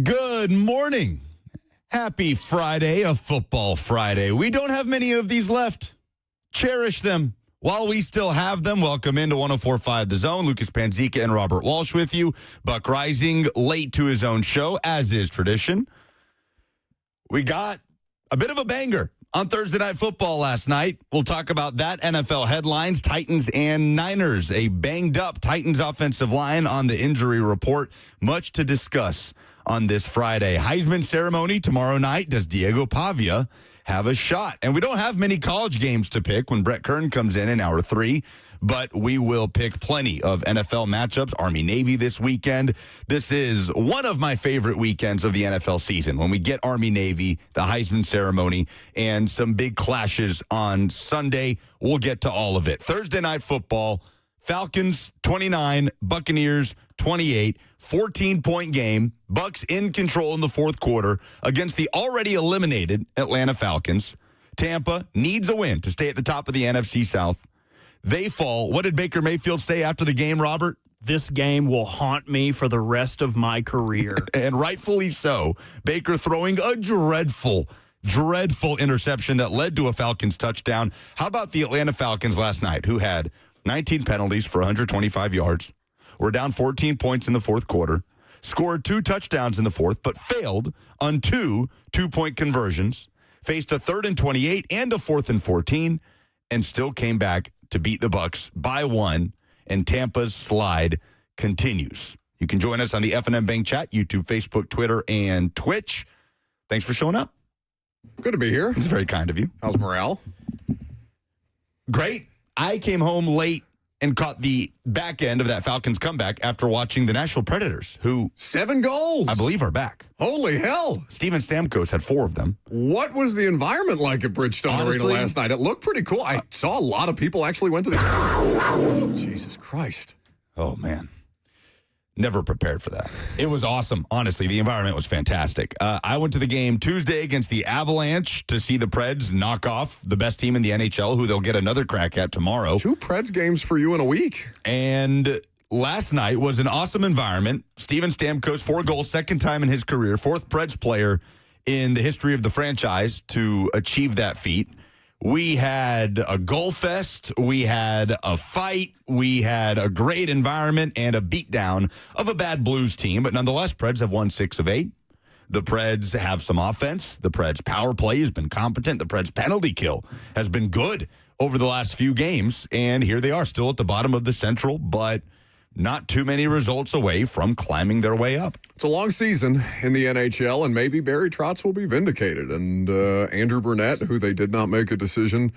Good morning. Happy Friday, a football Friday. We don't have many of these left. Cherish them. While we still have them, welcome into 104.5 The Zone. Lucas Panzica and Robert Walsh with you. Buck Rising late to his own show, as is tradition. We got a bit of a banger on Thursday Night Football last night. We'll talk about that, NFL headlines, Titans and Niners. A banged-up Titans offensive line on the injury report. Much to discuss on this Friday. Heisman ceremony tomorrow night. Does Diego Pavia have a shot? And we don't have many college games to pick when Brett Kern comes in hour 3, but we will pick plenty of NFL matchups. Army-Navy this weekend. This is one of my favorite weekends of the NFL season when we get Army-Navy, the Heisman ceremony, and some big clashes on Sunday. We'll get to all of it. Thursday Night Football, Falcons 29, Buccaneers 28, 14-point game. Bucs in control in the fourth quarter against the already eliminated Atlanta Falcons. Tampa needs a win to stay at the top of the NFC South. They fall. What did Baker Mayfield say after the game, Robert? This game will haunt me for the rest of my career. And rightfully so. Baker throwing a dreadful interception that led to a Falcons touchdown. How about the Atlanta Falcons last night, who had 19 penalties for 125 yards, were down 14 points in the fourth quarter, scored 2 touchdowns in the fourth, but failed on 2 two-point conversions, faced a 3rd and 28 and a 4th and 14, and still came back to beat the Bucs by 1, and Tampa's slide continues. You can join us on the F&M Bank chat, YouTube, Facebook, Twitter, and Twitch. Thanks for showing up. Good to be here. It's very kind of you. How's morale? Great. I came home late and caught the back end of that Falcons comeback after watching the Nashville Predators, who 7 goals. I believe are back. Holy hell. Steven Stamkos had 4 of them. What was the environment like at Bridgestone Arena last night? It looked pretty cool. I saw a lot of people actually went to the Oh, Jesus Christ. Oh, man. Never prepared for that. It was awesome. Honestly, the environment was fantastic. I went to the game Tuesday against the Avalanche to see the Preds knock off the best team in the NHL, who they'll get another crack at tomorrow. 2 Preds games for you in a week. And last night was an awesome environment. Steven Stamkos, 4 goals, second time in his career, 4th Preds player in the history of the franchise to achieve that feat. We had a goal fest, we had a fight, we had a great environment and a beatdown of a bad Blues team. But nonetheless, Preds have won 6 of 8. The Preds have some offense. The Preds power play has been competent. The Preds penalty kill has been good over the last few games. And here they are, still at the bottom of the Central, but not too many results away from climbing their way up. It's a long season in the NHL, and maybe Barry Trotz will be vindicated. And Andrew Burnett, who they did not make a decision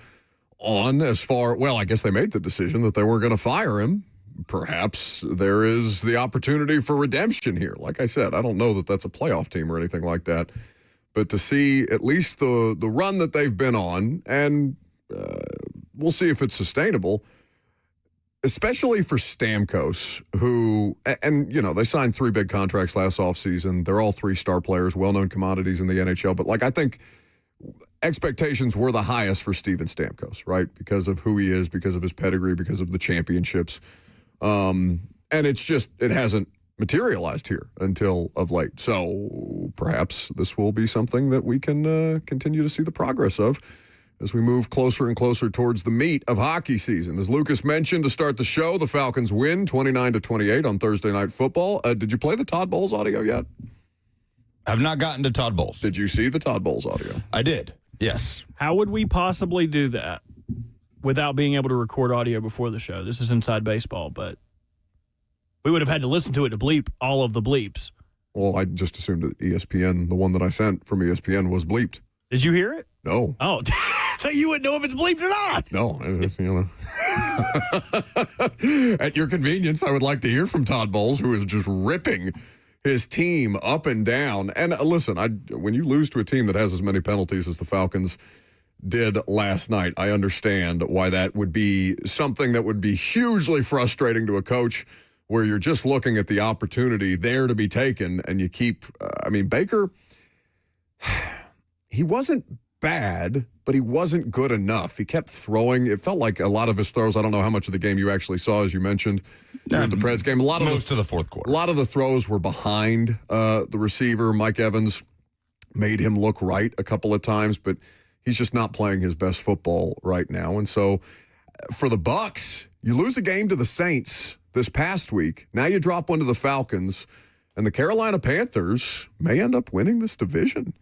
on I guess they made the decision that they weren't going to fire him. Perhaps there is the opportunity for redemption here. Like I said, I don't know that that's a playoff team or anything like that. But to see at least the run that they've been on, and we'll see if it's sustainable, especially for Stamkos, who, and, they signed 3 big contracts last offseason. They're all 3 star players, well-known commodities in the NHL. But, I think expectations were the highest for Steven Stamkos, right? Because of who he is, because of his pedigree, because of the championships. And it hasn't materialized here until of late. So perhaps this will be something that we can continue to see the progress of as we move closer and closer towards the meat of hockey season. As Lucas mentioned to start the show, the Falcons win 29-28 on Thursday Night Football. Did you play the Todd Bowles audio yet? I've not gotten to Todd Bowles. Did you see the Todd Bowles audio? I did, yes. How would we possibly do that without being able to record audio before the show? This is Inside Baseball, but we would have had to listen to it to bleep all of the bleeps. Well, I just assumed that ESPN, the one that I sent from ESPN, was bleeped. Did you hear it? No. Oh, so you wouldn't know if it's bleeped or not. No. At your convenience, I would like to hear from Todd Bowles, who is just ripping his team up and down. And listen, when you lose to a team that has as many penalties as the Falcons did last night, I understand why that would be something that would be hugely frustrating to a coach, where you're just looking at the opportunity there to be taken, and you keep, Baker, he wasn't bad, but he wasn't good enough. He kept throwing. It felt like a lot of his throws, I don't know how much of the game you actually saw, as you mentioned, at the Preds game. Most of the fourth quarter. A lot of the throws were behind the receiver. Mike Evans made him look right a couple of times, but he's just not playing his best football right now. And so for the Bucs, you lose a game to the Saints this past week. Now you drop one to the Falcons, and the Carolina Panthers may end up winning this division.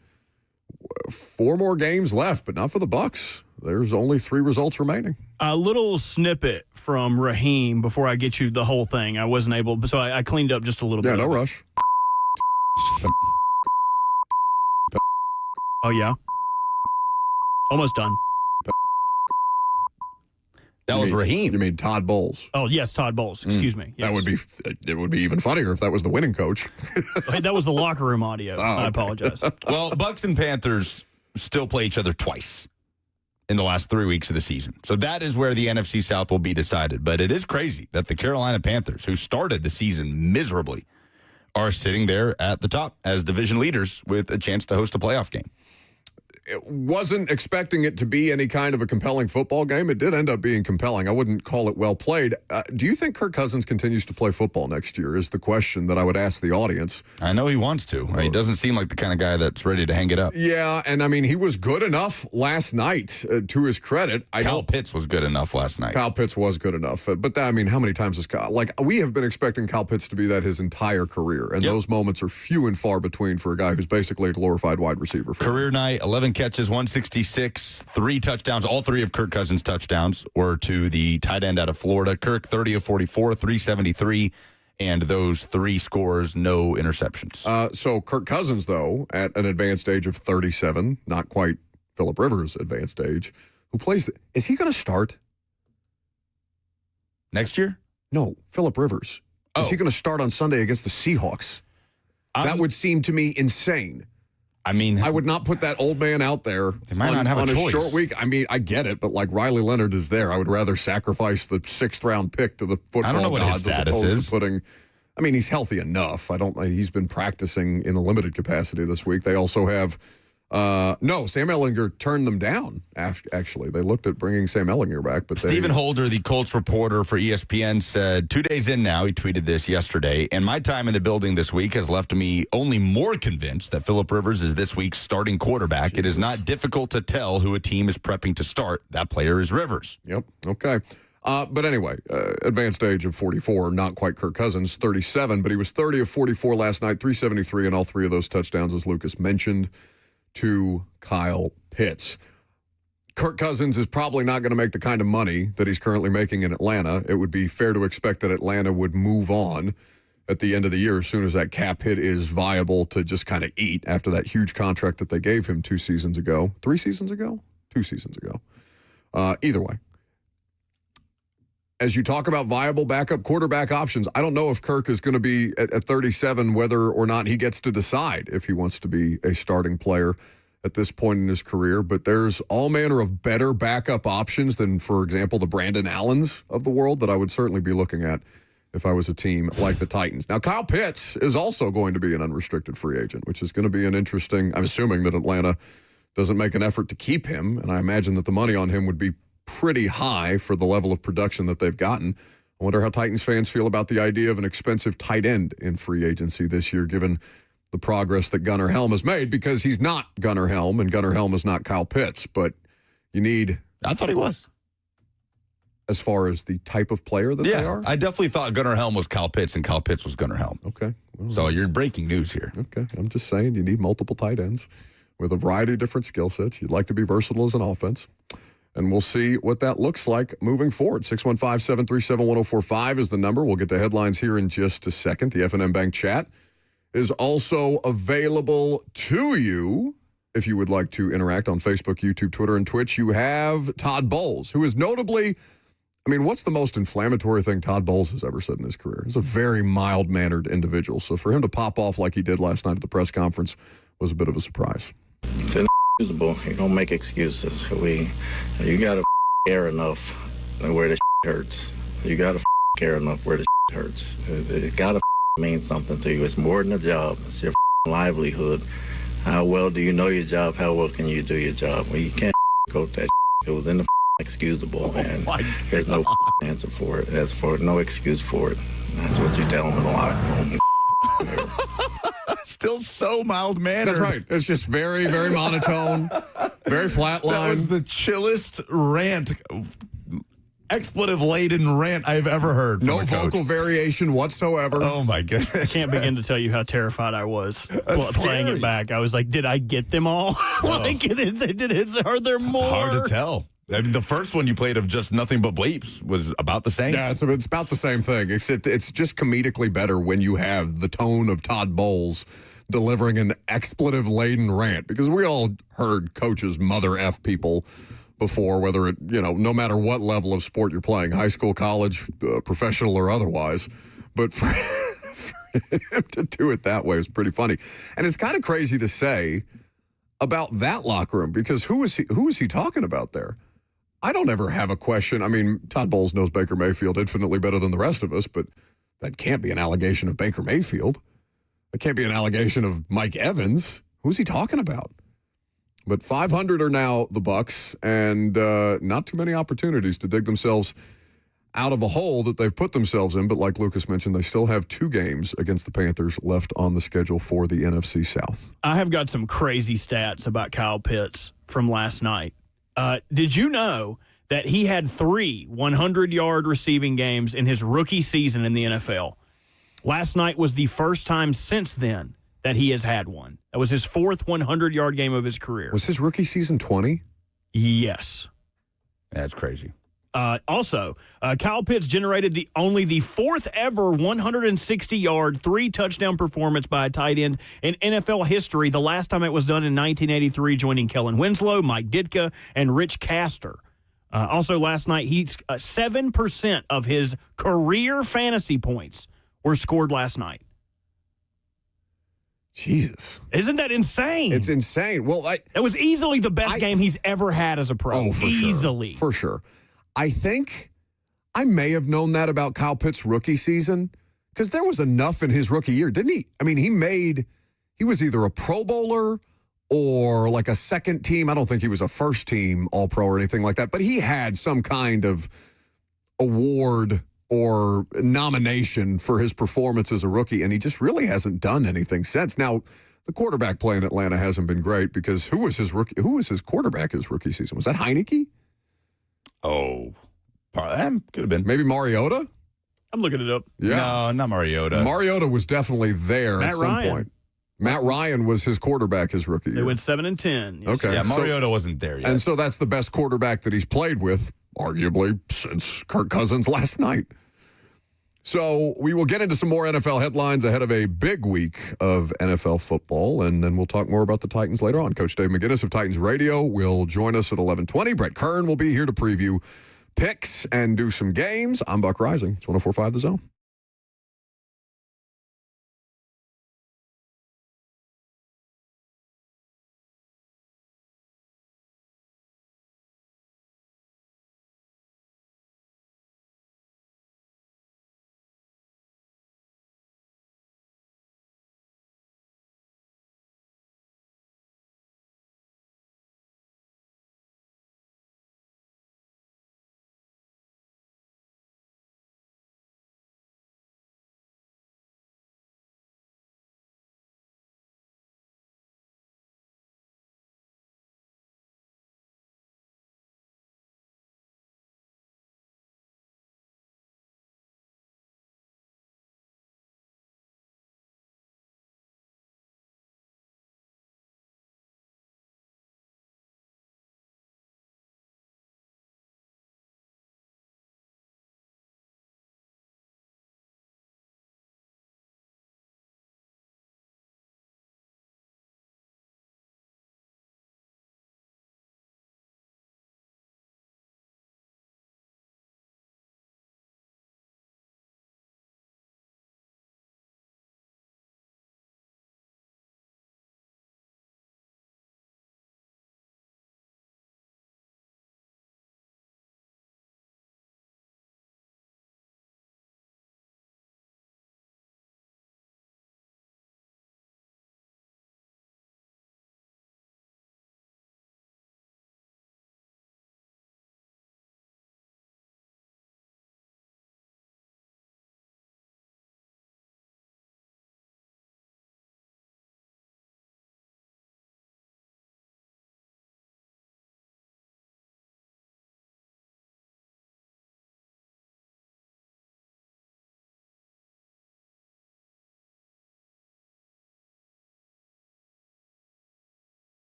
4 more games left, but not for the Bucs. There's only 3 results remaining. A little snippet from Raheem before I get you the whole thing. I wasn't able, so I cleaned up just a little bit. Yeah, no rush. Oh, yeah. Almost done. That was Raheem. You mean Todd Bowles? Oh, yes, Todd Bowles. Excuse me. Yes. It would be even funnier if that was the winning coach. Hey, that was the locker room audio. Oh, I apologize. Well, Bucs and Panthers still play each other twice in the last 3 weeks of the season. So that is where the NFC South will be decided. But it is crazy that the Carolina Panthers, who started the season miserably, are sitting there at the top as division leaders with a chance to host a playoff game. Wasn't expecting it to be any kind of a compelling football game. It did end up being compelling. I wouldn't call it well played. Do you think Kirk Cousins continues to play football next year is the question that I would ask the audience. I know he wants to. He doesn't seem like the kind of guy that's ready to hang it up. Yeah, and I mean, he was good enough last night, to his credit. Kyle Pitts was good enough last night. Kyle Pitts was good enough. But I mean, how many times has Kyle... Like, we have been expecting Kyle Pitts to be that his entire career, and those moments are few and far between for a guy who's basically a glorified wide receiver. Career night, 11 catches, 166, 3 touchdowns. All 3 of Kirk Cousins' touchdowns were to the tight end out of Florida. Kirk, 30 of 44, 373, and those 3 scores, no interceptions. So Kirk Cousins, though, at an advanced age of 37, not quite Phillip Rivers' advanced age, who plays... Is he going to start? Next year? No, Phillip Rivers. Is he going to start on Sunday against the Seahawks? That would seem to me insane. I mean, I would not put that old man out there not have on a a choice. short week. I mean, I get it, but like Riley Leonard is there. I would rather sacrifice the 6th round pick to the football I don't know what his gods as status opposed is. to putting. I mean, he's healthy enough. He's been practicing in a limited capacity this week. They also have Sam Ehlinger turned them down. Actually, they looked at bringing Sam Ehlinger back, but Stephen Holder, the Colts reporter for ESPN, said 2 days in now, he tweeted this yesterday, and my time in the building this week has left me only more convinced that Phillip Rivers is this week's starting quarterback. It is not difficult to tell who a team is prepping to start. That player is Rivers. Yep. Okay. But anyway, advanced age of 44, not quite Kirk Cousins, 37, but he was 30 of 44 last night, 373, and all 3 of those touchdowns, as Lucas mentioned, to Kyle Pitts. Kirk Cousins is probably not going to make the kind of money that he's currently making in Atlanta. It would be fair to expect that Atlanta would move on at the end of the year as soon as that cap hit is viable to just kind of eat after that huge contract that they gave him 2 seasons ago. 3 seasons ago? 2 seasons ago. Either way. As you talk about viable backup quarterback options, I don't know if Kirk is going to be at 37, whether or not he gets to decide if he wants to be a starting player at this point in his career. But there's all manner of better backup options than, for example, the Brandon Allens of the world that I would certainly be looking at if I was a team like the Titans. Now, Kyle Pitts is also going to be an unrestricted free agent, which is going to be an interesting... I'm assuming that Atlanta doesn't make an effort to keep him, and I imagine that the money on him would be pretty high for the level of production that they've gotten. I wonder how Titans fans feel about the idea of an expensive tight end in free agency this year, given the progress that Gunnar Helm has made, because he's not Gunnar Helm, and Gunnar Helm is not Kyle Pitts, but you need... I thought he was. As far as the type of player that they are? I definitely thought Gunnar Helm was Kyle Pitts, and Kyle Pitts was Gunnar Helm. Okay. Well, So you're breaking news here. Okay. I'm just saying you need multiple tight ends with a variety of different skill sets. You'd like to be versatile as an offense. And we'll see what that looks like moving forward. 615-737-1045 is the number. We'll get the headlines here in just a second. The F&M Bank chat is also available to you if you would like to interact on Facebook, YouTube, Twitter, and Twitch. You have Todd Bowles, who is notably... I mean, what's the most inflammatory thing Todd Bowles has ever said in his career? He's a very mild-mannered individual. So for him to pop off like he did last night at the press conference was a bit of a surprise. It's inexcusable. You don't make excuses. You got to care enough where the hurts. You got to care enough where the hurts. It got to mean something to you. It's more than a job. It's your livelihood. How well do you know your job? How well can you do your job? Well, you can't coach that. It was in the excusable, and there's no answer for it. There's no excuse for it. That's what you tell them in the locker room. Still so mild-mannered. That's right. It's just very, very monotone, very flat line. That was the chillest rant, expletive-laden rant I've ever heard. No vocal variation whatsoever. Oh, my goodness. Can't begin to tell you how terrified I was playing scary. it back. I was like, did I get them all? Are there more? Hard to tell. I mean, the first one you played of just nothing but bleeps was about the same. Yeah, it's about the same thing. It's just comedically better when you have the tone of Todd Bowles delivering an expletive-laden rant, because we all heard coaches mother F people before, whether it, no matter what level of sport you're playing, high school, college, professional, or otherwise. But for him to do it that way was pretty funny. And it's kind of crazy to say about that locker room, because who is he talking about there? I don't ever have a question. I mean, Todd Bowles knows Baker Mayfield infinitely better than the rest of us, but that can't be an allegation of Baker Mayfield. That can't be an allegation of Mike Evans. Who's he talking about? But 500 are now the Bucs, and not too many opportunities to dig themselves out of a hole that they've put themselves in. But like Lucas mentioned, they still have 2 games against the Panthers left on the schedule for the NFC South. I have got some crazy stats about Kyle Pitts from last night. Did you know that he had 3 100-yard receiving games in his rookie season in the NFL? Last night was the first time since then that he has had one. That was his 4th 100-yard game of his career. Was his rookie season 20? Yes. That's crazy. Also, Kyle Pitts generated only the 4th ever 160-yard, 3-touchdown performance by a tight end in NFL history. The last time it was done in 1983, joining Kellen Winslow, Mike Ditka, and Rich Castor. Also, last night, 7% of his career fantasy points were scored last night. Jesus. Isn't that insane? It's insane. Well, that was easily the best game he's ever had as a pro. Oh, for easily. Sure. For sure. I think I may have known that about Kyle Pitts' rookie season, because there was enough in his rookie year, didn't he? I mean, he was either a Pro Bowler or like a second team. I don't think he was a first team All-Pro or anything like that, but he had some kind of award or nomination for his performance as a rookie, and he just really hasn't done anything since. Now, the quarterback play in Atlanta hasn't been great, because who was his quarterback his rookie season? Was that Heineke? Oh, could have been. Maybe Mariota? I'm looking it up. Yeah. No, not Mariota. Mariota was definitely there at some point. Matt Ryan was his quarterback his rookie year. They went 7-10. Okay. Yeah, Mariota wasn't there yet. And so that's the best quarterback that he's played with, arguably, since Kirk Cousins last night. So we will get into some more NFL headlines ahead of a big week of NFL football, and then we'll talk more about the Titans later on. Coach Dave McGinnis of Titans Radio will join us at 11:20. Brett Kern will be here to preview picks and do some games. I'm Buck Rising. It's 104.5 The Zone.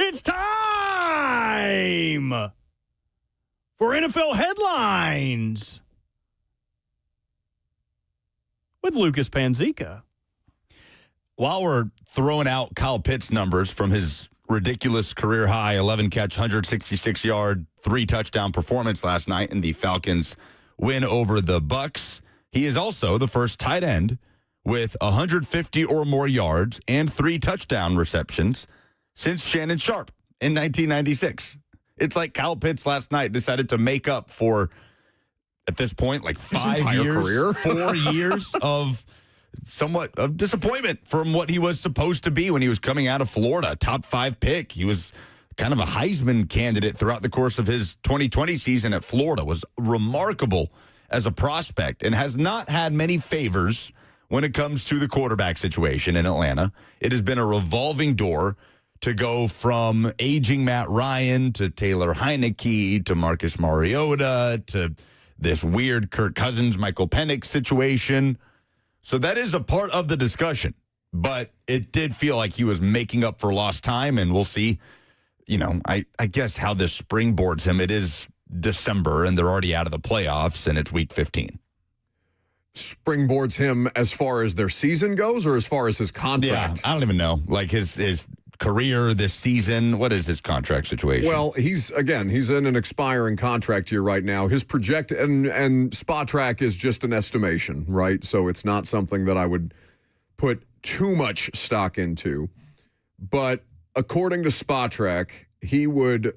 It's time for NFL headlines with Lucas Panzica. While we're throwing out Kyle Pitts numbers from his ridiculous career high 11-catch, 166-yard, 3-touchdown performance last night in the Falcons' win over the Bucs, he is also the first tight end with 150 or more yards and 3 touchdown receptions since Shannon Sharp in 1996. It's like Kyle Pitts last night decided to make up for, at this point, like 5 years, career. 4 years of somewhat of disappointment from what he was supposed to be when he was coming out of Florida, top 5 pick. He was kind of a Heisman candidate throughout the course of his 2020 season at Florida, was remarkable as a prospect and has not had many favors when it comes to the quarterback situation in Atlanta. It has been a revolving door to go from aging Matt Ryan to Taylor Heineke to Marcus Mariota to this weird Kirk Cousins, Michael Penix situation. So that is a part of the discussion, but it did feel like he was making up for lost time, and we'll see, I guess how this springboards him. It is December, and they're already out of the playoffs, and it's week 15. Springboards him as far as their season goes or as far as his contract? Yeah, I don't even know. Like his career this season, what is his contract situation? Well, he's in an expiring contract year right now. His project and Spot Track is just an estimation, right? So it's not something that I would put too much stock into. But according to Spot Track, he would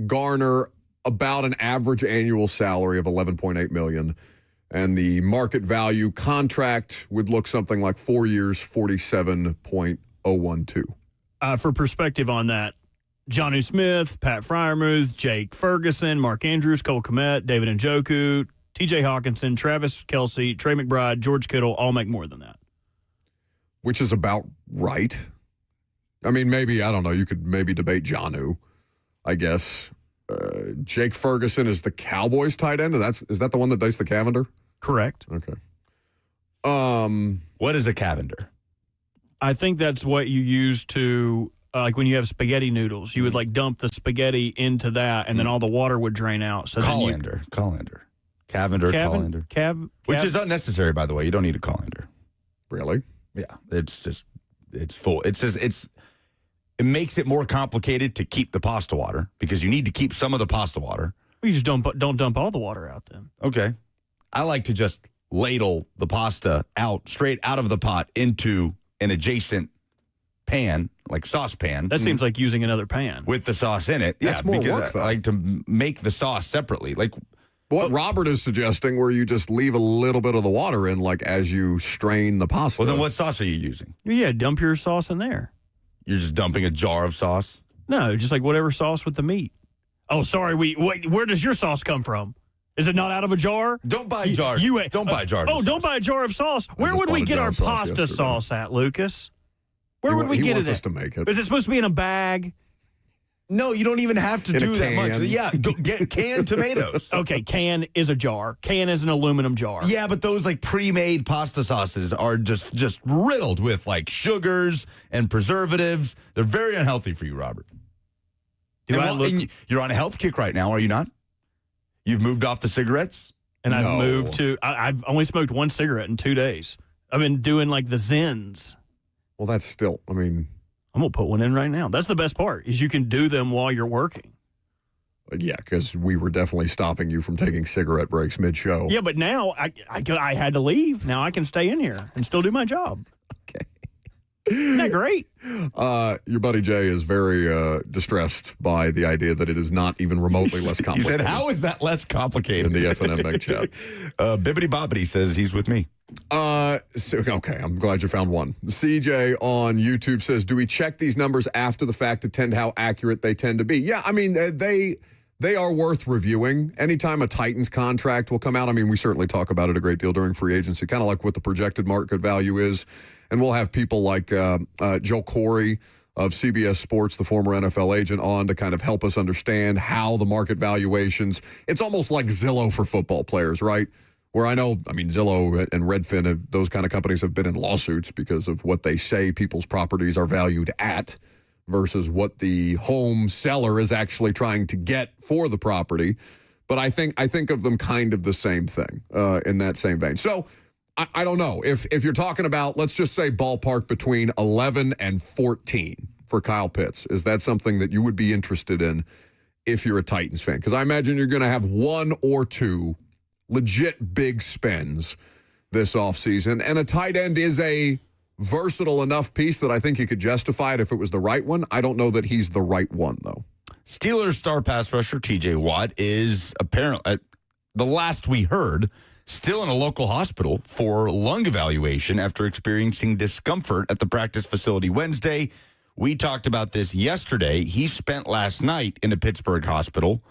garner about an average annual salary of $11.8 million. And the market value contract would look something like 4 years, $47.012. For perspective on that, Jonnu Smith, Pat Freiermuth, Jake Ferguson, Mark Andrews, Cole Kmet, David Njoku, TJ Hawkinson, Travis Kelce, Trey McBride, George Kittle all make more than that. Which is about right. I mean, maybe, I don't know, you could maybe debate Jonnu, I guess. Jake Ferguson is the Cowboys tight end. Is that the one that dates the Cavender? Correct. Okay. What is a Cavender? I think that's what you use to, like when you have spaghetti noodles, you would like dump the spaghetti into that, and then all the water would drain out. So Colander. Cavender. Which is unnecessary, by the way. You don't need a colander. Really? Yeah. It's full. It makes it more complicated to keep the pasta water because you need to keep some of the pasta water. You just don't dump all the water out then. Okay. I like to just ladle the pasta out straight out of the pot into an adjacent pan, like saucepan. That seems like using another pan. With the sauce in it. That's more work, though. I like to make the sauce separately. Like what Robert is suggesting, where you just leave a little bit of the water in, like as you strain the pasta. Well, then what sauce are you using? Yeah, dump your sauce in there. You're just dumping a jar of sauce? No, just like whatever sauce with the meat. Oh, sorry. Wait, where does your sauce come from? Is it not out of a jar? Don't buy jars. Don't buy jars. Oh, don't buy a jar of sauce. Where would we get our pasta sauce at, Lucas? Where would we get it? He wants us to make it. Is it supposed to be in a bag? No, you don't even have to do that much. Yeah, go get canned tomatoes. Okay, can is a jar. Can is an aluminum jar. Yeah, but those like pre-made pasta sauces are just riddled with like sugars and preservatives. They're very unhealthy for you, Robert. You're on a health kick right now, are you not? You've moved off the cigarettes? And I've moved to, I've only smoked one cigarette in 2 days. I've been doing like the Zens. Well, that's still, I mean. I'm going to put one in right now. That's the best part, is you can do them while you're working. Yeah, because we were definitely stopping you from taking cigarette breaks mid-show. Yeah, but now I had to leave. Now I can stay in here and still do my job. Okay. Isn't that great? Your buddy Jay is very distressed by the idea that it is not even remotely less complicated. He said, how is that less complicated? In the FNM Bank chat. Bibbity Bobbity says he's with me. Okay, I'm glad you found one. CJ on YouTube says, do we check these numbers after the fact to tend how accurate they tend to be? Yeah, I mean, they are worth reviewing. Anytime a Titans contract will come out, I mean, we certainly talk about it a great deal during free agency, kind of like what the projected market value is. And we'll have people like Joe Corey of CBS Sports, the former NFL agent, on to kind of help us understand how the market valuations, it's almost like Zillow for football players, right? Where I know, I mean, Zillow and Redfin, those kind of companies have been in lawsuits because of what they say people's properties are valued at. versus what the home seller is actually trying to get for the property. But I think of them kind of the same thing in that same vein. So I don't know. If you're talking about, let's just say ballpark between 11 and 14 for Kyle Pitts, is that something that you would be interested in if you're a Titans fan? Because I imagine you're going to have one or two legit big spends this offseason. And a tight end is a versatile enough piece that I think you could justify it if it was the right one. I don't know that he's the right one, though. Steelers star pass rusher TJ Watt is apparently, the last we heard, still in a local hospital for lung evaluation after experiencing discomfort at the practice facility Wednesday. We talked about this yesterday. He spent last night in a Pittsburgh hospital,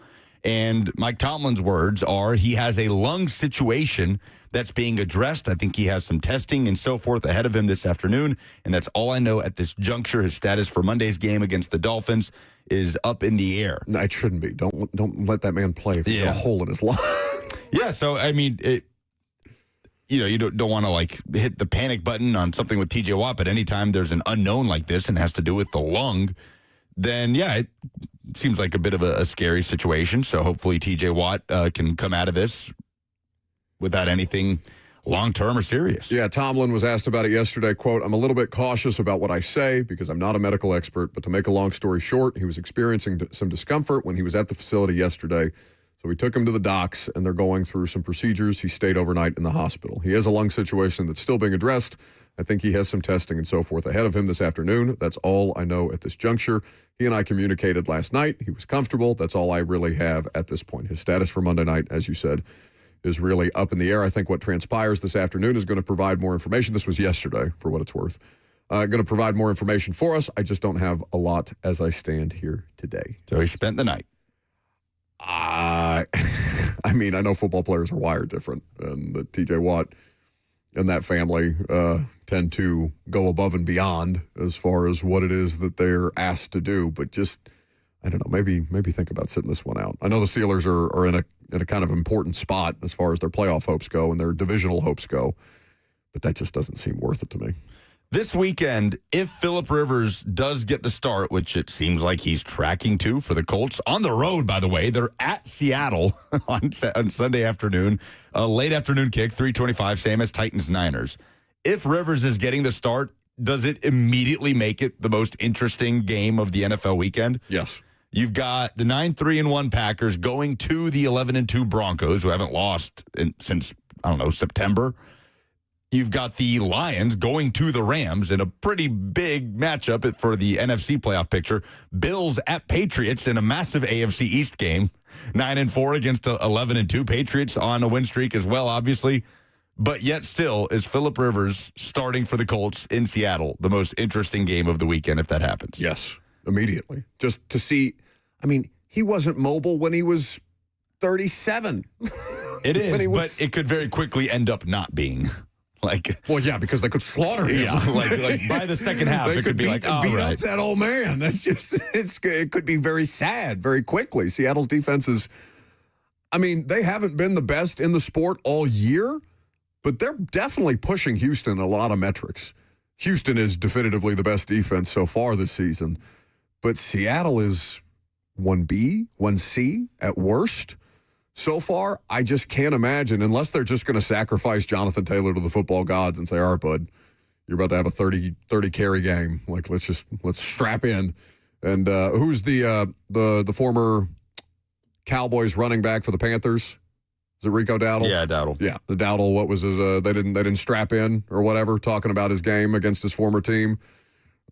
and Mike Tomlin's words are he has a lung situation that's being addressed. I think he has some testing and so forth ahead of him this afternoon, and that's all I know at this juncture. His status for Monday's game against the Dolphins is up in the air. No, it shouldn't be. Don't let that man play if he's got a hole in his lung. Yeah, so, I mean, you don't want to, like, hit the panic button on something with TJ Watt, but anytime there's an unknown like this and has to do with the lung, then, yeah, it seems like a bit of a scary situation. So hopefully TJ Watt can come out of this without anything long-term or serious. Yeah, Tomlin was asked about it yesterday. Quote, I'm a little bit cautious about what I say because I'm not a medical expert, but to make a long story short, he was experiencing some discomfort when he was at the facility yesterday. So we took him to the docs, and they're going through some procedures. He stayed overnight in the hospital. He has a lung situation that's still being addressed. I think he has some testing and so forth ahead of him this afternoon. That's all I know at this juncture. He and I communicated last night. He was comfortable. That's all I really have at this point. His status for Monday night, as you said, is really up in the air. I think what transpires this afternoon is going to provide more information. This was yesterday, for what it's worth. Going to provide more information for us. I just don't have a lot as I stand here today. So he spent the night. I mean, I know football players are wired different, and that TJ Watt and that family tend to go above and beyond as far as what it is that they're asked to do. But just, I don't know, maybe think about sitting this one out. I know the Steelers are in a kind of important spot as far as their playoff hopes go and their divisional hopes go, but that just doesn't seem worth it to me. This weekend, if Phillip Rivers does get the start, which it seems like he's tracking to for the Colts, on the road, by the way, they're at Seattle on Sunday afternoon, a late afternoon kick, 3:25, same as Titans-Niners. If Rivers is getting the start, does it immediately make it the most interesting game of the NFL weekend? Yes. You've got the 9-3-1 Packers going to the 11-2 Broncos, who haven't lost since, September. You've got the Lions going to the Rams in a pretty big matchup for the NFC playoff picture. Bills at Patriots in a massive AFC East game. 9-4 against 11-2. Patriots on a win streak as well, obviously. But yet still, is Phillip Rivers starting for the Colts in Seattle the most interesting game of the weekend if that happens? Yes, immediately. Just to see, I mean, he wasn't mobile when he was 37. It is, but it could very quickly end up not being. Well, yeah, because they could slaughter him. Yeah, like by the second half, it could be beat up that old man. That's just, it could be very sad very quickly. Seattle's defense is, I mean, they haven't been the best in the sport all year, but they're definitely pushing Houston a lot of metrics. Houston is definitively the best defense so far this season, but Seattle is 1B, 1C at worst. So far, I just can't imagine, unless they're just going to sacrifice Jonathan Taylor to the football gods and say, all right, bud, you're about to have a 30 carry game. Like, let's strap in. And who's the former Cowboys running back for the Panthers? Is it Rico Dowdle? Yeah, Dowdle. Yeah, the Dowdle. What was his? They didn't strap in or whatever. Talking about his game against his former team.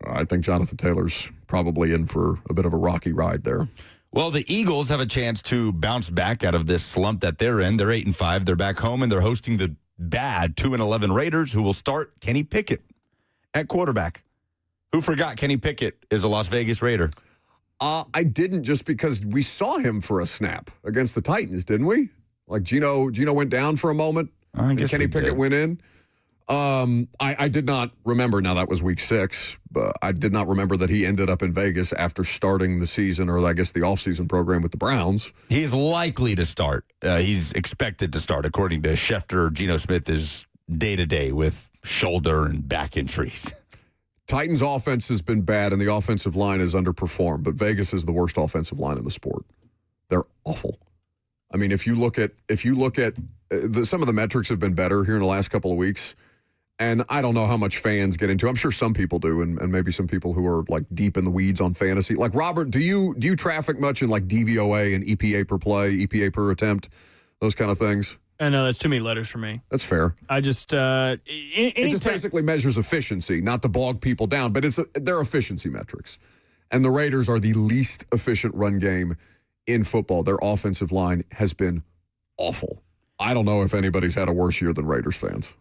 I think Jonathan Taylor's probably in for a bit of a rocky ride there. Well, the Eagles have a chance to bounce back out of this slump that they're in. They're 8-5. They're back home, and they're hosting the bad 2-11 Raiders, who will start Kenny Pickett at quarterback. Who forgot Kenny Pickett is a Las Vegas Raider? I didn't, just because we saw him for a snap against the Titans, didn't we? Like Gino went down for a moment, and Kenny Pickett went in. I did not remember. Now, that was week 6, but I did not remember that he ended up in Vegas after starting the season, or I guess the offseason program with the Browns. He's likely to start. He's expected to start, according to Schefter. Geno Smith is day-to-day with shoulder and back injuries. Titans' offense has been bad, and the offensive line has underperformed, but Vegas is the worst offensive line in the sport. They're awful. I mean, if you look at some of the metrics have been better here in the last couple of weeks, and I don't know how much fans get into. I'm sure some people do, and maybe some people who are like deep in the weeds on fantasy. Like Robert, do you traffic much in like DVOA and EPA per play, EPA per attempt, those kind of things? I know that's too many letters for me. That's fair. I just it just basically measures efficiency, not to bog people down, but they're efficiency metrics. And the Raiders are the least efficient run game in football. Their offensive line has been awful. I don't know if anybody's had a worse year than Raiders fans.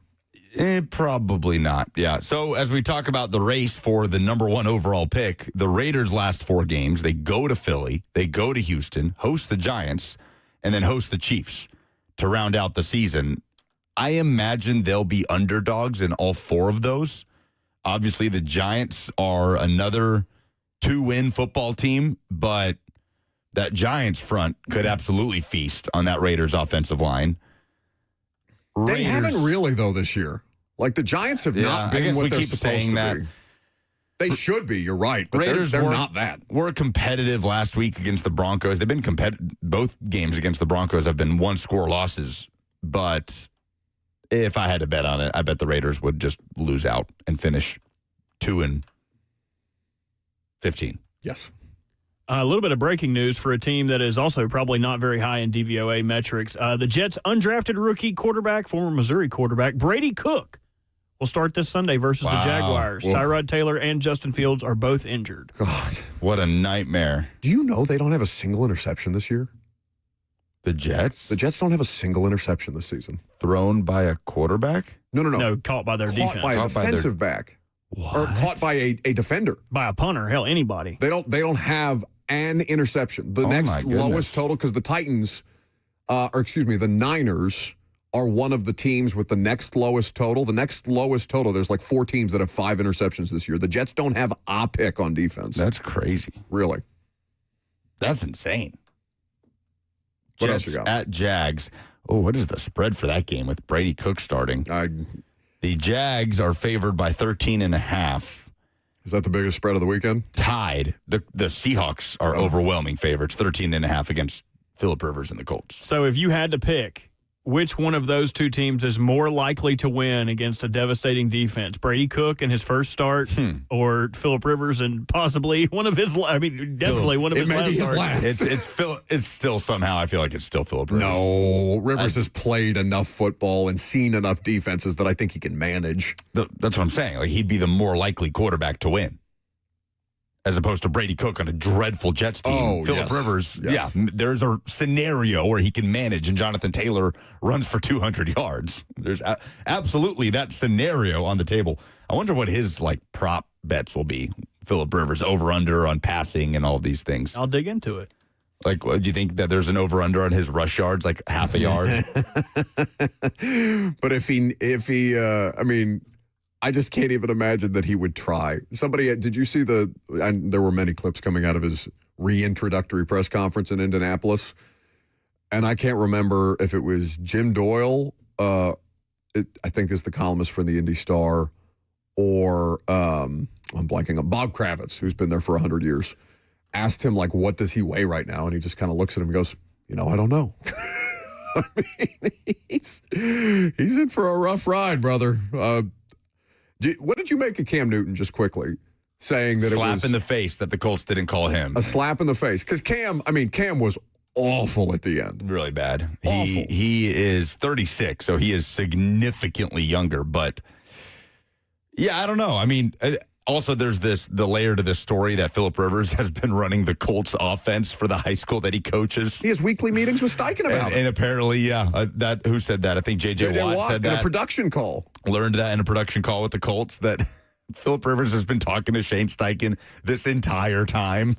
Probably not. Yeah. So as we talk about the race for the number 1 overall pick, the Raiders' last 4 games, they go to Philly, they go to Houston, host the Giants, and then host the Chiefs to round out the season. I imagine they'll be underdogs in all 4 of those. Obviously, the Giants are another 2-win football team, but that Giants front could absolutely feast on that Raiders offensive line. They haven't really, though, this year. Like, the Giants have not been what they're supposed to be. They should be, you're right, but Raiders they're not that. Were competitive last week against the Broncos. They've been competitive. Both games against the Broncos have been 1-score losses, but if I had to bet on it, I bet the Raiders would just lose out and finish 2-15. Yes. A little bit of breaking news for a team that is also probably not very high in DVOA metrics. The Jets' undrafted rookie quarterback, former Missouri quarterback, Brady Cook, will start this Sunday versus the Jaguars. Well, Tyrod Taylor and Justin Fields are both injured. God. What a nightmare. Do you know they don't have a single interception this year? The Jets? The Jets don't have a single interception this season. Thrown by a quarterback? No. Caught by their defense. Caught by a defensive back. What? Or caught by a defender. By a punter. Hell, anybody. They don't have an interception. The next lowest total, because the Titans, the Niners are one of the teams with the next lowest total. The next lowest total, there's like 4 teams that have 5 interceptions this year. The Jets don't have a pick on defense. That's crazy. Really. That's insane. What Jets else you got? At Jags. Oh, what is the spread for that game with Brady Cook starting? The Jags are favored by 13.5. Is that the biggest spread of the weekend? Tied. The Seahawks are overwhelming favorites, 13.5 against Phillip Rivers and the Colts. So if you had to pick, which one of those 2 teams is more likely to win against a devastating defense? Brady Cook in his first start or Phillip Rivers and possibly one of his, definitely one of his last starts? It's still somehow, I feel like it's still Phillip Rivers. No, Rivers has played enough football and seen enough defenses that I think he can manage. That's what I'm saying. Like, he'd be the more likely quarterback to win, as opposed to Brady Cook on a dreadful Jets team. Phillip Rivers, there's a scenario where he can manage, and Jonathan Taylor runs for 200 yards. There's absolutely that scenario on the table. I wonder what his prop bets will be. Phillip Rivers over/under on passing and all of these things. I'll dig into it. Do you think that there's an over/under on his rush yards, like half a yard? But if he, I just can't even imagine that he would try. Did you see there were many clips coming out of his reintroductory press conference in Indianapolis, and I can't remember if it was Jim Doyle, I think is the columnist for the Indy Star, or I'm blanking on Bob Kravitz, who's been there for 100 years, asked him, what does he weigh right now? And he just kind of looks at him and goes, I don't know. I mean, he's in for a rough ride, brother. What did you make of Cam Newton, just quickly, saying that slap it was in the face that the Colts didn't call him? A slap in the face. Because Cam was awful at the end. Really bad. Awful. He is 36, so he is significantly younger. But, I don't know. Also, there's the layer to this story that Phillip Rivers has been running the Colts offense for the high school that he coaches. He has weekly meetings with Steichen about it. And apparently, who said that? I think J.J. Watt said that. In a production call. Learned that in a production call with the Colts, that Phillip Rivers has been talking to Shane Steichen this entire time.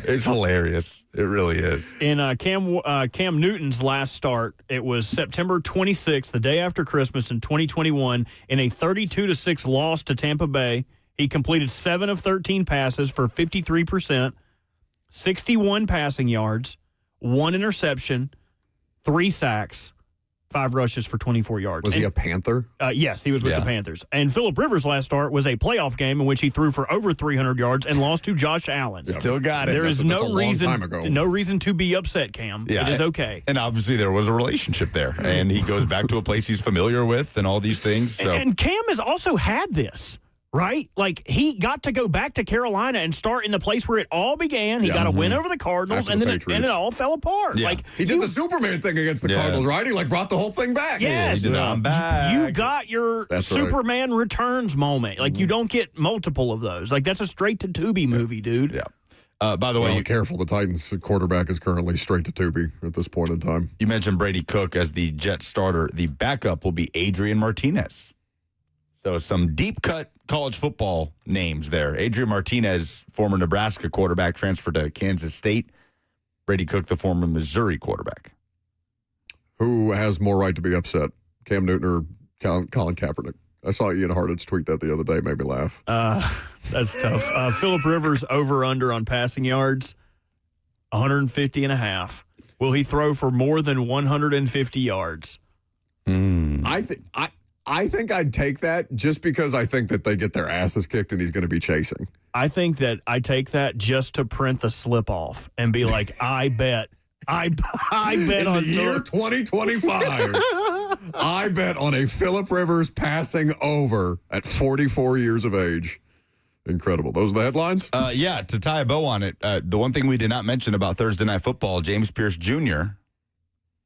It's hilarious. It really is. In Cam Newton's last start, it was September 26th, the day after Christmas in 2021, in a 32-6 loss to Tampa Bay. He completed 7 of 13 passes for 53%, 61 passing yards, 1 interception, 3 sacks, 5 rushes for 24 yards. Was he a Panther? Yes, he was with Yeah. the Panthers. And Phillip Rivers' last start was a playoff game in which he threw for over 300 yards and lost to Josh Allen. Still got it. There is That's a no long reason, time ago. no reason to be upset, Cam. Yeah, it is okay. And obviously there was a relationship there, and he goes back to a place he's familiar with and all these things. So And Cam has also had this, right? Like, he got to go back to Carolina and start in the place where it all began. He got a win over the Cardinals, After and the then Patriots. it all fell apart. Yeah. Like, He did the Superman thing against the Yeah. Cardinals, right? He brought the whole thing back. Yes. he did. I'm back. you got your That's right. Superman Returns moment. Like, you don't get multiple of those. Like, that's a straight to Tubi movie, dude. Yeah. By the way, Well, careful. The Titans quarterback is currently straight to Tubi at this point in time. you mentioned Brady Cook as the Jets starter. The backup will be Adrian Martinez. So some deep cut college football names there. Adrian Martinez, former Nebraska quarterback, transferred to Kansas State. Brady Cook, the former Missouri quarterback. Who has more right to be upset, Cam Newton or Colin Kaepernick? I saw Ian Hartitz tweet that the other day, made me laugh. That's tough. Phillip Rivers over-under on passing yards, 150 and a half. Will he throw for more than 150 yards? I think I'd take that just because I think that they get their asses kicked and he's going to be chasing. I think that I take that just to print the slip off and be like, I bet In on the year 2025, I bet on a Phillip Rivers passing over at 44 years of age. Incredible. Those are the headlines? Yeah, to tie a bow on it, the one thing we did not mention about Thursday Night Football, James Pierce Jr.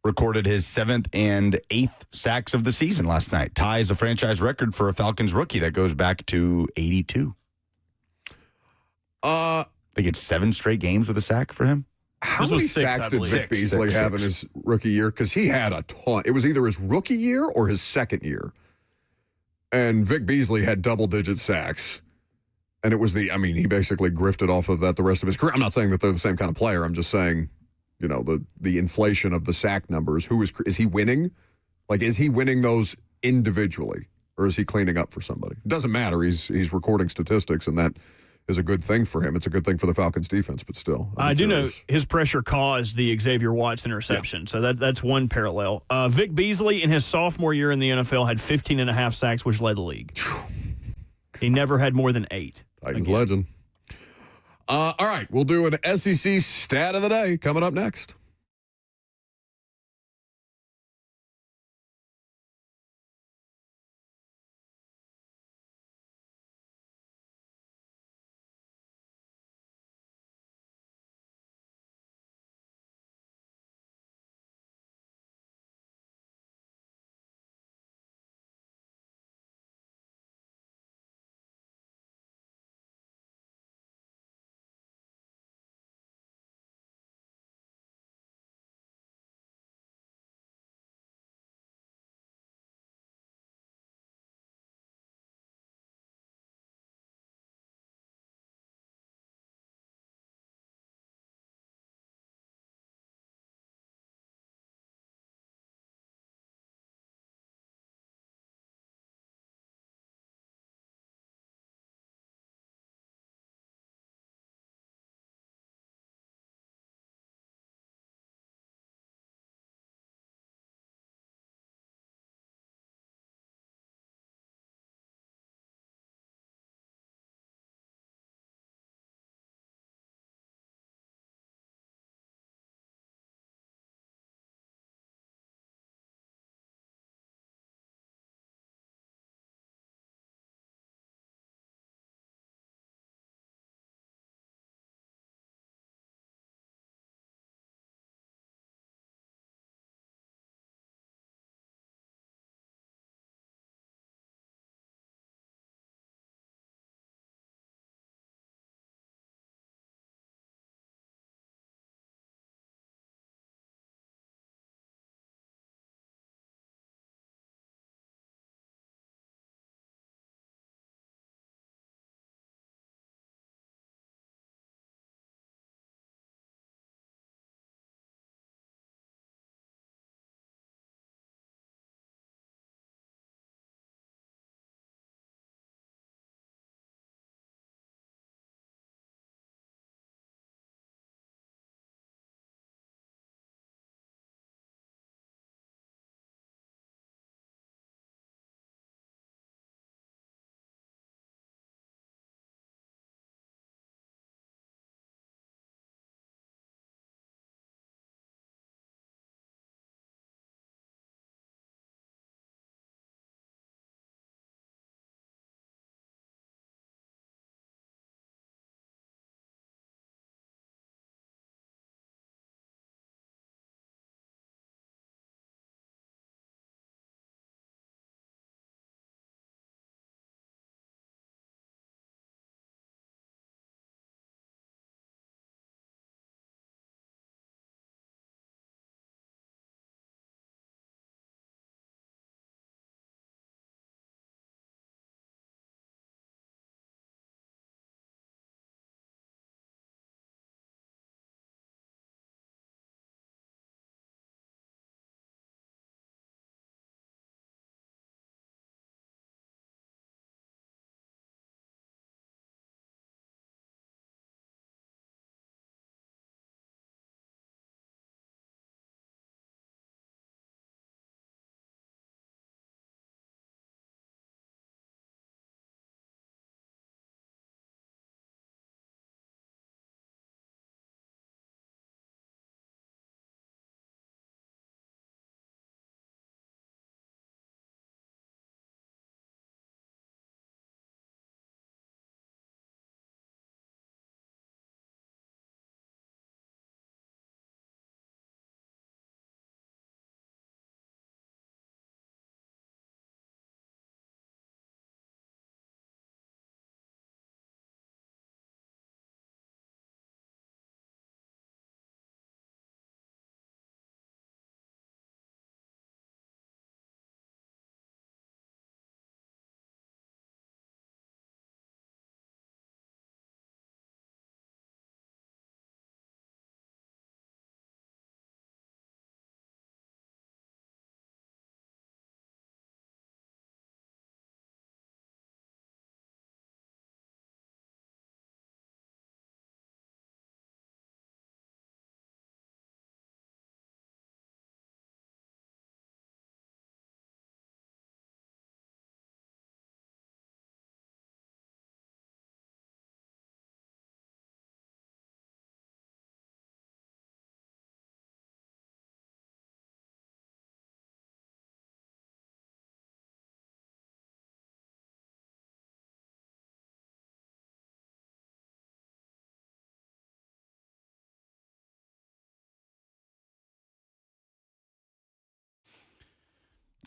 recorded his 7th and 8th sacks of the season last night. Ties a franchise record for a Falcons rookie that goes back to 82. I think it's 7 straight games with a sack for him. How This many was 6, sacks I did believe. Vic Beasley have in his rookie year? Because he had a ton. It was either his rookie year or his second year. And Vic Beasley had double-digit sacks. And it was he basically grifted off of that the rest of his career. I'm not saying that they're the same kind of player. I'm just saying, the inflation of the sack numbers. Is he winning? Like, is he winning those individually? Or is he cleaning up for somebody? It doesn't matter. He's recording statistics, and that is a good thing for him. It's a good thing for the Falcons defense, but still. I do know his pressure caused the Xavier Watts interception, so that's one parallel. Vic Beasley, in his sophomore year in the NFL, had 15 and a half sacks, which led the league. He never had more than 8. Titans legend. All right, we'll do an SEC stat of the day coming up next.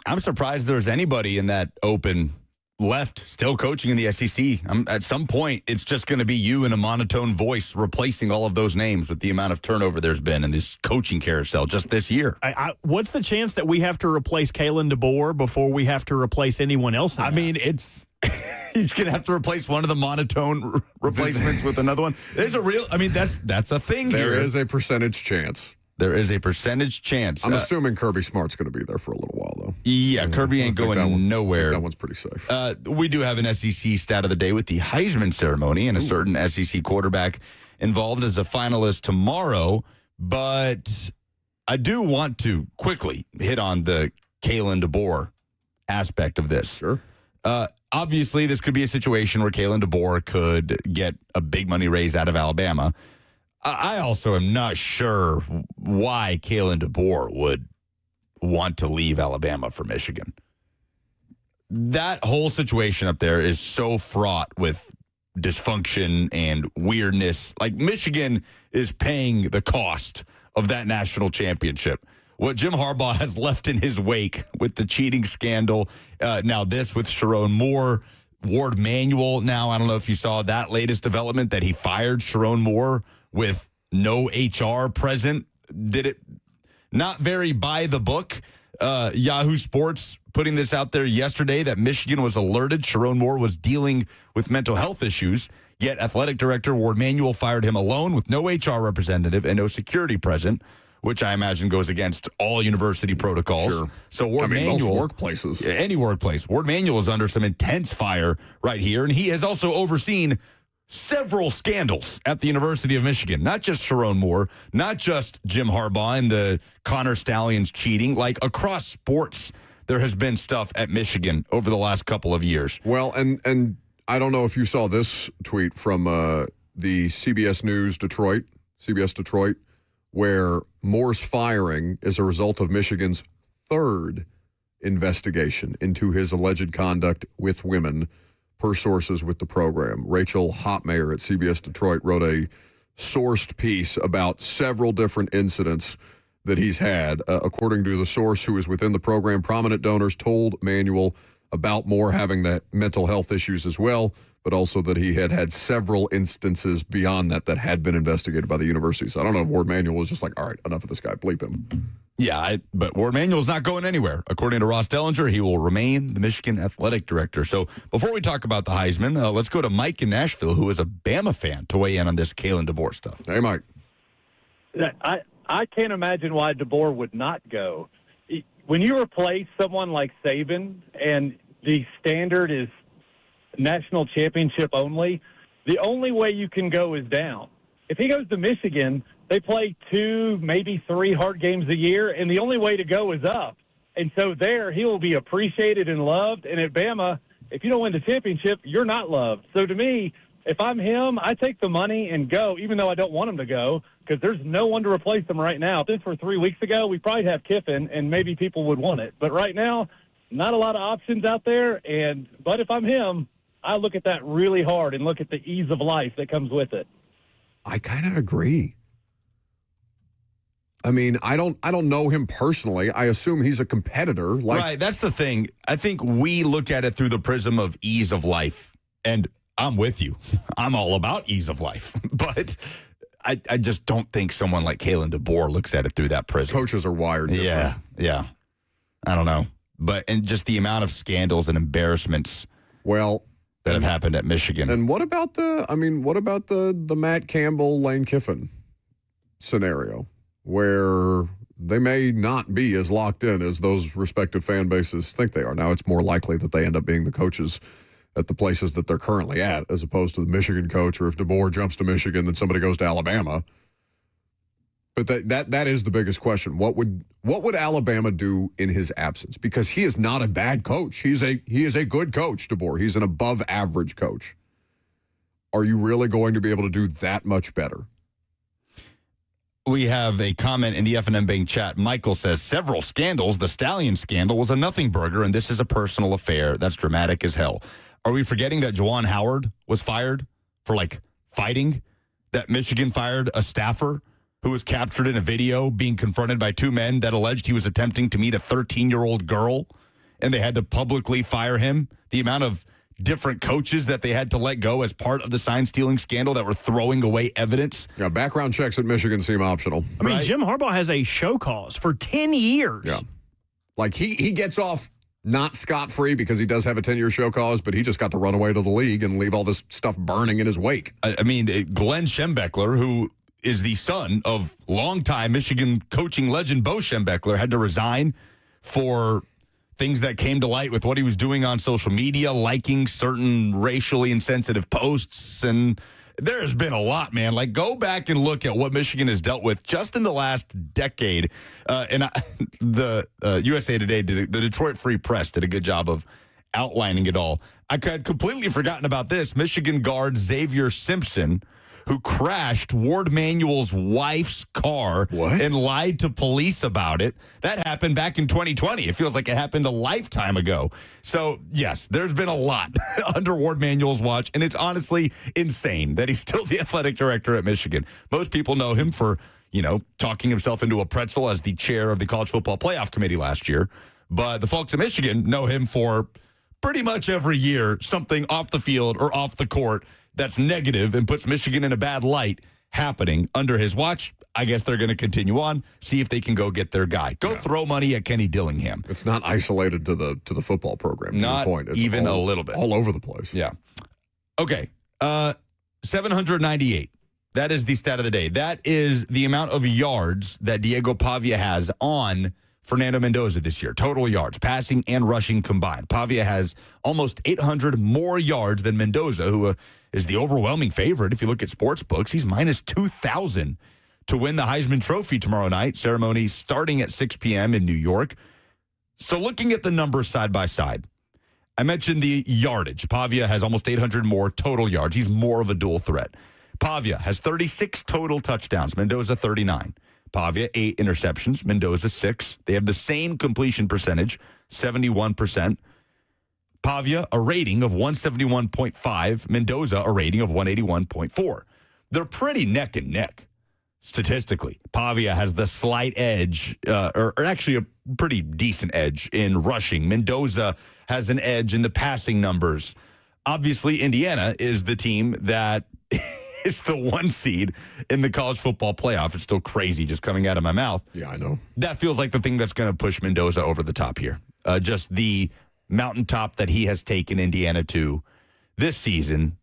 I'm surprised there's anybody in that open left still coaching in the SEC. At some point, it's just going to be you in a monotone voice replacing all of those names with the amount of turnover there's been in this coaching carousel just this year. What's the chance that we have to replace Kalen DeBoer before we have to replace anyone else? I mean, he's going to have to replace one of the monotone replacements with another one. There's a real, that's a thing here. There is a percentage chance. There is a percentage chance. I'm assuming Kirby Smart's going to be there for a little while, though. Yeah, Kirby ain't going nowhere. That one's pretty safe. We do have an SEC stat of the day with the Heisman ceremony and a certain SEC quarterback involved as a finalist tomorrow. But I do want to quickly hit on the Kalen DeBoer aspect of this. Sure. Obviously, this could be a situation where Kalen DeBoer could get a big money raise out of Alabama. I also am not sure why Kalen DeBoer would want to leave Alabama for Michigan. That whole situation up there is so fraught with dysfunction and weirdness. Like, Michigan is paying the cost of that national championship. What Jim Harbaugh has left in his wake with the cheating scandal, now this with Sharon Moore, Ward Manuel. Now, I don't know if you saw that latest development that he fired Sharon Moore with no HR present. Did it not very by the book? Yahoo Sports putting this out there yesterday that Michigan was alerted Sharon Moore was dealing with mental health issues, yet athletic director Ward Manuel fired him alone with no HR representative and no security present, which I imagine goes against all university protocols. Sure. So Ward Manuel, most workplaces, any workplace, Ward Manuel is under some intense fire right here, and he has also overseen several scandals at the University of Michigan. Not just Sharon Moore, not just Jim Harbaugh and the Connor Stallions cheating. Like, across sports, there has been stuff at Michigan over the last couple of years. Well, and I don't know if you saw this tweet from the CBS Detroit, where Moore's firing is a result of Michigan's third investigation into his alleged conduct with women, per sources with the program. Rachel Hotmayer at CBS Detroit wrote a sourced piece about several different incidents that he's had. According to the source who is within the program, prominent donors told Manuel about Moore having that mental health issues as well, but also that he had had several instances beyond that had been investigated by the university. So I don't know if Ward Manuel was just like, all right, enough of this guy, bleep him. Yeah, but Ward Manuel's not going anywhere. According to Ross Dellinger, he will remain the Michigan athletic director. So before we talk about the Heisman, let's go to Mike in Nashville, who is a Bama fan, to weigh in on this Kalen DeBoer stuff. Hey, Mike. I can't imagine why DeBoer would not go. When you replace someone like Saban and the standard is national championship only, the only way you can go is down. If he goes to Michigan, they play 2, maybe 3 hard games a year, and the only way to go is up. And so there, he will be appreciated and loved. And at Bama, if you don't win the championship, you're not loved. So to me, if I'm him, I take the money and go, even though I don't want him to go, because there's no one to replace him right now. If this were 3 weeks ago, we probably have Kiffin, and maybe people would want it. But right now, not a lot of options out there. But if I'm him, I look at that really hard and look at the ease of life that comes with it. I kind of agree. I mean, I don't know him personally. I assume he's a competitor. Right, that's the thing. I think we look at it through the prism of ease of life. And I'm with you. I'm all about ease of life. But I just don't think someone like Kalen DeBoer looks at it through that prism. Coaches are wired different. Yeah. I don't know. And just the amount of scandals and embarrassments that have happened at Michigan. And what about the Matt Campbell, Lane Kiffin scenario, where they may not be as locked in as those respective fan bases think they are? Now, it's more likely that they end up being the coaches at the places that they're currently at, as opposed to the Michigan coach, or if DeBoer jumps to Michigan, then somebody goes to Alabama. But that is the biggest question. What would Alabama do in his absence? Because he is not a bad coach. He is a good coach, DeBoer. He's an above average coach. Are you really going to be able to do that much better? We have a comment in the F&M Bank chat. Michael says, several scandals. The Stallion scandal was a nothing burger, and this is a personal affair. That's dramatic as hell. Are we forgetting that Juwan Howard was fired for, fighting? That Michigan fired a staffer who was captured in a video being confronted by 2 men that alleged he was attempting to meet a 13-year-old girl and they had to publicly fire him. The amount of different coaches that they had to let go as part of the sign-stealing scandal that were throwing away evidence. Yeah, background checks at Michigan seem optional. I mean, Right. Jim Harbaugh has a show cause for 10 years. Yeah. Like, he gets off not scot-free because he does have a 10-year show cause, but he just got to run away to the league and leave all this stuff burning in his wake. I mean, Glenn Schembechler, who is the son of longtime Michigan coaching legend Bo Schembechler, had to resign for things that came to light with what he was doing on social media, liking certain racially insensitive posts. And there's been a lot, man. Like, go back and look at what Michigan has dealt with just in the last decade. The USA Today, the Detroit Free Press did a good job of outlining it all. I had completely forgotten about this. Michigan guard Xavier Simpson, who crashed Ward Manuel's wife's car and lied to police about it. That happened back in 2020. It feels like it happened a lifetime ago. So, yes, there's been a lot under Ward Manuel's watch, and it's honestly insane that he's still the athletic director at Michigan. Most people know him for, talking himself into a pretzel as the chair of the College Football Playoff Committee last year. But the folks at Michigan know him for pretty much every year, something off the field or off the court that's negative and puts Michigan in a bad light happening under his watch. I guess they're going to continue on, see if they can go get their guy. Go throw money at Kenny Dillingham. It's not isolated to the football program. Not your point. It's even a little bit. All over the place. Yeah. Okay. 798. That is the stat of the day. That is the amount of yards that Diego Pavia has on Fernando Mendoza this year. Total yards, passing and rushing combined. Pavia has almost 800 more yards than Mendoza, who is the overwhelming favorite. If you look at sports books, he's minus 2,000 to win the Heisman Trophy tomorrow night. Ceremony starting at 6 p.m. in New York. So looking at the numbers side by side, I mentioned the yardage. Pavia has almost 800 more total yards. He's more of a dual threat. Pavia has 36 total touchdowns. Mendoza, 39. Pavia, 8 interceptions. Mendoza, 6. They have the same completion percentage, 71%. Pavia, a rating of 171.5. Mendoza, a rating of 181.4. They're pretty neck and neck, statistically. Pavia has the slight edge, or actually a pretty decent edge in rushing. Mendoza has an edge in the passing numbers. Obviously, Indiana is the team that is the 1 seed in the college football playoff. It's still crazy just coming out of my mouth. Yeah, I know. That feels like the thing that's going to push Mendoza over the top here. Just the mountaintop that he has taken Indiana to this season.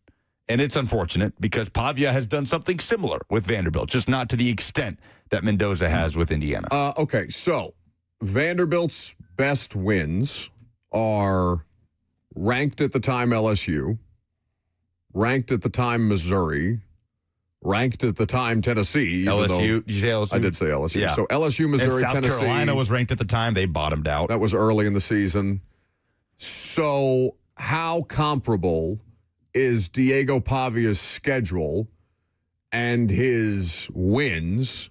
And it's unfortunate because Pavia has done something similar with Vanderbilt, just not to the extent that Mendoza has with Indiana. Okay, so Vanderbilt's best wins are ranked at the time LSU, ranked at the time Missouri, ranked at the time Tennessee. LSU, did you say LSU? I did say LSU. Yeah. So LSU, Missouri, and South Tennessee. Carolina was ranked at the time. They bottomed out. That was early in the season. So how comparable is Diego Pavia's schedule and his wins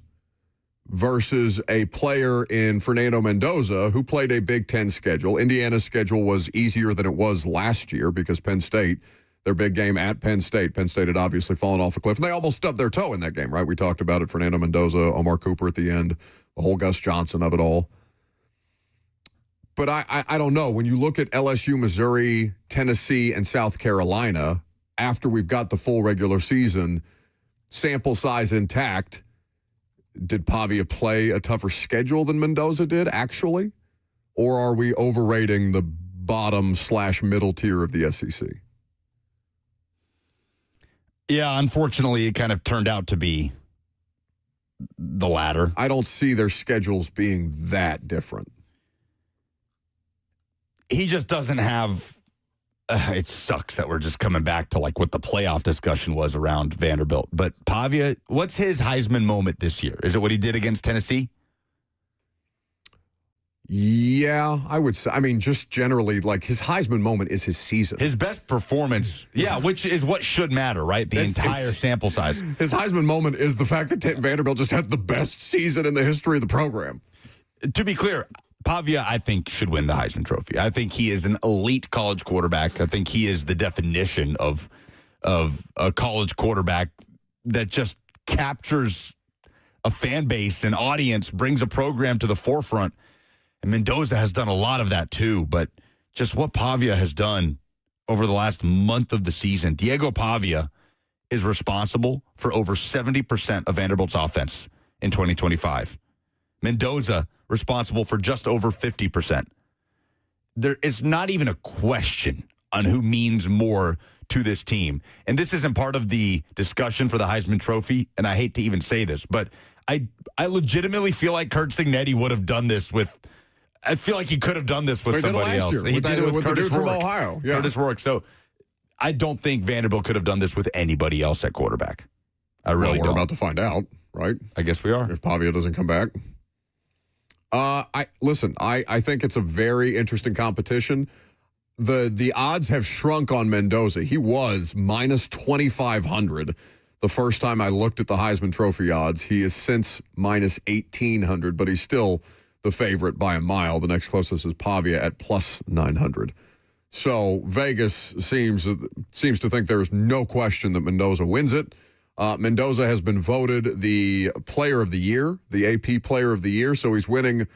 versus a player in Fernando Mendoza who played a Big Ten schedule? Indiana's schedule was easier than it was last year because Penn State, their big game at Penn State had obviously fallen off a cliff. And they almost stubbed their toe in that game, right? We talked about it. Fernando Mendoza, Omar Cooper at the end, the whole Gus Johnson of it all. But I don't know. When you look at LSU, Missouri, Tennessee, and South Carolina, after we've got the full regular season, sample size intact, did Pavia play a tougher schedule than Mendoza did, actually? Or are we overrating the bottom/middle tier of the SEC? Yeah, unfortunately, it kind of turned out to be the latter. I don't see their schedules being that different. He just doesn't have it sucks that we're just coming back to like what the playoff discussion was around Vanderbilt. But Pavia, what's his Heisman moment this year? Is it what he did against Tennessee? Yeah, I would say. I mean, just generally, like his Heisman moment is his season. His best performance, yeah, which is what should matter, right? The entire sample size. His Heisman moment is the fact that Vanderbilt just had the best season in the history of the program. To be clear, Pavia, I think, should win the Heisman Trophy. I think he is an elite college quarterback. I think he is the definition of a college quarterback that just captures a fan base and audience, brings a program to the forefront. And Mendoza has done a lot of that too, but just what Pavia has done over the last month of the season. Diego Pavia is responsible for over 70% of Vanderbilt's offense in 2025. Mendoza responsible for just over 50%. It's not even a question on who means more to this team. And this isn't part of the discussion for the Heisman Trophy, and I hate to even say this, but I legitimately feel like Curt Cignetti would have done this with – I feel like he could have done this with somebody else. He did it with Curtis the dude Rourke. from Ohio. Yeah. Curtis Rourke. So I don't think Vanderbilt could have done this with anybody else at quarterback. I really we're don't. about to find out, right? I guess we are. If Pavia doesn't come back. I think it's a very interesting competition. The odds have shrunk on Mendoza. He was minus 2,500 the first time I looked at the Heisman Trophy odds. He is since minus 1,800, but he's still the favorite by a mile. The next closest is Pavia at plus 900. So Vegas seems to think there's no question that Mendoza wins it. Mendoza has been voted the Player of the Year, the AP Player of the Year, so he's winning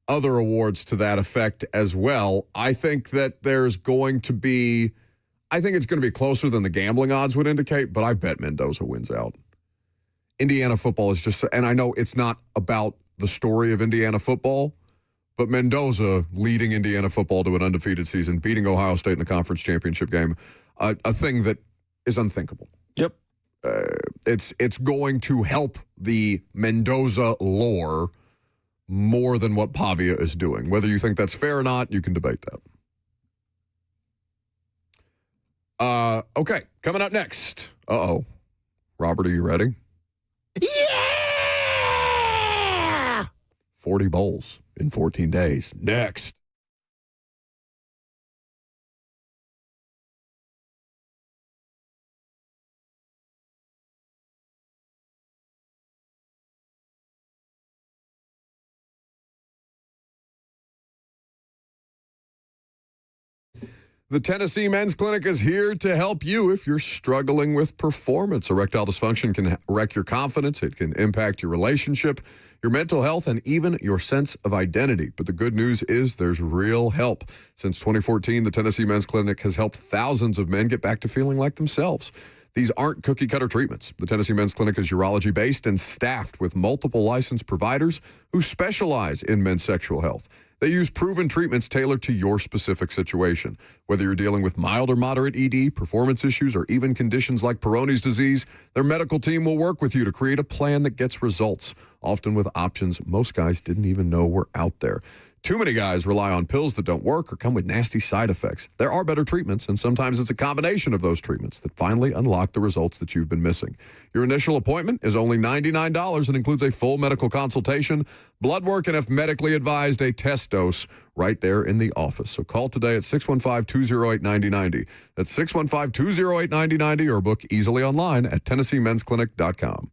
other awards to that effect as well. I think that it's going to be closer than the gambling odds would indicate, but I bet Mendoza wins out. Indiana football is just, and I know it's not about the story of Indiana football, but Mendoza leading Indiana football to an undefeated season, beating Ohio State in the conference championship game, a thing that is unthinkable. Yep. It's going to help the Mendoza lore more than what Pavia is doing. Whether you think that's fair or not, you can debate that. Okay, coming up next. Robert, are you ready? Yeah! 40 bowls in 14 days. Next. The Tennessee Men's Clinic is here to help you if you're struggling with performance. Erectile dysfunction can wreck your confidence. It can impact your relationship, your mental health, and even your sense of identity. But the good news is there's real help. Since 2014, the Tennessee Men's Clinic has helped thousands of men get back to feeling like themselves. These aren't cookie-cutter treatments. The Tennessee Men's Clinic is urology-based and staffed with multiple licensed providers who specialize in men's sexual health. They use proven treatments tailored to your specific situation. Whether you're dealing with mild or moderate ED, performance issues, or even conditions like Peyronie's disease, their medical team will work with you to create a plan that gets results, often with options most guys didn't even know were out there. Too many guys rely on pills that don't work or come with nasty side effects. There are better treatments, and sometimes it's a combination of those treatments that finally unlock the results that you've been missing. Your initial appointment is only $99 and includes a full medical consultation, blood work, and if medically advised, a test dose right there in the office. So call today at 615-208-9090. That's 615-208-9090 or book easily online at TennesseeMen'sClinic.com.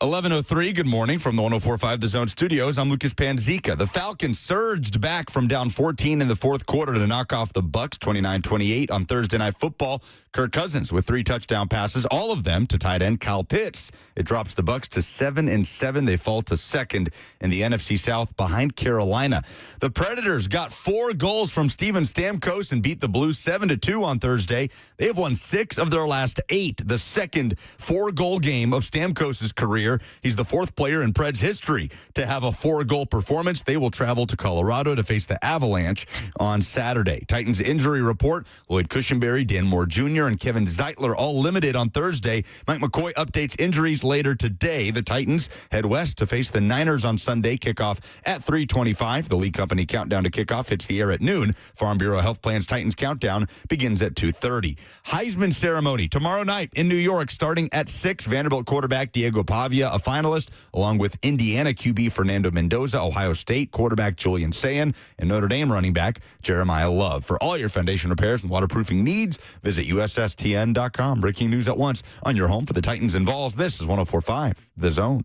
11:03, good morning from the 104.5 The Zone studios. I'm Lucas Panzica. The Falcons surged back from down 14 in the fourth quarter to knock off the Bucs 29-28 on Thursday Night Football. Kirk Cousins with 3 touchdown passes, all of them to tight end Kyle Pitts. It drops the Bucs to 7-7. They fall to second in the NFC South behind Carolina. The Predators got 4 goals from Steven Stamkos and beat the Blues 7-2 on Thursday. They have won 6 of their last 8, the second 4-goal game of Stamkos' career. He's the 4th player in Preds history to have a 4-goal performance. They will travel to Colorado to face the Avalanche on Saturday. Titans injury report, Lloyd Cushenberry, Dan Moore Jr., and Kevin Zeitler all limited on Thursday. Mike McCoy updates injuries later today. The Titans head west to face the Niners on Sunday. Kickoff at 3:25. The Lee Company countdown to kickoff hits the air at noon. Farm Bureau Health Plans Titans countdown begins at 2:30. Heisman ceremony tomorrow night in New York starting at 6. Vanderbilt quarterback Diego Pavia, a finalist, along with Indiana QB Fernando Mendoza, Ohio State quarterback Julian Sayin, and Notre Dame running back Jeremiah Love. For all your foundation repairs and waterproofing needs, visit USSTN.com. Breaking news at once on your home for the Titans and Vols. This is 104.5 The Zone.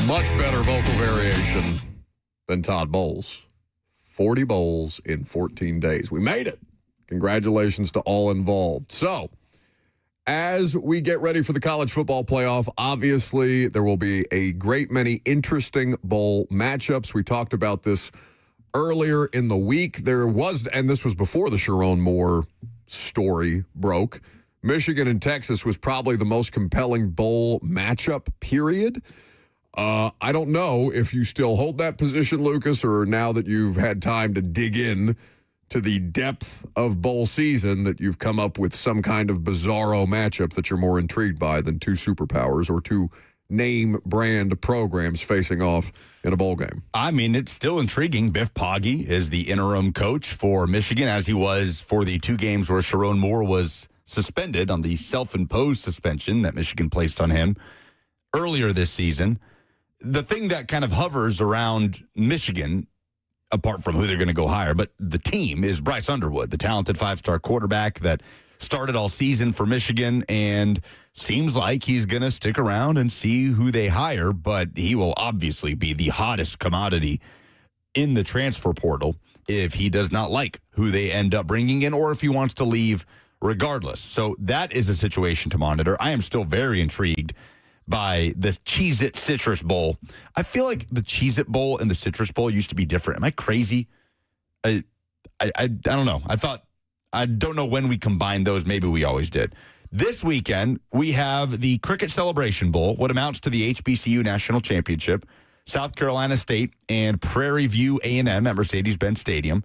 Much better vocal variation than Todd Bowles. 40 bowls in 14 days. We made it. Congratulations to all involved. So, as we get ready for the college football playoff, obviously there will be a great many interesting bowl matchups. We talked about this earlier in the week. There was, and this was before the Sharon Moore story broke, Michigan and Texas was probably the most compelling bowl matchup, period. I don't know if you still hold that position, Lucas, or now that you've had time to dig in to the depth of bowl season that you've come up with some kind of bizarro matchup that you're more intrigued by than 2 superpowers or 2 name brand programs facing off in a bowl game. I mean, it's still intriguing. Biff Poggi is the interim coach for Michigan, as he was for the 2 games where Sharon Moore was suspended on the self-imposed suspension that Michigan placed on him earlier this season. The thing that kind of hovers around Michigan, apart from who they're going to go hire, but the team is Bryce Underwood, the talented 5-star quarterback that started all season for Michigan and seems like he's going to stick around and see who they hire, but he will obviously be the hottest commodity in the transfer portal if he does not like who they end up bringing in or if he wants to leave regardless. So that is a situation to monitor. I am still very intrigued by this Cheez-It Citrus Bowl. I feel like the Cheez-It Bowl and the Citrus Bowl used to be different. Am I crazy? I don't know. I don't know when we combined those. Maybe we always did. This weekend, we have the Cricket Celebration Bowl, what amounts to the HBCU National Championship, South Carolina State and Prairie View A&M at Mercedes-Benz Stadium.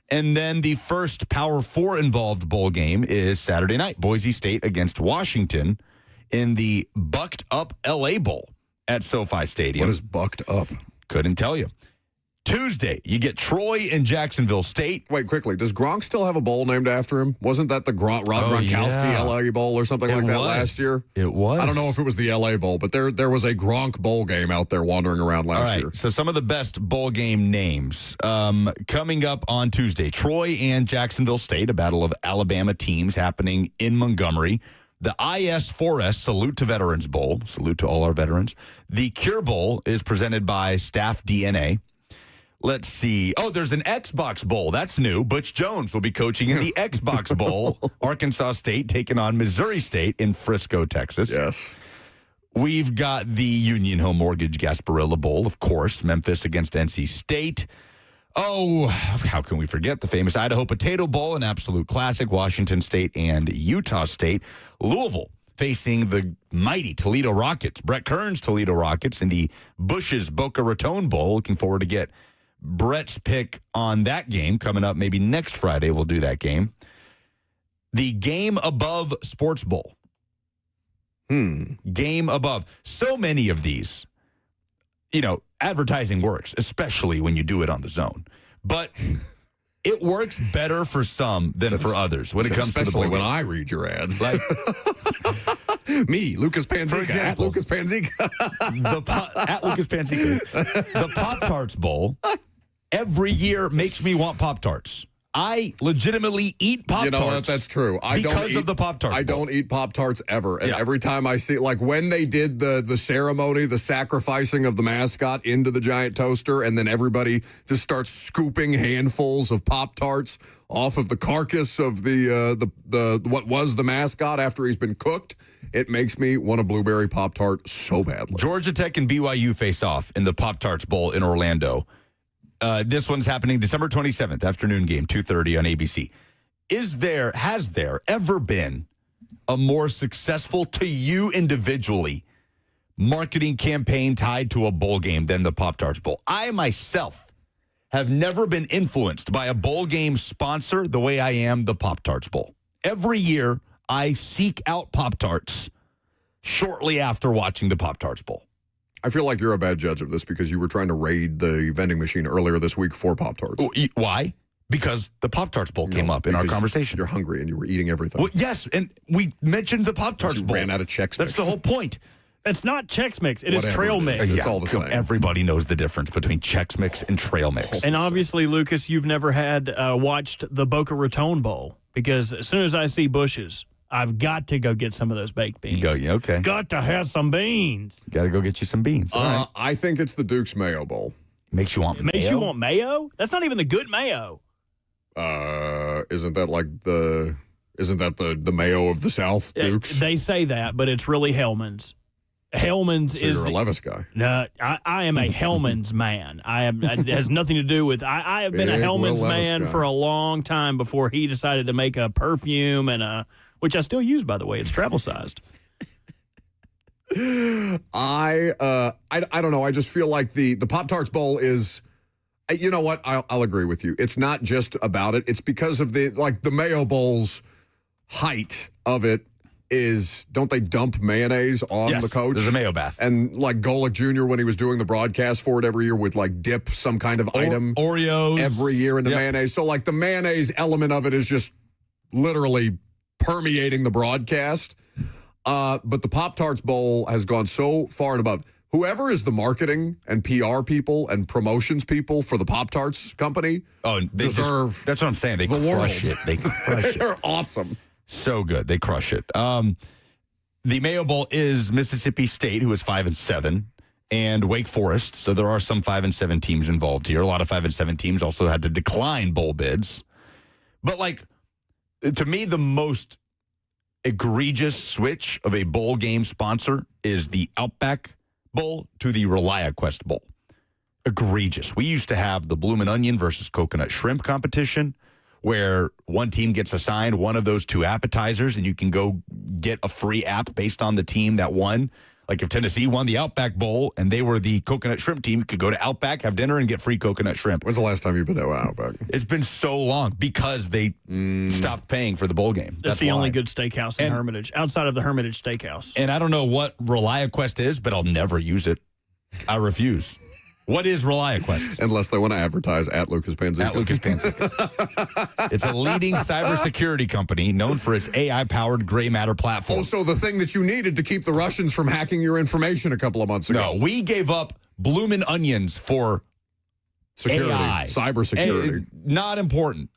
And then the first Power 4 involved bowl game is Saturday night, Boise State against Washington in the Bucked Up LA Bowl at SoFi Stadium. What is Bucked Up? Couldn't tell you. Tuesday, you get Troy and Jacksonville State. Wait, quickly, does Gronk still have a bowl named after him? Wasn't that the Rob Gronkowski LA Bowl or something like that last year? It was. I don't know if it was the LA Bowl, but there was a Gronk bowl game out there wandering around last year. So some of the best bowl game names coming up on Tuesday. Troy and Jacksonville State, a battle of Alabama teams happening in Montgomery. The IS4S Salute to Veterans Bowl. Salute to all our veterans. The Cure Bowl is presented by Staff DNA. Let's see. Oh, there's an Xbox Bowl. That's new. Butch Jones will be coaching in the Xbox Bowl. Arkansas State taking on Missouri State in Frisco, Texas. Yes. We've got the Union Home Mortgage Gasparilla Bowl, of course. Memphis against NC State. Oh, how can we forget the famous Idaho Potato Bowl, an absolute classic. Washington State and Utah State. Louisville facing the mighty Toledo Rockets. Brett Kern's Toledo Rockets in the Bush's Boca Raton Bowl. Looking forward to get Brett's pick on that game coming up maybe next Friday. We'll do that game. The Game Above Sports Bowl. Game Above. So many of these, advertising works, especially when you do it on the Zone. But it works better for some than for others when it comes to the especially bowl when game. I read your ads. Like, Me, Lucas Panzica. For example. At Lucas Panzica. at Lucas Panzica. The Pop-Tarts Bowl every year makes me want Pop-Tarts. I legitimately eat Pop-Tarts. You know what? That's true. Because of the Pop-Tarts I Bowl. don't eat Pop-Tarts ever. And every time I see, like when they did the ceremony, the sacrificing of the mascot into the giant toaster, and then everybody just starts scooping handfuls of Pop-Tarts off of the carcass of the what was the mascot after he's been cooked, it makes me want a blueberry Pop-Tart so badly. Georgia Tech and BYU face off in the Pop-Tarts Bowl in Orlando. This one's happening December 27th, afternoon game, 2:30 on ABC. Has there ever been a more successful to you individually marketing campaign tied to a bowl game than the Pop-Tarts Bowl? I myself have never been influenced by a bowl game sponsor the way I am the Pop-Tarts Bowl. Every year, I seek out Pop-Tarts shortly after watching the Pop-Tarts Bowl. I feel like you're a bad judge of this because you were trying to raid the vending machine earlier this week for Pop-Tarts. Why? Because the Pop-Tarts Bowl came up in our conversation. You're hungry and you were eating everything. Well, yes, and we mentioned the Pop-Tarts You Bowl. ran out of Chex Mix. That's the whole point. It's not Chex Mix. It is Whatever Trail it Mix. is. It's all the same. Everybody knows the difference between Chex Mix and Trail Mix. And obviously, Lucas, you've never had watched the Boca Raton Bowl because as soon as I see bushes, I've got to go get some of those baked beans. Okay. Got to have some beans. Got to go get you some beans. All right. I think it's the Duke's Mayo Bowl. Makes you want Makes mayo? you want mayo? That's not even the good mayo. Isn't that like the mayo of the South, Dukes? They say that, but it's really Hellman's. Hellman's So is you're a Levis guy. No, I am a Hellman's man. It has nothing to do with. I have been a Big Hellman's Will Levis man guy. for a long time before he decided to make a perfume which I still use, by the way. It's travel sized. I don't know. I just feel like the Pop-Tarts Bowl is. You know what? I'll agree with you. It's not just about it. It's because of the Mayo Bowl's height of it is, don't they dump mayonnaise on Yes, the coach? there's a mayo bath. And like Golick Jr., when he was doing the broadcast for it every year, would like dip some kind of item Oreos. every year into mayonnaise. So like the mayonnaise element of it is just literally permeating the broadcast. But the Pop-Tarts Bowl has gone so far and above. Whoever is the marketing and PR people and promotions people for the Pop-Tarts company deserve that's what I'm saying. They the crush world. it. They crush it. They're awesome. So good. They crush it. The Mayo Bowl is Mississippi State, who is 5-7, and Wake Forest. So there are some 5-7 teams involved here. A lot of 5-7 teams also had to decline bowl bids. But to me, the most egregious switch of a bowl game sponsor is the Outback Bowl to the ReliaQuest Bowl. Egregious. We used to have the Bloomin' Onion versus Coconut Shrimp competition, where one team gets assigned one of those two appetizers, and you can go get a free app based on the team that won. Like if Tennessee won the Outback Bowl and they were the Coconut Shrimp team, you could go to Outback, have dinner, and get free coconut shrimp. When's the last time you've been to Outback? It's been so long because they stopped paying for the bowl game. That's the why. only good steakhouse in And- Hermitage, outside of the Hermitage Steakhouse. And I don't know what ReliaQuest is, but I'll never use it. I refuse. What is ReliaQuest? Unless they want to advertise at Lucas Panzica. At Lucas Panzica. It's a leading cybersecurity company known for its AI-powered gray matter platform. Also, the thing that you needed to keep the Russians from hacking your information a couple of months ago. No, we gave up Bloomin' Onions for Security. AI. Cybersecurity. Not important.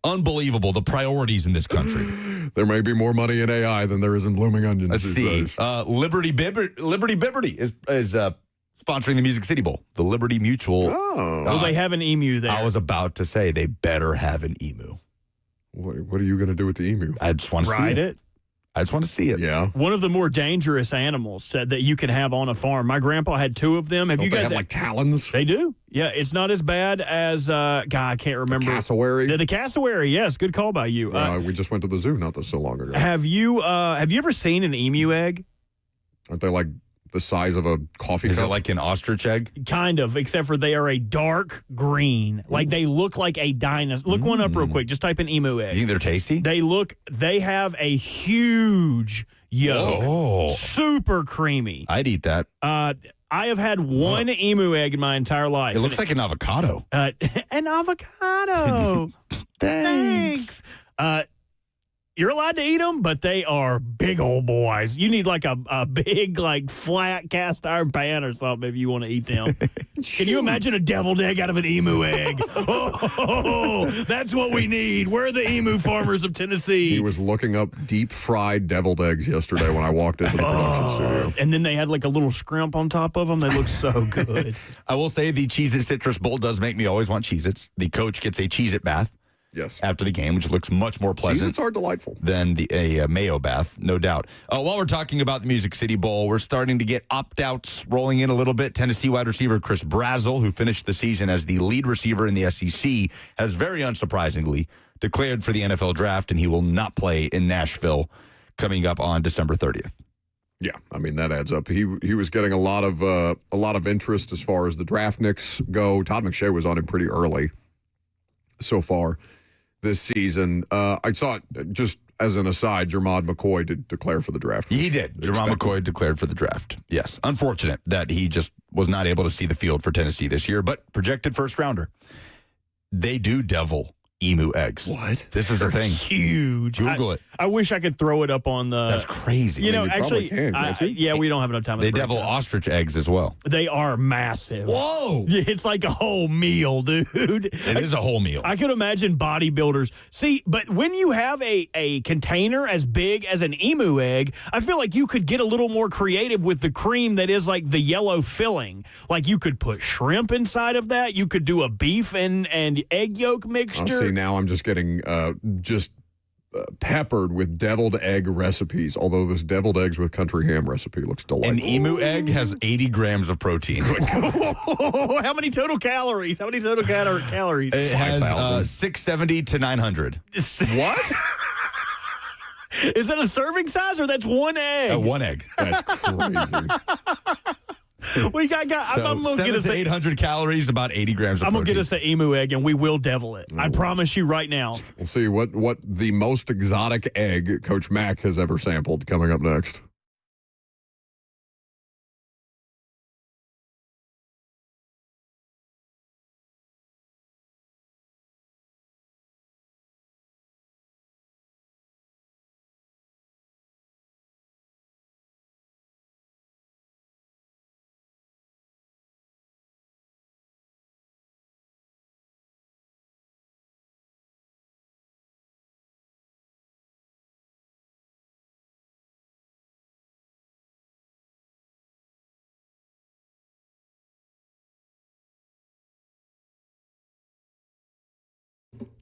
Unbelievable, the priorities in this country. There may be more money in AI than there is in blooming onions. Let's these see. days. Liberty Bibberty is sponsoring the Music City Bowl. The Liberty Mutual. Oh. Well, they have an emu there. I was about to say they better have an emu. What are you going to do with the emu? I just want to see Ride it. it. I just want to see it. Yeah. One of the more dangerous animals that you can have on a farm. My grandpa had two of them. Have Don't you they guys have like talons? They do. Yeah, it's not as bad as I can't remember. Cassowary? The cassowary. Yes, good call by you. We just went to the zoo not so long ago. Have you ever seen an emu egg? Aren't they like the size of a coffee Is cup. it like an ostrich egg? Kind of, except for they are a dark green. Like they look like a dinosaur. Look one up real quick. Just type in emu You egg. think they're tasty? They have a huge yolk. Oh. Super creamy. I'd eat that. I have had one emu egg in my entire life. It looks like an avocado. An avocado. Thanks. You're allowed to eat them, but they are big old boys. You need like a big, like flat cast iron pan or something if you want to eat them. Can you imagine a deviled egg out of an emu egg? Oh, that's what we need. We're the emu farmers of Tennessee. He was looking up deep fried deviled eggs yesterday when I walked into the production studio. And then they had like a little scrimp on top of them. They look so good. I will say the Cheez-It Citrus Bowl does make me always want Cheez-Its. The coach gets a Cheez-It bath Yes. after the game, which looks much more pleasant Cheez-Its are delightful. than a mayo bath, no doubt. While we're talking about the Music City Bowl, we're starting to get opt-outs rolling in a little bit. Tennessee wide receiver Chris Brazzell, who finished the season as the lead receiver in the SEC, has very unsurprisingly declared for the NFL draft, and he will not play in Nashville coming up on December 30th. Yeah, I mean that adds up. He was getting a lot of interest as far as the draft nicks go. Todd McShay was on him pretty early so far this season. I saw it just as an aside. Jermod McCoy did declare for the draft. He did. Jermod McCoy declared for the draft. Yes. Unfortunate that he just was not able to see the field for Tennessee this year, but projected first rounder. They do devil emu eggs. What? This is a thing. Huge. Google it. I wish I could throw it up on the. That's crazy. You know, you probably actually, can, can't you? yeah, we don't have enough time. They devil ostrich eggs as well. They are massive. Whoa! It's like a whole meal, dude. It is a whole meal. I could imagine bodybuilders. See, but when you have a container as big as an emu egg, I feel like you could get a little more creative with the cream that is like the yellow filling. Like you could put shrimp inside of that. You could do a beef and egg yolk mixture. See, now I'm just getting peppered with deviled egg recipes, although this deviled eggs with country ham recipe looks delightful. An emu egg has 80 grams of protein. How many total calories? How many total calories? It has 5,000. 670 to 900. What? Is that a serving size or that's one egg? One egg. That's crazy. We got. So I'm gonna 7 get us. to 800 calories, about 80 grams of I'm gonna protein. get us an emu egg, and we will devil it. I promise you right now. We'll see what the most exotic egg Coach Mack has ever sampled coming up next.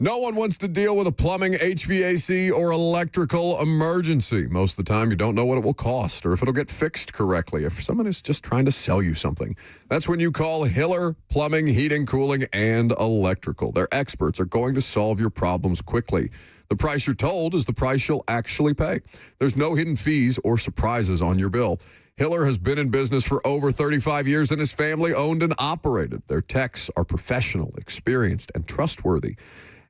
No one wants to deal with a plumbing, HVAC, or electrical emergency. Most of the time, you don't know what it will cost or if it'll get fixed correctly. If someone is just trying to sell you something, that's when you call Hiller Plumbing, Heating, Cooling, and Electrical. Their experts are going to solve your problems quickly. The price you're told is the price you'll actually pay. There's no hidden fees or surprises on your bill. Hiller has been in business for over 35 years and is family owned and operated. Their techs are professional, experienced, and trustworthy.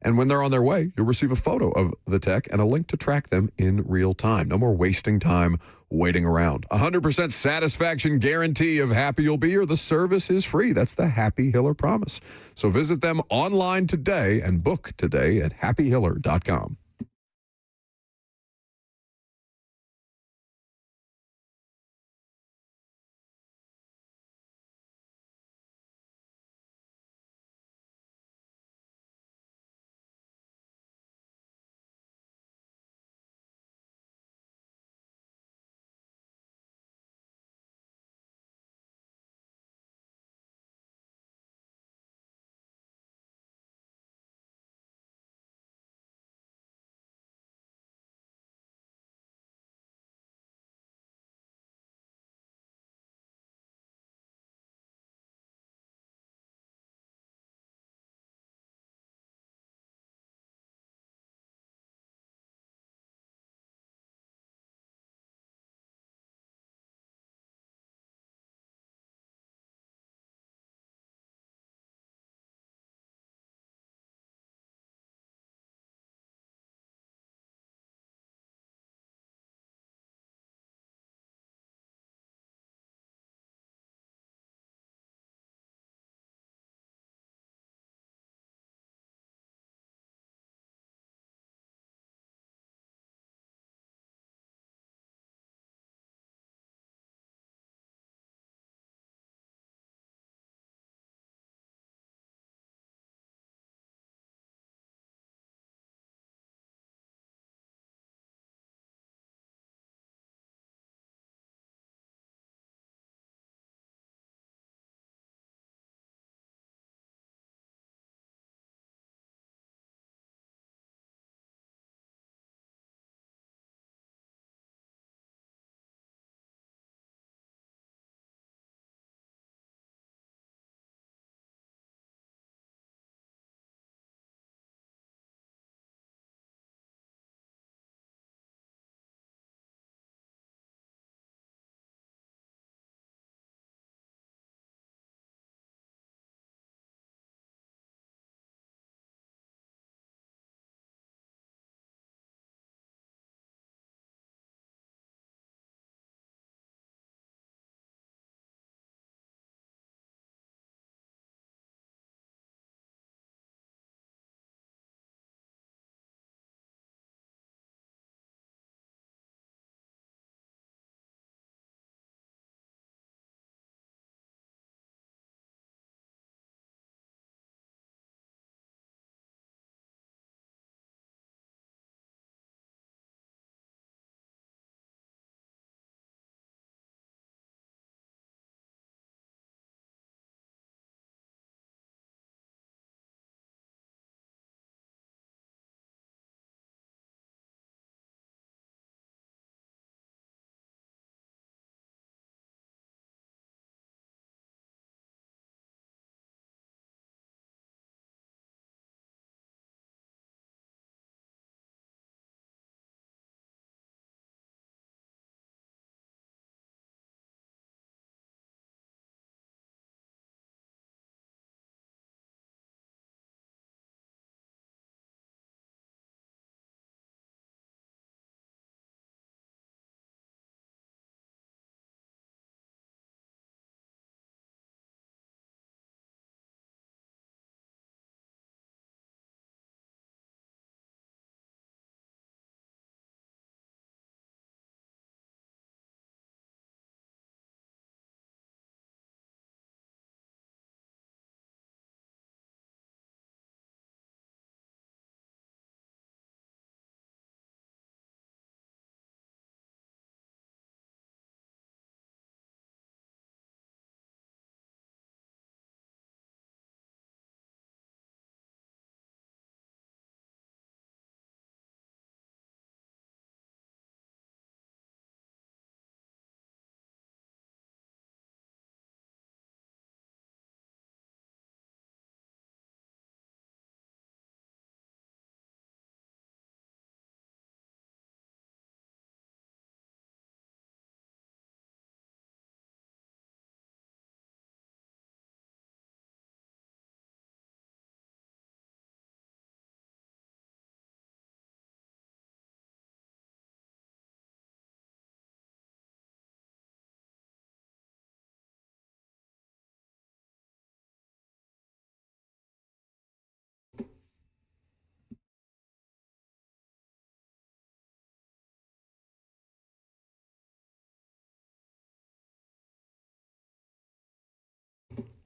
And when they're on their way, you'll receive a photo of the tech and a link to track them in real time. No more wasting time waiting around. 100% satisfaction guarantee of happy you'll be, or the service is free. That's the Happy Hiller promise. So visit them online today and book today at happyhiller.com.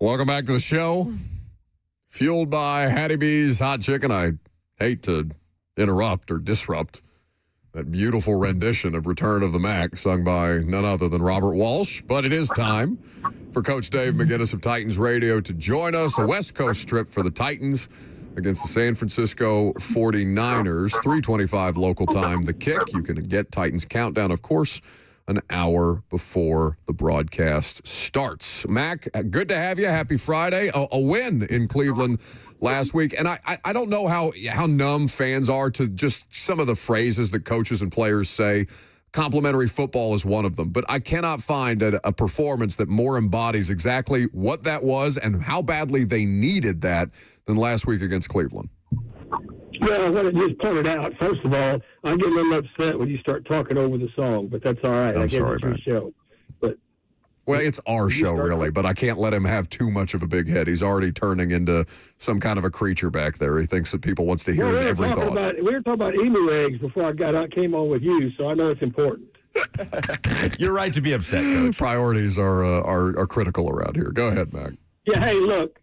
Welcome back to the show. Fueled by Hattie B's Hot Chicken. I hate to interrupt or disrupt that beautiful rendition of Return of the Mac sung by none other than Robert Walsh. But it is time for Coach Dave McGinnis of Titans Radio to join us. A West Coast trip for the Titans against the San Francisco 49ers. 3:25 local time, the kick. You can get Titans Countdown, of course, an hour before the broadcast starts. Mac, good to have you. Happy Friday. A win in Cleveland last week. And I don't know how numb fans are to just some of the phrases that coaches and players say. Complimentary football is one of them. But I cannot find a performance that more embodies exactly what that was and how badly they needed that than last week against Cleveland. Well, I want to just point it out. First of all, I get a little upset when you start talking over the song, but that's all right. I'm I guess sorry, it's your man. show. But Well, it's our show, really, but I can't let him have too much of a big head. He's already turning into some kind of a creature back there. He thinks that people wants to hear his every thought. We were talking about emu eggs before I came on with you, so I know it's important. You're right to be upset, Coach. Priorities are critical around here. Go ahead, Mac. Yeah, hey, look,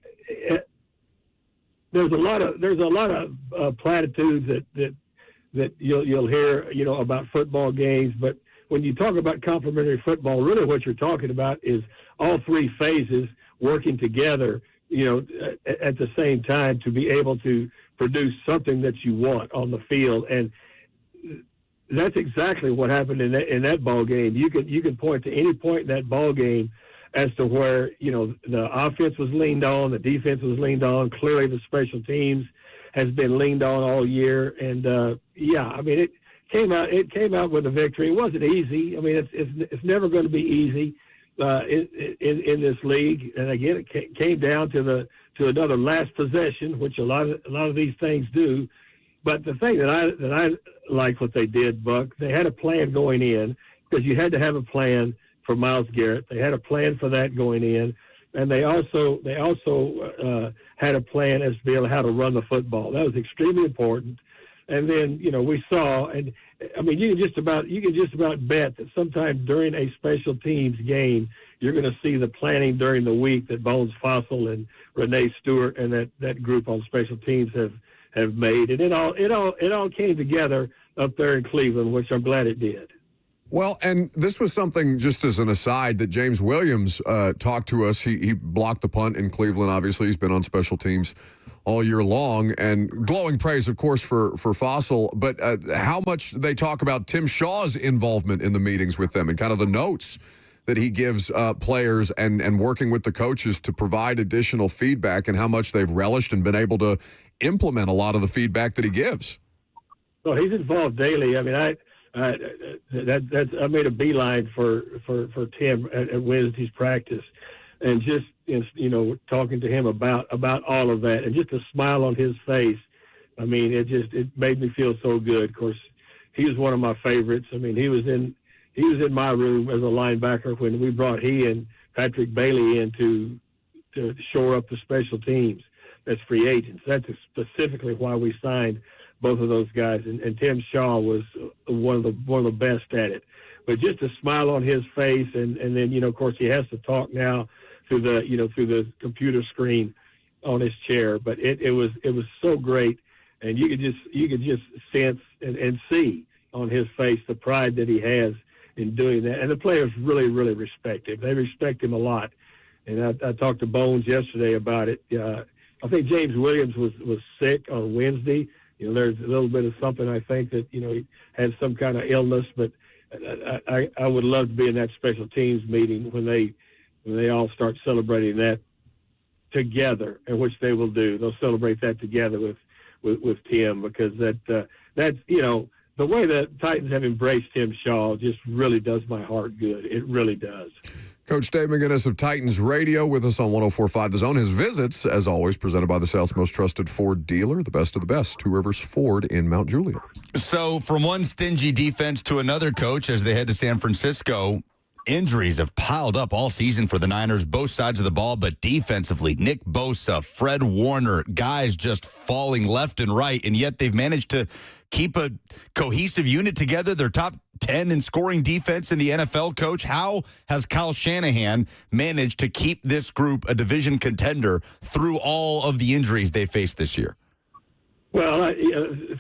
there's a lot of platitudes that you'll hear, about football games, but when you talk about complementary football, really what you're talking about is all three phases working together, at the same time to be able to produce something that you want on the field. And that's exactly what happened in that ball game. You can point to any point in that ball game as to where, the offense was leaned on, the defense was leaned on. Clearly the special teams has been leaned on all year. And, it came out with a victory. It wasn't easy. I mean, it's never going to be easy in this league. And again, it came down to another last possession, which a lot of these things do. But the thing that I like what they did, Buck, they had a plan going in, because you had to have a plan for Myles Garrett. They had a plan for that going in, and they also had a plan as to how to run the football. That was extremely important. And then, we saw, and I mean, you can just about bet that sometime during a special teams game, you're going to see the planning during the week that Bones Fossil and Renee Stewart and that group on special teams have made. And it all came together up there in Cleveland, which I'm glad it did. Well, and this was something, just as an aside, that James Williams talked to us. He blocked the punt in Cleveland. Obviously, he's been on special teams all year long, and glowing praise, of course, for Fossil. But how much they talk about Tim Shaw's involvement in the meetings with them and kind of the notes that he gives players and working with the coaches to provide additional feedback, and how much they've relished and been able to implement a lot of the feedback that he gives. Well, he's involved daily. I mean, I made a beeline for Tim at Wednesday's practice, and just talking to him about all of that, and just a smile on his face. I mean, it made me feel so good. Of course, he was one of my favorites. I mean, he was in my room as a linebacker when we brought he and Patrick Bailey in to shore up the special teams as free agents. That's specifically why we signed both of those guys, and Tim Shaw was one of the best at it. But just a smile on his face, and then of course he has to talk now through the computer screen on his chair. But it was so great, and you could just sense and see on his face the pride that he has in doing that. And the players really, really respect him. They respect him a lot. And I talked to Bones yesterday about it. I think James Williams was sick on Wednesday. There's a little bit of something, I think, that, he had some kind of illness, but I would love to be in that special teams meeting when they all start celebrating that together, and which they will do. They'll celebrate that together with Tim, because that's the way that Titans have embraced Tim Shaw just really does my heart good. It really does. Coach Dave McGinnis of Titans Radio with us on 104.5 The Zone. His visits, as always, presented by the South's most trusted Ford dealer, the best of the best, Two Rivers Ford in Mount Juliet. So from one stingy defense to another, Coach, as they head to San Francisco, injuries have piled up all season for the Niners, both sides of the ball, but defensively, Nick Bosa, Fred Warner, guys just falling left and right, and yet they've managed to keep a cohesive unit together. Their top 10 in scoring defense in the NFL. Coach, how has Kyle Shanahan managed to keep this group a division contender through all of the injuries they faced this year? Well,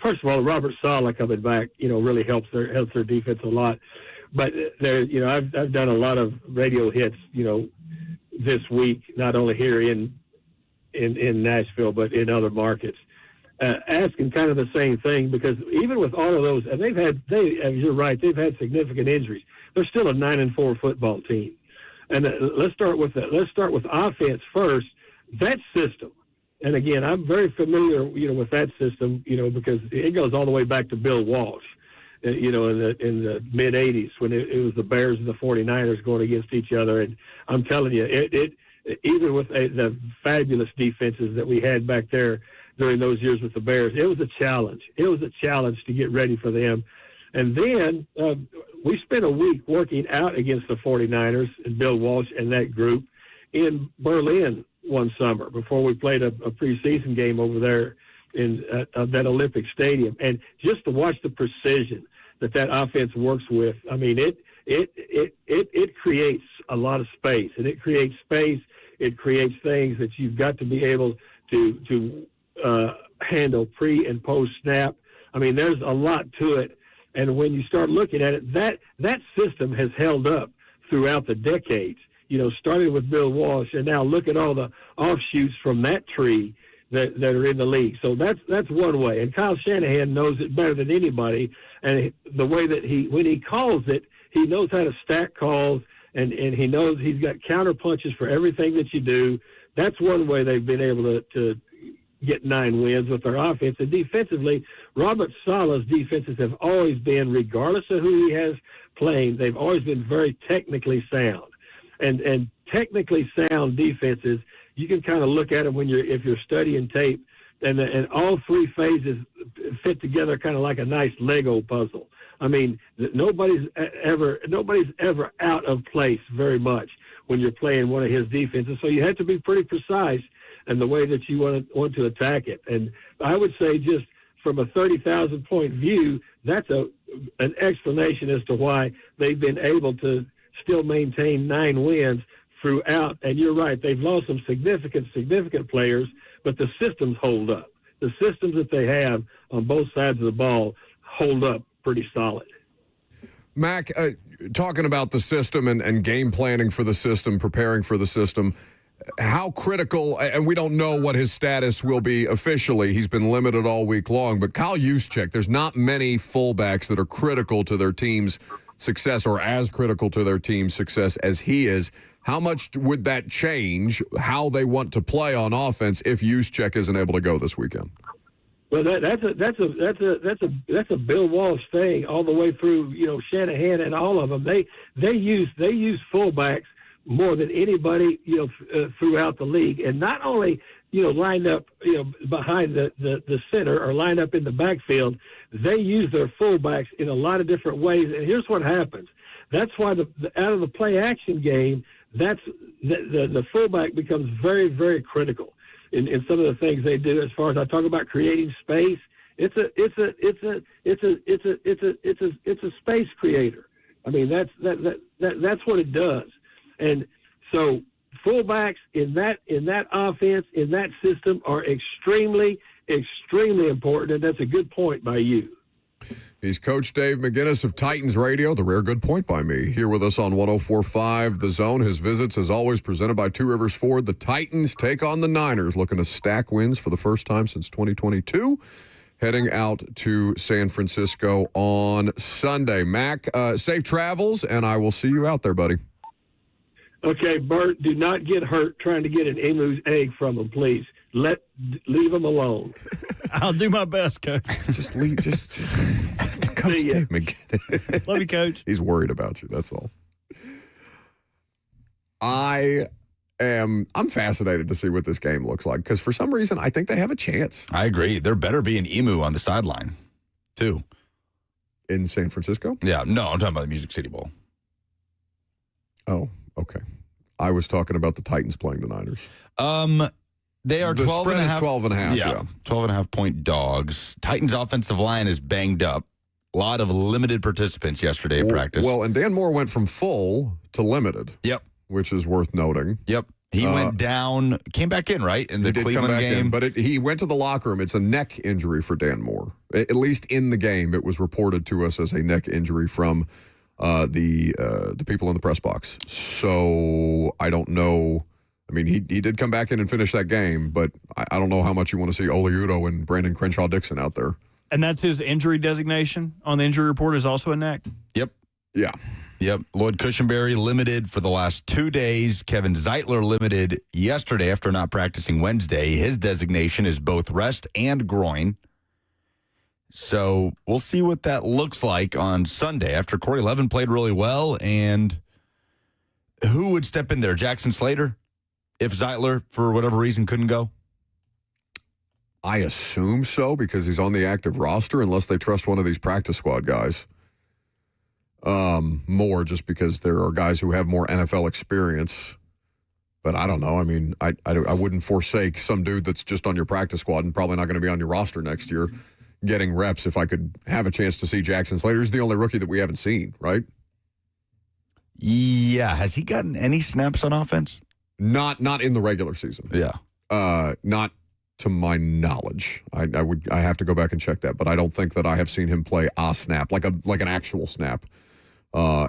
first of all, Robert Saleh coming back, really helps their defense a lot. But I've done a lot of radio hits, this week, not only here in Nashville, but in other markets, asking kind of the same thing, because even with all of those, and you're right, they've had significant injuries. They're still a 9-4 football team. And let's start with offense first. That system. And again, I'm very familiar, with that system, because it goes all the way back to Bill Walsh, in the mid '80s when it was the Bears and the 49ers going against each other. And I'm telling you, it even with the fabulous defenses that we had back there during those years with the Bears, it was a challenge. It was a challenge to get ready for them. And then we spent a week working out against the 49ers and Bill Walsh and that group in Berlin one summer before we played a preseason game over there in that Olympic Stadium. And just to watch the precision that offense works with, I mean, it creates a lot of space, and it creates space. It creates things that you've got to be able to handle pre and post snap. I mean, there's a lot to it. And when you start looking at it, that system has held up throughout the decades. Starting with Bill Walsh, and now look at all the offshoots from that tree that are in the league. So that's one way. And Kyle Shanahan knows it better than anybody. And the way that when he calls it, he knows how to stack calls, and he knows he's got counter punches for everything that you do. That's one way they've been able to get 9 wins with their offense. And defensively, Robert Saleh's defenses have always been, regardless of who he has playing, they've always been very technically sound. And technically sound defenses, you can kind of look at them if you're studying tape, and all 3 phases fit together kind of like a nice Lego puzzle. I mean, nobody's ever out of place very much when you're playing one of his defenses. So you have to be pretty precise in the way that you want to attack it. And I would say, just from a 30,000 point view, that's an explanation as to why they've been able to still maintain 9 wins throughout. And you're right, they've lost some significant players, but the systems hold up. The systems that they have on both sides of the ball hold up pretty solid. Mac, talking about the system and game planning for the system, preparing for the system, how critical, and we don't know what his status will be officially. He's been limited all week long, but Kyle Juszczyk, there's not many fullbacks that are critical to their team's success, or as critical to their team's success as he is. How much would that change how they want to play on offense if Juszczyk isn't able to go this weekend? Well, that's a Bill Walsh thing all the way through. Shanahan and all of them. They use fullbacks more than anybody throughout the league, and not only lined up behind the center or lined up in the backfield. They use their fullbacks in a lot of different ways, and here's what happens. That's why out of the play action game, that's the fullback becomes very, very critical in some of the things they do. As far as I talk about creating space, it's a space creator. I mean, that's what it does. And so fullbacks in that offense, in that system, are extremely, extremely important, and that's a good point by you. He's Coach Dave McGinnis of Titans Radio, the rare good point by me, here with us on 104.5 The Zone. His visits, as always, presented by Two Rivers Ford. The Titans take on the Niners, looking to stack wins for the first time since 2022, heading out to San Francisco on Sunday. Mac, safe travels, and I will see you out there, buddy. Okay, Bert, do not get hurt trying to get an emu's egg from them, please. Leave them alone. I'll do my best, Coach. Just leave. Just Coach Dave McGinnis. Love you, Coach. He's worried about you. That's all. I'm fascinated to see what this game looks like, because for some reason I think they have a chance. I agree. There better be an emu on the sideline, too. In San Francisco? Yeah. No, I'm talking about the Music City Bowl. Oh, okay. I was talking about the Titans playing the Niners. They are 12 spread and a is half. 12 and a half, yeah. 12 and a half point dogs. Titans offensive line is banged up. A lot of limited participants yesterday at practice. Well, and Dan Moore went from full to limited. Yep. Which is worth noting. Yep. He went down, came back in, right? In the Cleveland game. But he went to the locker room. It's a neck injury for Dan Moore. At least in the game, it was reported to us as a neck injury from the people in the press box. So I don't know. I mean, he did come back in and finish that game, but I don't know how much you want to see Ole Udoh and Brandon Crenshaw-Dixon out there. And that's his injury designation on the injury report is also a neck? Yep. Yeah. Yep. Lloyd Cushenberry limited for the last 2 days. Kevin Zeitler limited yesterday after not practicing Wednesday. His designation is both rest and groin. So we'll see what that looks like on Sunday after Corey Levin played really well. And who would step in there? Jackson Slater? If Zeitler, for whatever reason, couldn't go? I assume so because he's on the active roster unless they trust one of these practice squad guys. More just because there are guys who have more NFL experience. But I don't know. I mean, I wouldn't forsake some dude that's just on your practice squad and probably not going to be on your roster next year getting reps if I could have a chance to see Jackson Slater. He's the only rookie that we haven't seen, right? Yeah. Has he gotten any snaps on offense? Not in the regular season. Yeah. Not to my knowledge. I have to go back and check that, but I don't think that I have seen him play a snap, like an actual snap.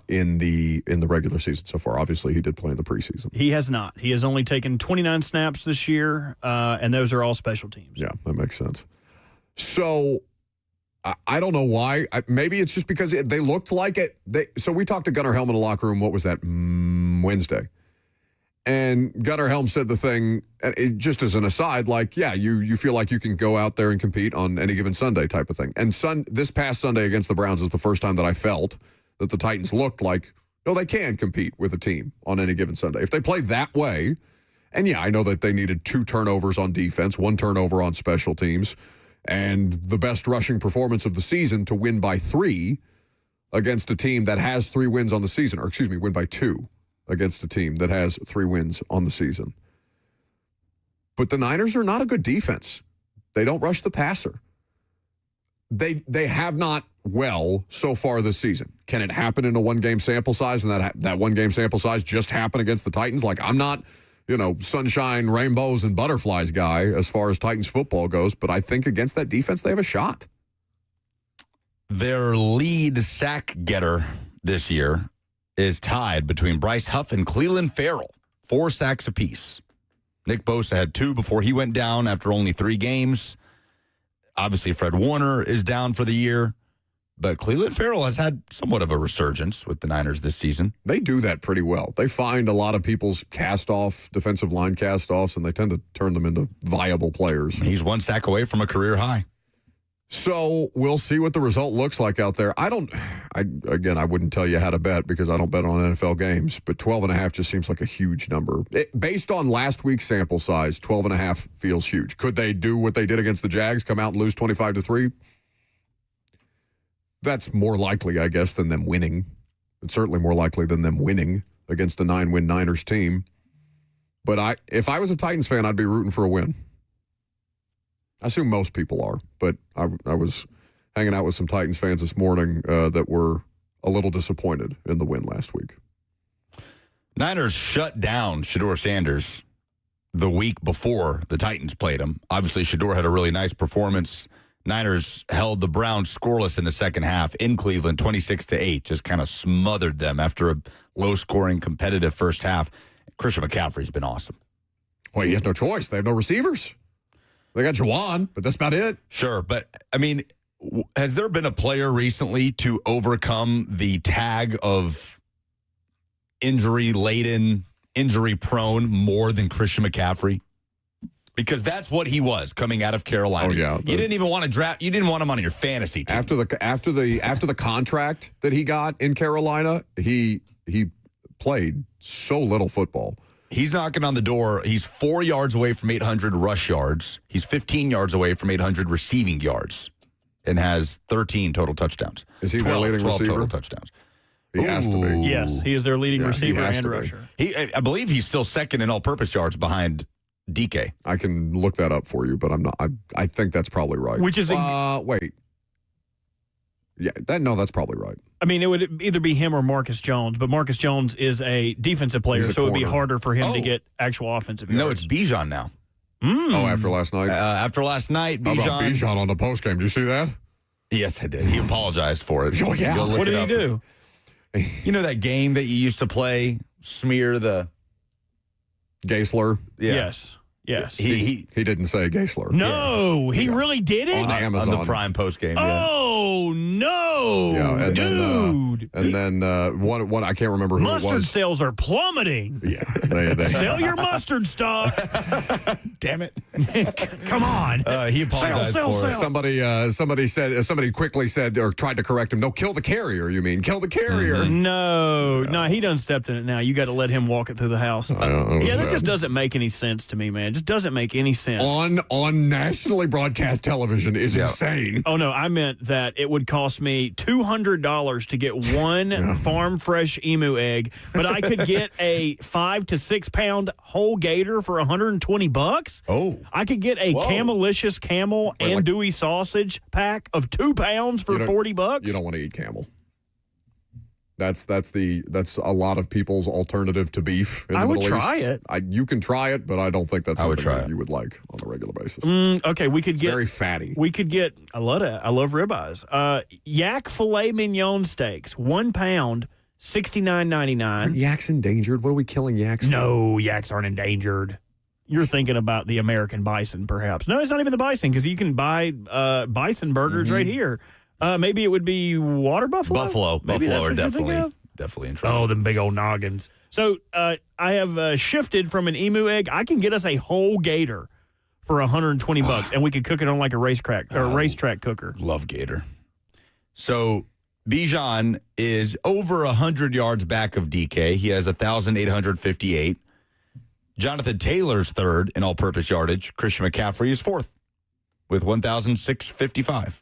In the regular season so far. Obviously, he did play in the preseason. He has not. He has only taken 29 snaps this year, and those are all special teams. Yeah, that makes sense. So, I don't know why. Maybe it's just because they looked like it. So we talked to Gunnar Helm in the locker room, what was that, Wednesday? And Gunnar Helm said the thing, just as an aside, like, yeah, you feel like you can go out there and compete on any given Sunday type of thing. And this past Sunday against the Browns is the first time that I felt that the Titans looked like, no, they can compete with a team on any given Sunday. If they play that way, and yeah, I know that they needed 2 turnovers on defense, 1 turnover on special teams, and the best rushing performance of the season to win by 3 against a team that has 3 wins on the season, or excuse me, win by 2 against a team that has 3 wins on the season. But the Niners are not a good defense. They don't rush the passer. They have not well so far this season. Can it happen in a 1-game sample size and that 1-game sample size just happen against the Titans? Like, I'm not, sunshine, rainbows, and butterflies guy as far as Titans football goes, but I think against that defense, they have a shot. Their lead sack getter this year is tied between Bryce Huff and Clelin Ferrell, 4 sacks apiece. Nick Bosa had 2 before he went down after only 3 games. Obviously, Fred Warner is down for the year, but Clelin Ferrell has had somewhat of a resurgence with the Niners this season. They do that pretty well. They find a lot of people's defensive line cast-offs, and they tend to turn them into viable players. He's 1 sack away from a career high. So we'll see what the result looks like out there. I wouldn't tell you how to bet because I don't bet on NFL games, but 12.5 just seems like a huge number. Based on last week's sample size, 12.5 feels huge. Could they do what they did against the Jags, come out and lose 25-3? That's more likely, I guess, than them winning. It's certainly more likely than them winning against a 9-win Niners team. But if I was a Titans fan, I'd be rooting for a win. I assume most people are, but I was hanging out with some Titans fans this morning that were a little disappointed in the win last week. Niners shut down Shedeur Sanders the week before the Titans played him. Obviously, Shedeur had a really nice performance. Niners held the Browns scoreless in the second half in Cleveland, 26-8, just kind of smothered them after a low-scoring, competitive first half. Christian McCaffrey's been awesome. Well, he has no choice. They have no receivers. They got Juwan, but that's about it. Sure, but, I mean, has there been a player recently to overcome the tag of injury-laden, injury-prone more than Christian McCaffrey? Because that's what he was coming out of Carolina. Oh, yeah. You didn't even want to draft. You didn't want him on your fantasy team. After the contract that he got in Carolina, he played so little football. He's knocking on the door. He's 4 yards away from 800 rush yards. He's 15 yards away from 800 receiving yards and has 13 total touchdowns. Is he their leading 12 receiver? total touchdowns. He has to be. Yes, he is their leading receiver and rusher. I believe he's still second in all-purpose yards behind DK. I can look that up for you, but I'm not. I think that's probably right. Which is wait. Yeah, that's probably right. I mean, it would either be him or Marcus Jones, but Marcus Jones is a defensive player, He's a so it would be corner. harder for him to Oh. get actual offensive No, yards. it's Bijan now. Oh, after last night? After last night, How about Bijan. Bijan on the postgame? Did you see that? Yes, I did. He apologized for it. Oh, yeah. Go look What it did he up. do? You know that game that you used to play, smear the. Gaisler. Yeah. Yes. He He didn't say Gaisler. No, he really did it? On Amazon. on the Prime post game. Yeah. Oh, no. Yeah, and Dude. then one I can't remember who it Mustard was. sales are plummeting. Yeah, they Sell your mustard stock. Damn it. Come on. He apologized Sell, for it. sell. somebody quickly said or tried to correct him. No, kill the carrier. You mean kill the carrier? No, he done stepped in it now. You got to let him walk it through the house. Yeah, that just doesn't make any sense to me, man. It just doesn't make any sense. On nationally broadcast television is insane. Oh, no, I meant that it would cost me $200 to get one farm fresh emu egg, but I could get a 5 to 6 pound whole gator for $120. Oh. I could get a Camelicious camel like- andouille sausage pack of 2 pounds for You don't- $40. You don't want to eat camel. That's a lot of people's alternative to beef in the I would Middle try East. it. You can try it, but I don't think that's I would something try that it. you would like on a regular basis. Okay, we could get Very fatty. We could get. I love that. I love ribeyes. Yak filet mignon steaks, 1 pound, $69.99. Yaks endangered? What are we killing yaks for? No, yaks aren't endangered. You're thinking about the American bison, perhaps. No, it's not even the bison because you can buy bison burgers right here. Maybe it would be water buffalo. Maybe that's Buffalo are what you're thinking of? definitely in trouble. Oh, them big old noggins. So I have shifted from an emu egg. I can get us a whole gator for $120, and we could cook it on like a racetrack cooker. Love Gator. So Bijan is over 100 yards back of DK. He has 1,858. Jonathan Taylor's third in all-purpose yardage. Christian McCaffrey is fourth with 1,655.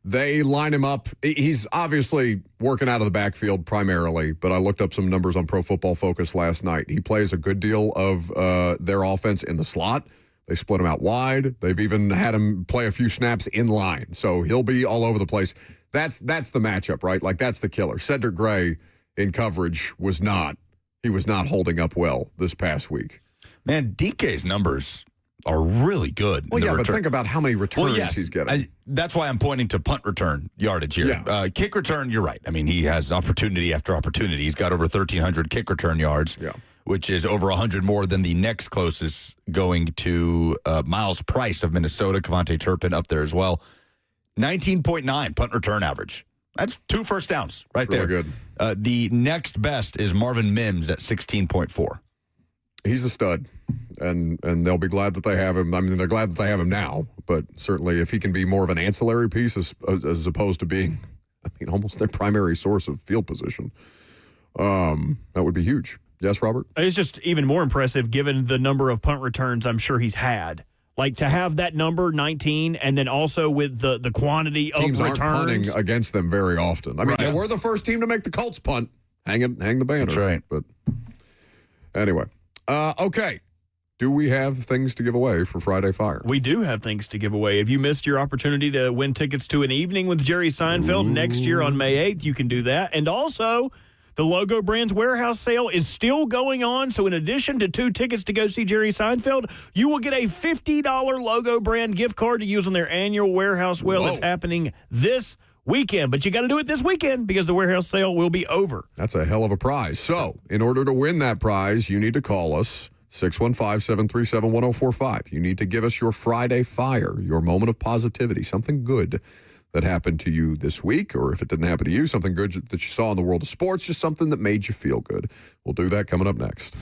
They line him up. He's obviously working out of the backfield primarily, but I looked up some numbers on Pro Football Focus last night. He plays a good deal of their offense in the slot. They split him out wide. They've even had him play a few snaps in line. So he'll be all over the place. That's the matchup, right? Like, that's the killer. Cedric Gray in coverage was not holding up well this past week. Man, DK's numbers are really good. Well, in the yeah, but return. think about how many returns he's getting. That's why I'm pointing to punt return yardage here. Yeah. Kick return, you're right. I mean, he has opportunity after opportunity. He's got over 1,300 kick return yards, which is over 100 more than the next closest, going to Miles Price of Minnesota. Kevontae Turpin up there as well. 19.9 punt return average. That's 2 first downs right That's there. really good. The next best is Marvin Mims at 16.4. He's a stud, and they'll be glad that they have him. I mean, they're glad that they have him now, but certainly if he can be more of an ancillary piece as opposed to being, almost their primary source of field position, that would be huge. Yes, Robert? It's just even more impressive given the number of punt returns I'm sure he's had. Like, to have that number, 19, and then also with the quantity Teams of aren't returns. punting against them very often. I mean, they were the first team to make the Colts punt. Hang the banner. That's right. But anyway, okay. Do we have things to give away for Friday Fire? We do have things to give away. If you missed your opportunity to win tickets to an evening with Jerry Seinfeld next year on May 8th, you can do that. And also, the Logo Brands warehouse sale is still going on. So in addition to 2 tickets to go see Jerry Seinfeld, you will get a $50 Logo Brand gift card to use on their annual warehouse sale that's happening this weekend. But you got to do it this weekend because the warehouse sale will be over. That's a hell of a prize. So, in order to win that prize, you need to call us, 615-737-1045. You need to give us your Friday Fire, your moment of positivity, something good that happened to you this week, or if it didn't happen to you, something good that you saw in the world of sports, just something that made you feel good. We'll do that coming up next.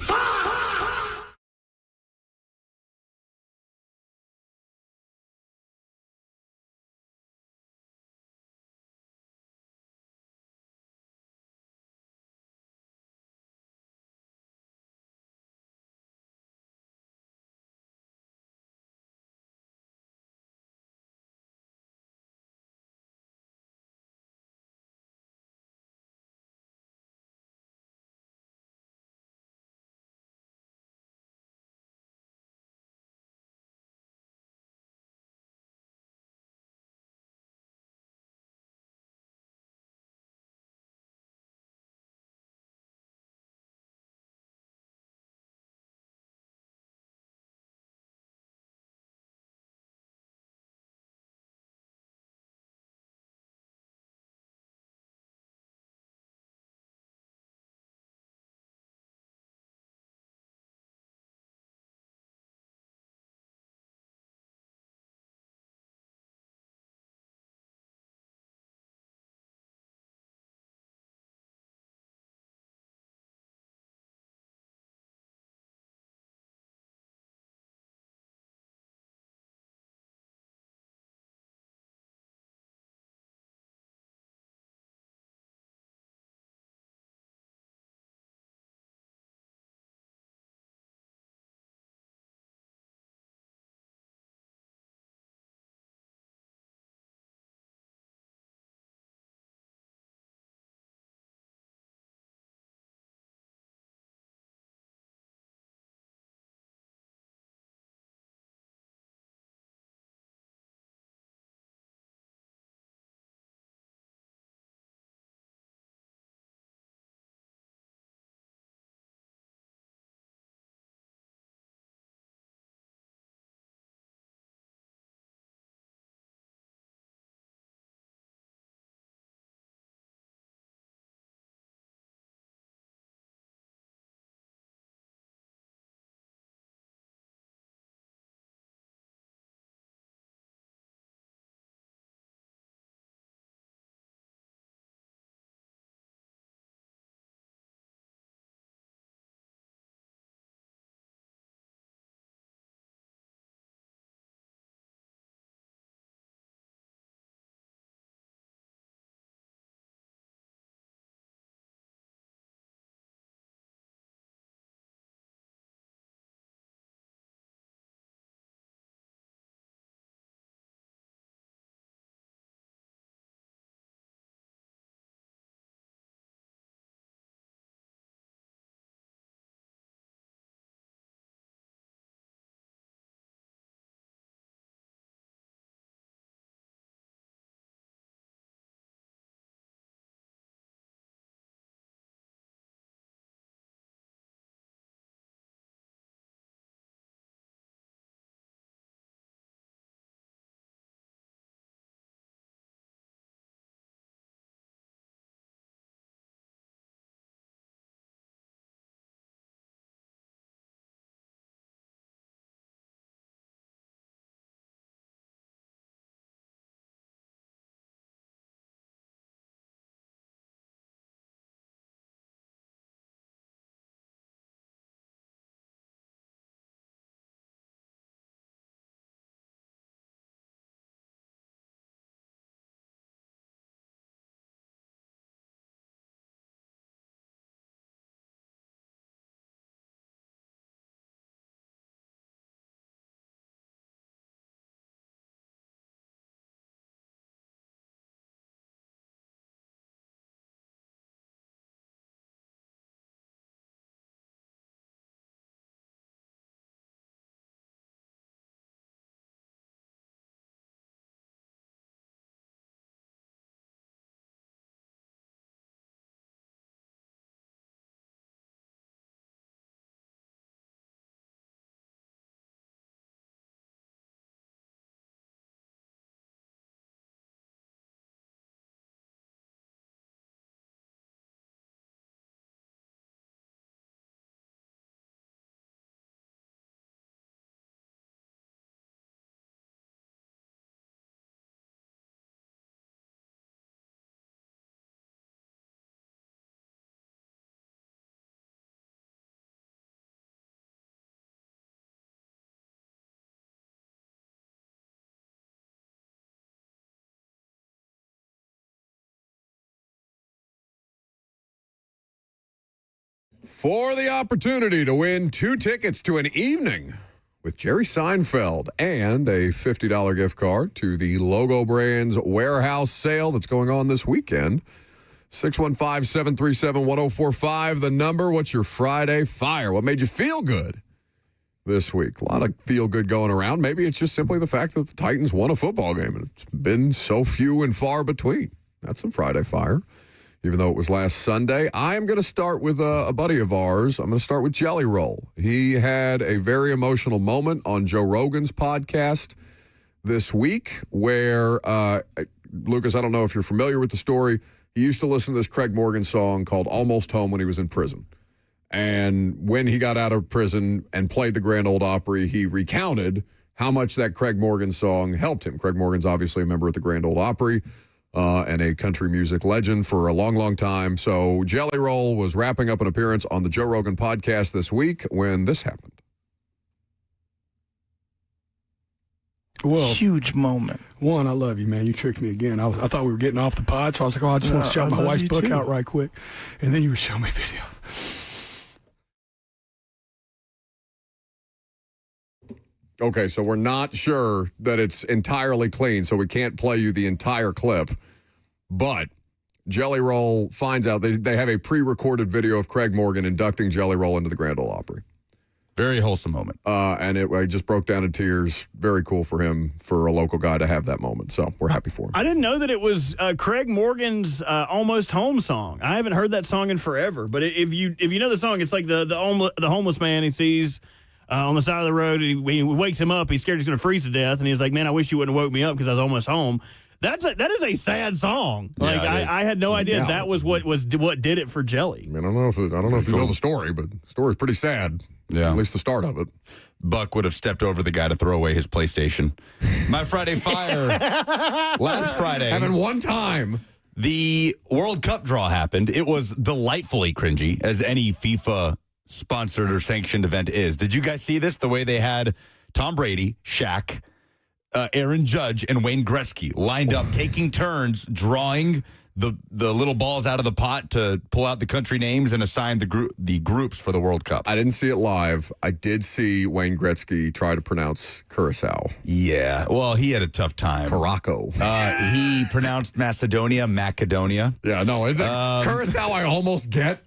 for the opportunity to win 2 tickets to an evening with Jerry Seinfeld and a $50 gift card to the Logo Brands warehouse sale that's going on this weekend. 615-737-1045, the number. What's your Friday fire? What made you feel good this week? A lot of feel good going around. Maybe it's just simply the fact that the Titans won a football game, and it's been so few and far between. That's some Friday fire, even though it was last Sunday. I am going to start with a buddy of ours. I'm going to start with Jelly Roll. He had a very emotional moment on Joe Rogan's podcast this week where, Lucas, I don't know if you're familiar with the story. He used to listen to this Craig Morgan song called Almost Home when he was in prison. And when he got out of prison and played the Grand Ole Opry, he recounted how much that Craig Morgan song helped him. Craig Morgan's obviously a member of the Grand Ole Opry and a country music legend for a long, long time. So Jelly Roll was wrapping up an appearance on the Joe Rogan podcast this week when this happened. Well, huge moment. One, I love you, man. You tricked me again. I thought we were getting off the pod, so I was like, oh, I just want to shout my wife's book out right quick. And then you were showing me video. Okay, so we're not sure that it's entirely clean, so we can't play you the entire clip. But Jelly Roll finds out they have a pre-recorded video of Craig Morgan inducting Jelly Roll into the Grand Ole Opry. Very wholesome moment. And it just broke down in tears. Very cool for him, for a local guy to have that moment. So we're happy for him. I didn't know that it was Craig Morgan's Almost Home song. I haven't heard that song in forever. But if you know the song, it's like the homeless man he sees on the side of the road. And he wakes him up. He's scared he's going to freeze to death. And he's like, man, I wish you wouldn't have woke me up because I was almost home. That is a sad song. Like I had no idea that was what did it for Jelly. I mean, I don't know if you know the story, but the story's pretty sad. Yeah, at least the start of it. Buck would have stepped over the guy to throw away his PlayStation. My Friday fire last Friday. Having one time. The World Cup draw happened. It was delightfully cringy, as any FIFA sponsored or sanctioned event is. Did you guys see this? The way they had Tom Brady, Shaq, Aaron Judge, and Wayne Gretzky lined up, taking turns drawing the little balls out of the pot to pull out the country names and assign the groups for the World Cup. I didn't see it live. I did see Wayne Gretzky try to pronounce Curacao. Yeah, well, he had a tough time. Caraco. He pronounced Macedonia. Yeah, no, is it Curacao? I almost get.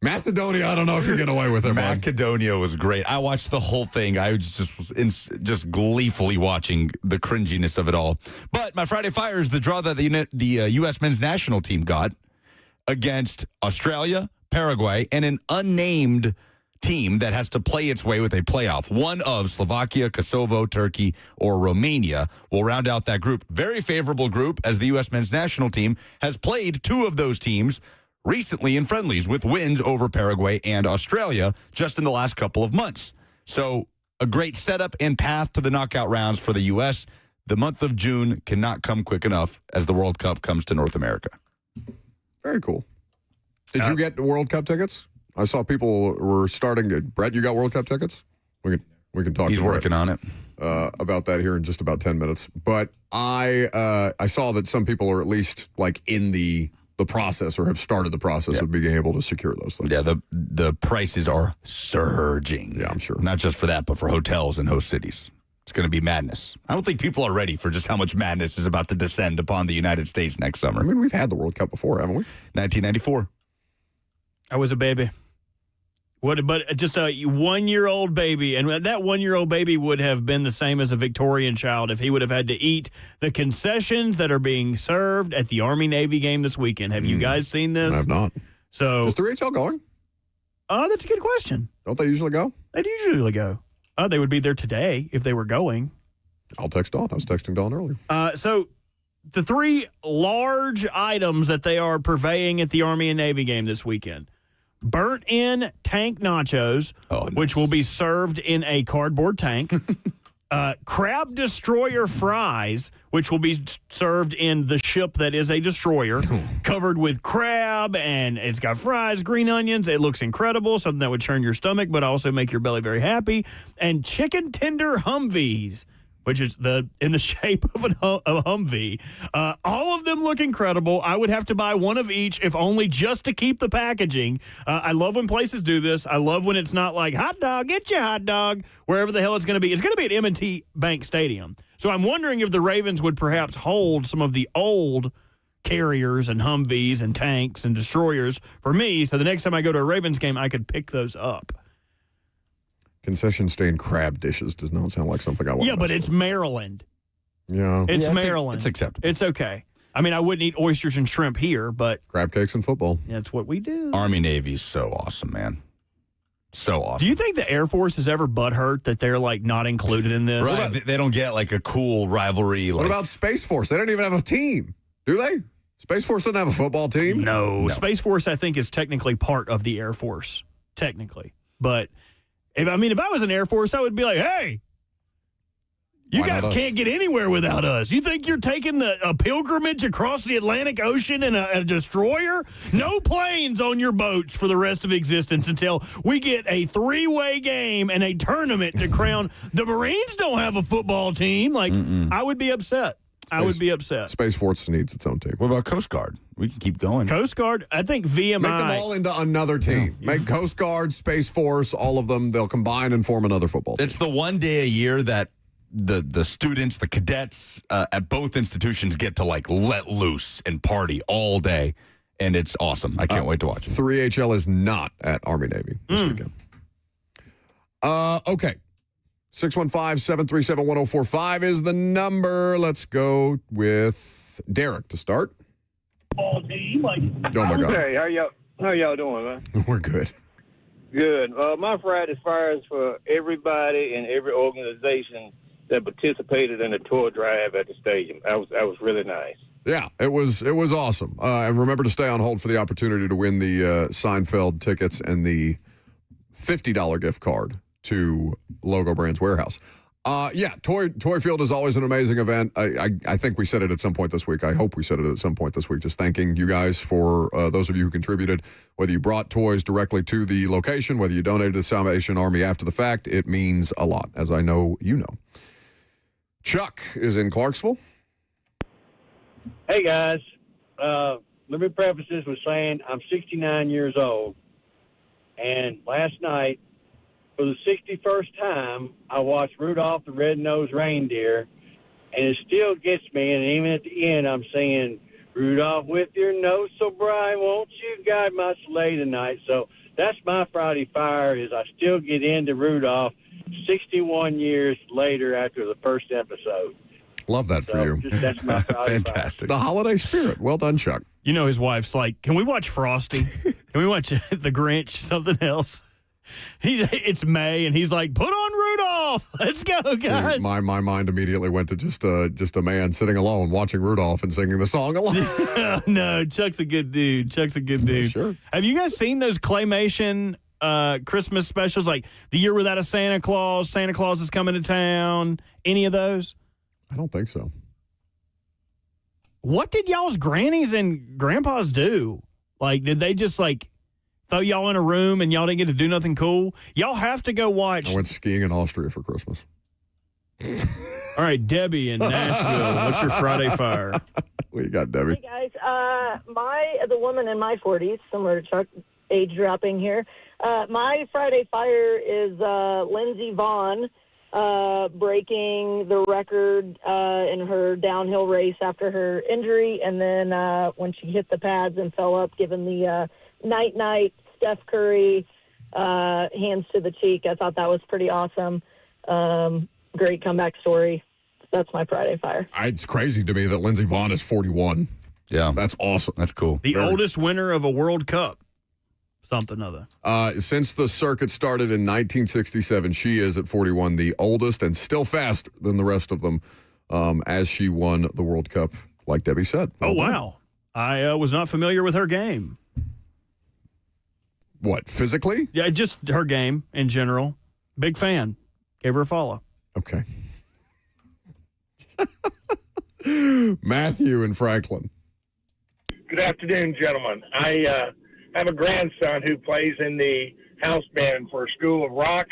Macedonia, I don't know if you're getting away with it, man. Macedonia was great. I watched the whole thing. I was just gleefully watching the cringiness of it all. But my Friday fire is the draw that the U.S. men's national team got against Australia, Paraguay, and an unnamed team that has to play its way with a playoff. One of Slovakia, Kosovo, Turkey, or Romania will round out that group. Very favorable group, as the U.S. men's national team has played 2 of those teams recently in friendlies with wins over Paraguay and Australia just in the last couple of months. So a great setup and path to the knockout rounds for the U.S. The month of June cannot come quick enough as the World Cup comes to North America. Very cool. Did you get World Cup tickets? I saw people were starting to. Brett, you got World Cup tickets? We can talk. He's working on it. About that here in just about 10 minutes. But I saw that some people are at least like in the process or have started the process of being able to secure those things. Yeah, the prices are surging. Yeah, I'm sure. Not just for that, but for hotels and host cities. It's going to be madness. I don't think people are ready for just how much madness is about to descend upon the United States next summer. I mean, we've had the World Cup before, haven't we? 1994. I was a baby. But just a 1-year-old baby, and that 1-year-old baby would have been the same as a Victorian child if he would have had to eat the concessions that are being served at the Army-Navy game this weekend. Have you guys seen this? I have not. So is the HL going? That's a good question. Don't they usually go? They do usually go. They would be there today if they were going. I'll text Dawn. I was texting Dawn earlier. So the 3 large items that they are purveying at the Army and Navy game this weekend. Burnt-in tank nachos, which will be served in a cardboard tank. Crab destroyer fries, which will be served in the ship that is a destroyer, covered with crab, and it's got fries, green onions. It looks incredible, something that would churn your stomach, but also make your belly very happy. And chicken tender Humvees, which is in the shape of a Humvee. All of them look incredible. I would have to buy one of each, if only just to keep the packaging. I love when places do this. I love when it's not like, hot dog, get your hot dog, wherever the hell it's going to be. It's going to be at M&T Bank Stadium. So I'm wondering if the Ravens would perhaps hold some of the old carriers and Humvees and tanks and destroyers for me, so the next time I go to a Ravens game, I could pick those up. Concession stand crab dishes does not sound like something I want. Yeah, but it's Maryland. Yeah. It's Maryland. It's acceptable. It's okay. I mean, I wouldn't eat oysters and shrimp here, but Crab cakes and football. that's what we do. Army Navy is so awesome, man. So awesome. Do you think the Air Force is ever butthurt that they're like not included in this? Right. They don't get like a cool rivalry. What about Space Force? They don't even have a team, do they? Space Force doesn't have a football team? No. Space Force, I think, is technically part of the Air Force, technically. But if I was an Air Force, I would be like, hey, you Why not guys us? can't get anywhere without us. You think you're taking a pilgrimage across the Atlantic Ocean in a destroyer? No planes on your boats for the rest of existence until we get a 3-way game and a tournament to crown. The Marines don't have a football team. Like, I would be upset. I would be upset. Space Force needs its own team. What about Coast Guard? We can keep going. Coast Guard, I think VMI. Make them all into another team. Make Coast Guard, Space Force, all of them. They'll combine and form another football team. It's the one day a year that the students, the cadets at both institutions get to like let loose and party all day, and it's awesome. I can't wait to watch it. 3HL is not at Army Navy this weekend. Okay. 615-737-1045 is the number. Let's go with Derek to start. Oh my God. Hey, how y'all doing, man? We're good. Good. My Friday fire is for everybody and every organization that participated in the tour drive at the stadium. That was really nice. Yeah, it was awesome. And remember to stay on hold for the opportunity to win the Seinfeld tickets and the $50 gift card to Logo Brands Warehouse. Toy Field is always an amazing event. I think we said it at some point this week. I hope we said it at some point this week. Just thanking you guys for those of you who contributed, whether you brought toys directly to the location, whether you donated to the Salvation Army after the fact. It means a lot, as I know you know. Chuck is in Clarksville. Hey, guys. Let me preface this with saying I'm 69 years old. And last night, for the 61st time, I watched Rudolph the Red-Nosed Reindeer, and it still gets me. And even at the end, I'm saying, Rudolph, with your nose so bright, won't you guide my sleigh tonight? So that's my Friday fire, is I still get into Rudolph 61 years later after the first episode. Love that for you. That's my Friday Fantastic. The holiday spirit. Well done, Chuck. You know, his wife's like, can we watch Frosty? Can we watch The Grinch? Something else? It's May, and he's like, put on Rudolph. Let's go, guys. See, my mind immediately went to just a man sitting alone watching Rudolph and singing the song alone. No, Chuck's a good dude. Sure. Have you guys seen those claymation Christmas specials, like The Year Without a Santa Claus is Coming to Town? Any of those? I don't think so. What did y'all's grannies and grandpas do? Like, did they just like throw y'all in a room and y'all didn't get to do nothing cool? Y'all have to go watch. I went skiing in Austria for Christmas. All right, Debbie in Nashville. What's your Friday fire? What you got, Debbie? Hey guys, the woman in my 40s, similar to Chuck, age dropping here. My Friday fire is Lindsey Vonn breaking the record in her downhill race after her injury, and then when she hit the pads and fell up, giving the night Steph Curry hands to the cheek. I thought that was pretty awesome. Great comeback story. That's my Friday fire. It's crazy to me that Lindsey Vonn is 41. Yeah. That's awesome. That's cool. The oldest winner of a World Cup. Something other. Since the circuit started in 1967, she is at 41, the oldest and still faster than the rest of them, as she won the World Cup, like Debbie said. Oh, wow. I was not familiar with her game. What, physically? Yeah, just her game in general. Big fan. Gave her a follow. Okay. Matthew in Franklin. Good afternoon, gentlemen. I have a grandson who plays in the house band for School of Rock,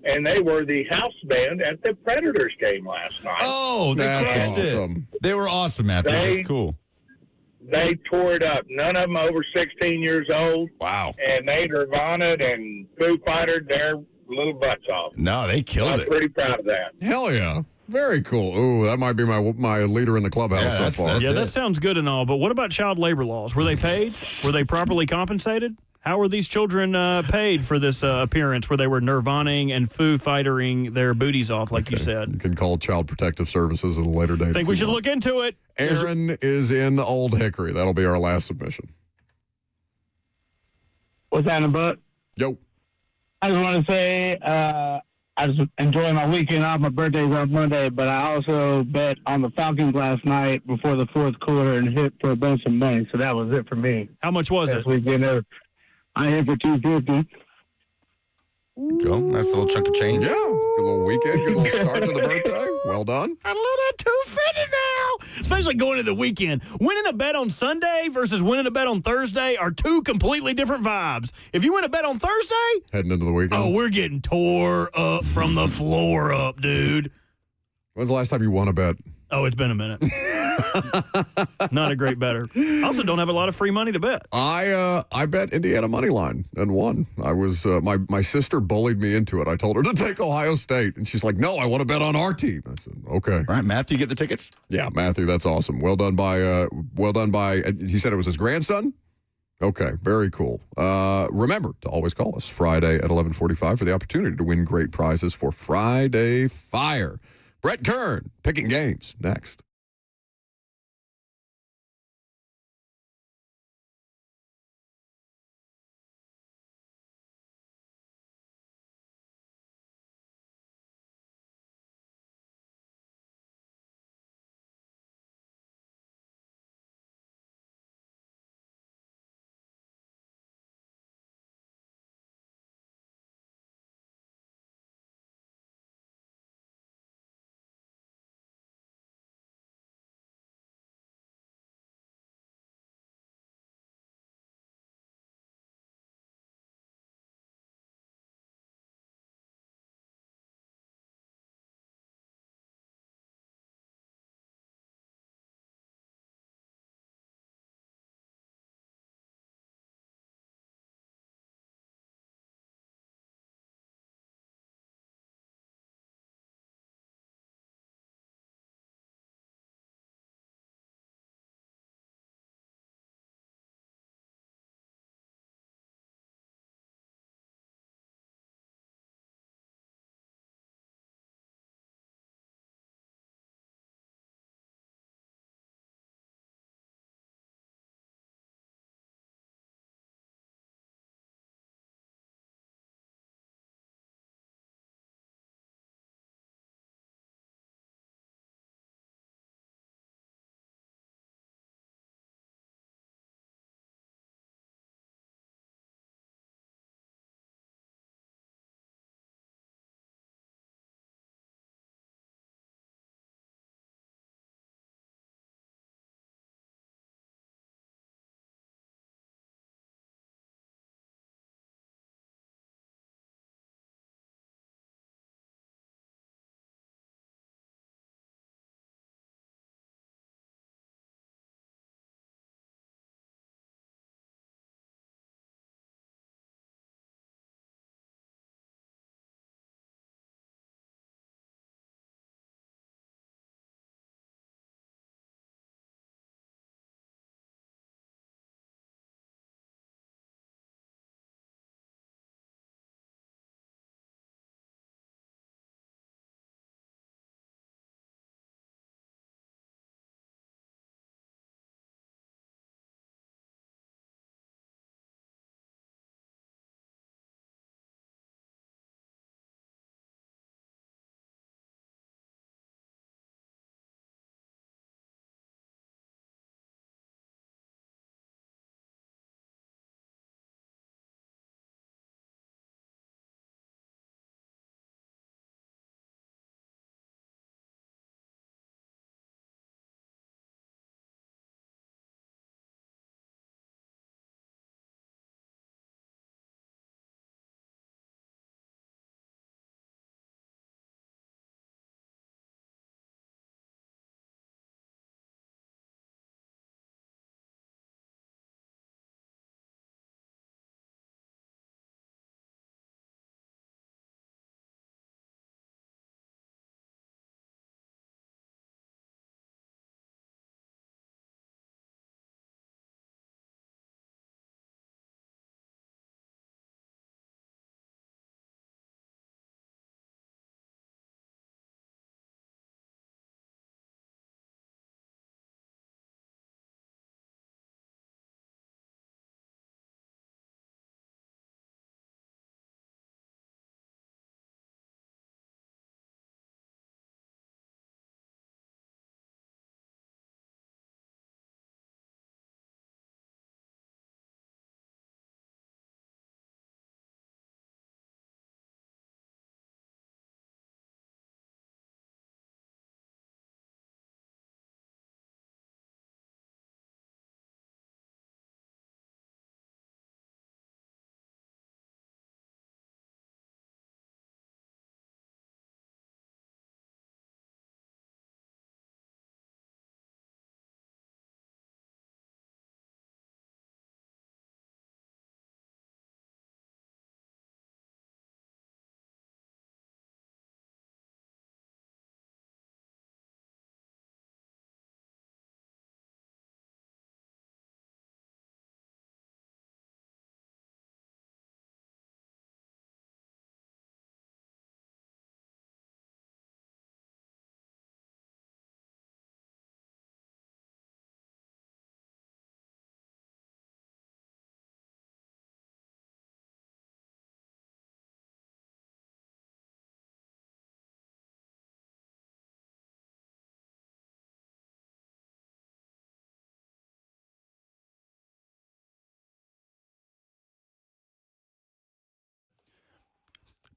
and they were the house band at the Predators game last night. Oh, they That's crushed awesome. it. They were awesome, Matthew. That's cool. They tore it up. None of them over 16 years old. Wow. And they Nirvana and Foo Fighters their little butts off. No, they killed I'm it. pretty proud of that. Hell yeah. Very cool. Ooh, that might be my leader in the clubhouse so far. Yeah, that sounds good and all, but what about child labor laws? Were they paid? Were they properly compensated? How were these children paid for this appearance where they were Nirvana-ing and Foo Fightering their booties off, like you said? You can call Child Protective Services at a later date. I think we should look into it. Aaron is in Old Hickory. That'll be our last submission. What's that in a book? Yo. I just want to say I just enjoyed my weekend off. My birthday's on Monday, but I also bet on the Falcons last night before the fourth quarter and hit for a bunch of money. So that was it for me. How much was it? This weekend, I hit for $250. Go. Nice little chunk of change. Yeah. Good little weekend. Good little start to the birthday. Well done. I love that $250 now. Especially going into the weekend. Winning a bet on Sunday versus winning a bet on Thursday are two completely different vibes. If you win a bet on Thursday, Heading into the weekend. oh, we're getting tore up from the floor up, dude. When's the last time you won a bet? Oh, it's been a minute. Not a great better. I also don't have a lot of free money to bet. I bet Indiana money line and won. I was my sister bullied me into it. I told her to take Ohio State, and she's like, "No, I want to bet on our team." I said, "Okay." All right, Matthew, get the tickets. Yeah, Matthew, that's awesome. Well done by. He said it was his grandson. Okay, very cool. Remember to always call us Friday at 11:45 for the opportunity to win great prizes for Friday Fire. Brett Kern picking games next.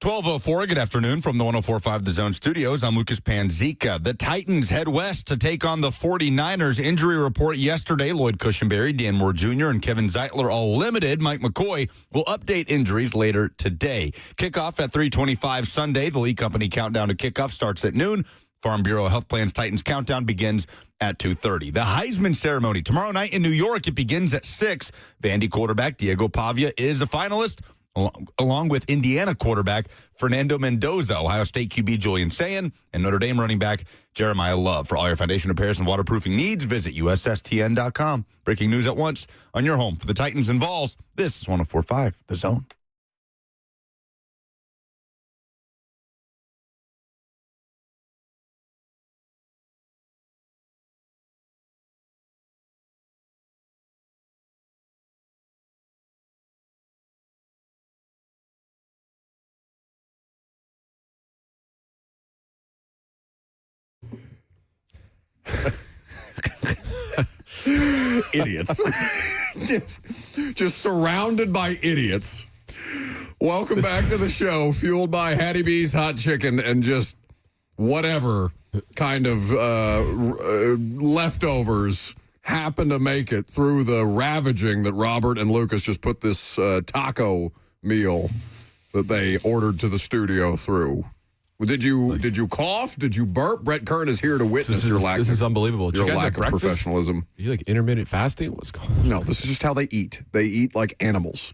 12:04, good afternoon from the 104.5 The Zone studios. I'm Lucas Panzica. The Titans head west to take on the 49ers. Injury report yesterday, Lloyd Cushenberry, Dan Moore Jr., and Kevin Zeitler all limited. Mike McCoy will update injuries later today. Kickoff at 3:25 Sunday. The Lee Company countdown to kickoff starts at noon. Farm Bureau Health Plans Titans countdown begins at 2:30. The Heisman ceremony tomorrow night in New York. It begins at 6. Vandy quarterback Diego Pavia is a finalist, along with Indiana quarterback Fernando Mendoza, Ohio State QB Julian Sayin, and Notre Dame running back Jeremiah Love. For all your foundation repairs and waterproofing needs, visit USSTN.com. Breaking news at once on your home for the Titans and Vols. This is 104.5 The Zone. Idiots. just surrounded by idiots. Welcome back to the show, fueled by Hattie B's Hot Chicken and just whatever kind of leftovers happen to make it through the ravaging that Robert and Lucas just put this taco meal that they ordered to the studio through. Did you cough? Did you burp? Brett Kern is here to witness your lack. This is unbelievable. Your lack of professionalism. You like intermittent fasting? What's going on? No, this is just how they eat. They eat like animals.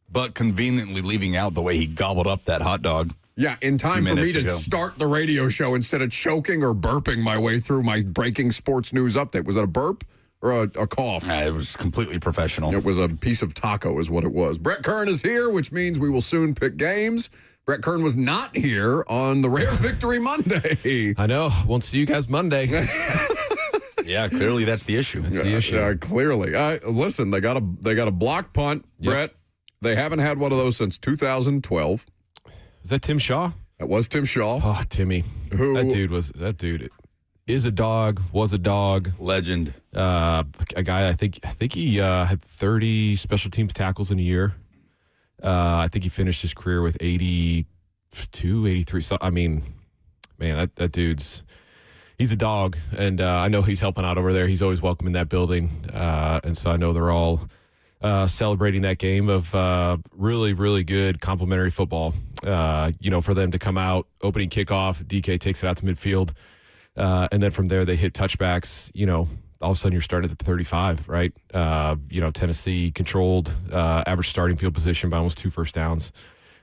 But conveniently leaving out the way he gobbled up that hot dog. Yeah, in time for me to start the radio show instead of choking or burping my way through my breaking sports news update. Was that a burp or a cough? It was completely professional. It was a piece of taco is what it was. Brett Kern is here, which means we will soon pick games. Brett Kern was not here on the Rare Victory Monday. I know. Won't see you guys Monday. Yeah, clearly that's the issue. That's the issue. Yeah, clearly. Listen, they got a block punt, yep. Brett. They haven't had one of those since 2012. Was that Tim Shaw? That was Tim Shaw. Oh, Timmy. That dude is a dog, was a dog. Legend. A guy, I think he had 30 special teams tackles in a year. I think he finished his career with 82, 83. So, I mean, man, that dude's, he's a dog. And I know he's helping out over there. He's always welcome in that building. And so I know they're all celebrating that game of really, really good complimentary football. For them to come out, opening kickoff, DK takes it out to midfield. And then from there, they hit touchbacks, all of a sudden you're starting at the 35, right? Tennessee controlled average starting field position by almost 2 first downs.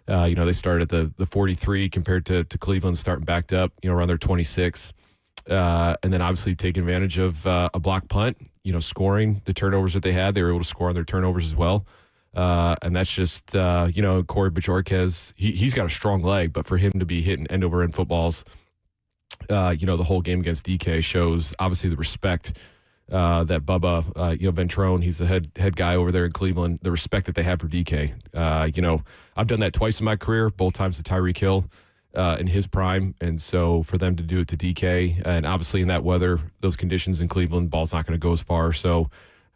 They started at the 43 compared to Cleveland starting backed up, around their 26. And then obviously taking advantage of a block punt, scoring the turnovers that they had. They were able to score on their turnovers as well. And that's just, Corey Bajorquez, he's got a strong leg, but for him to be hitting end-over-end footballs, the whole game against DK shows obviously the respect that Bubba, Ventrone, he's the head guy over there in Cleveland, the respect that they have for DK. I've done that twice in my career, both times to Tyreek Hill in his prime. And so for them to do it to DK, and obviously in that weather, those conditions in Cleveland, ball's not going to go as far. So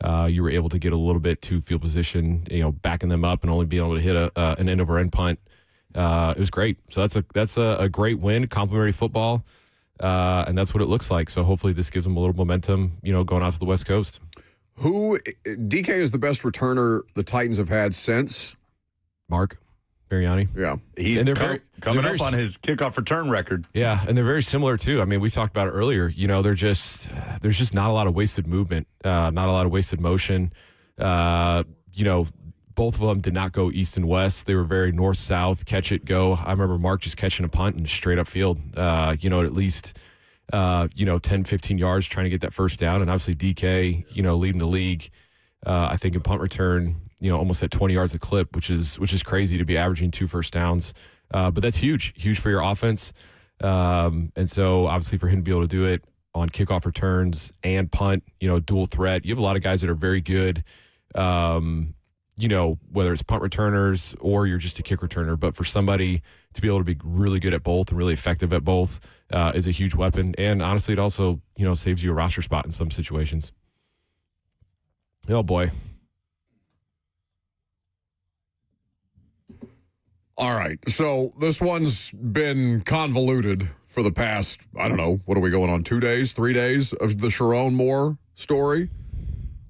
you were able to get a little bit to field position, backing them up and only being able to hit an end-over-end punt. It was great. So that's a great win, complimentary football. And that's what it looks like. So hopefully this gives them a little momentum, going out to the West Coast. DK is the best returner the Titans have had since? Mark Mariani. Yeah. He's coming up on his kickoff return record. Yeah, and they're very similar too. I mean, we talked about it earlier. There's just not a lot of wasted movement, not a lot of wasted motion. Both of them did not go east and west. They were very north-south, catch it, go. I remember Mark just catching a punt and straight up field, at least, 10, 15 yards trying to get that first down. And obviously DK, leading the league, I think in punt return, almost at 20 yards a clip, which is crazy to be averaging 2 first downs. But that's huge for your offense. And so obviously for him to be able to do it on kickoff returns and punt, dual threat, you have a lot of guys that are very good, whether it's punt returners or you're just a kick returner. But for somebody to be able to be really good at both and really effective at both is a huge weapon. And honestly, it also, saves you a roster spot in some situations. Oh, boy. All right. So this one's been convoluted for the past, I don't know, what are we going on, 2 days, 3 days of the Sharon Moore story?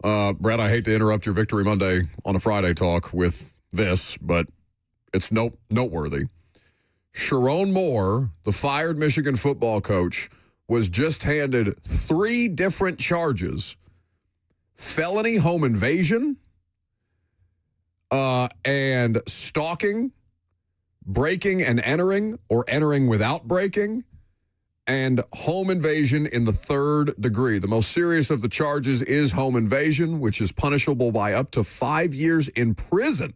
Brett, I hate to interrupt your Victory Monday on a Friday talk with this, but it's noteworthy. Sharon Moore, the fired Michigan football coach, was just handed 3 different charges: felony home invasion, and stalking, breaking and entering, or entering without breaking, and home invasion in the 3rd degree. The most serious of the charges is home invasion, which is punishable by up to 5 years in prison.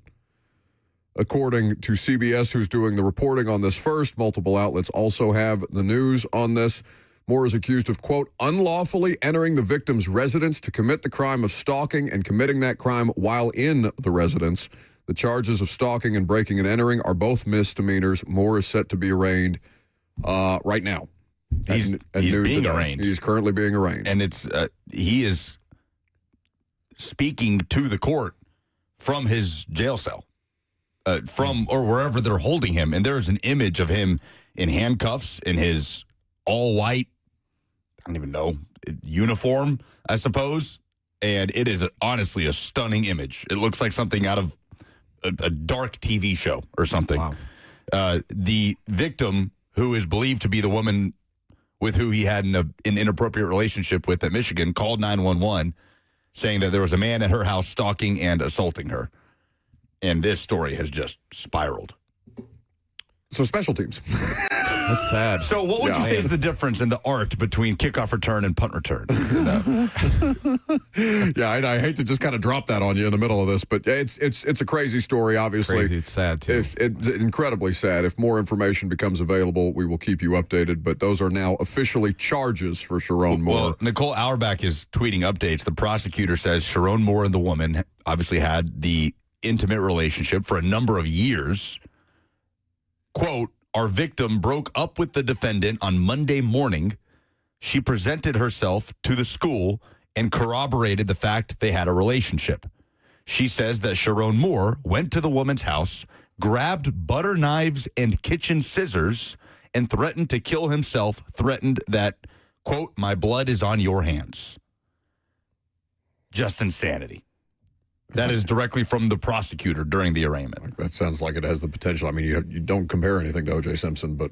According to CBS, who's doing the reporting on this first, multiple outlets also have the news on this. Moore is accused of, quote, unlawfully entering the victim's residence to commit the crime of stalking and committing that crime while in the residence. The charges of stalking and breaking and entering are both misdemeanors. Moore is set to be arraigned right now. He's being arraigned. He's currently being arraigned. And he is speaking to the court from his jail cell. From or wherever they're holding him. And there's an image of him in handcuffs in his all-white, I don't even know, uniform, I suppose. And it is honestly a stunning image. It looks like something out of a dark TV show or something. Wow. The victim, who is believed to be the woman with who he had an inappropriate relationship with at Michigan, called 911 saying that there was a man at her house stalking and assaulting her. And this story has just spiraled. So special teams. That's sad. So what would you say is the difference in the art between kickoff return and punt return? Yeah, I hate to just kind of drop that on you in the middle of this, but it's a crazy story, obviously. It's crazy. It's sad, too. It's incredibly sad. If more information becomes available, we will keep you updated, but those are now officially charges for Sharon Moore. Well, Nicole Auerbach is tweeting updates. The prosecutor says Sharon Moore and the woman obviously had the intimate relationship for a number of years. Quote, our victim broke up with the defendant on Monday morning. She presented herself to the school and corroborated the fact they had a relationship. She says that Sharon Moore went to the woman's house, grabbed butter knives and kitchen scissors, and threatened to kill himself, threatened that, quote, my blood is on your hands. Just insanity. That is directly from the prosecutor during the arraignment. That sounds like it has the potential. I mean, you don't compare anything to O.J. Simpson, but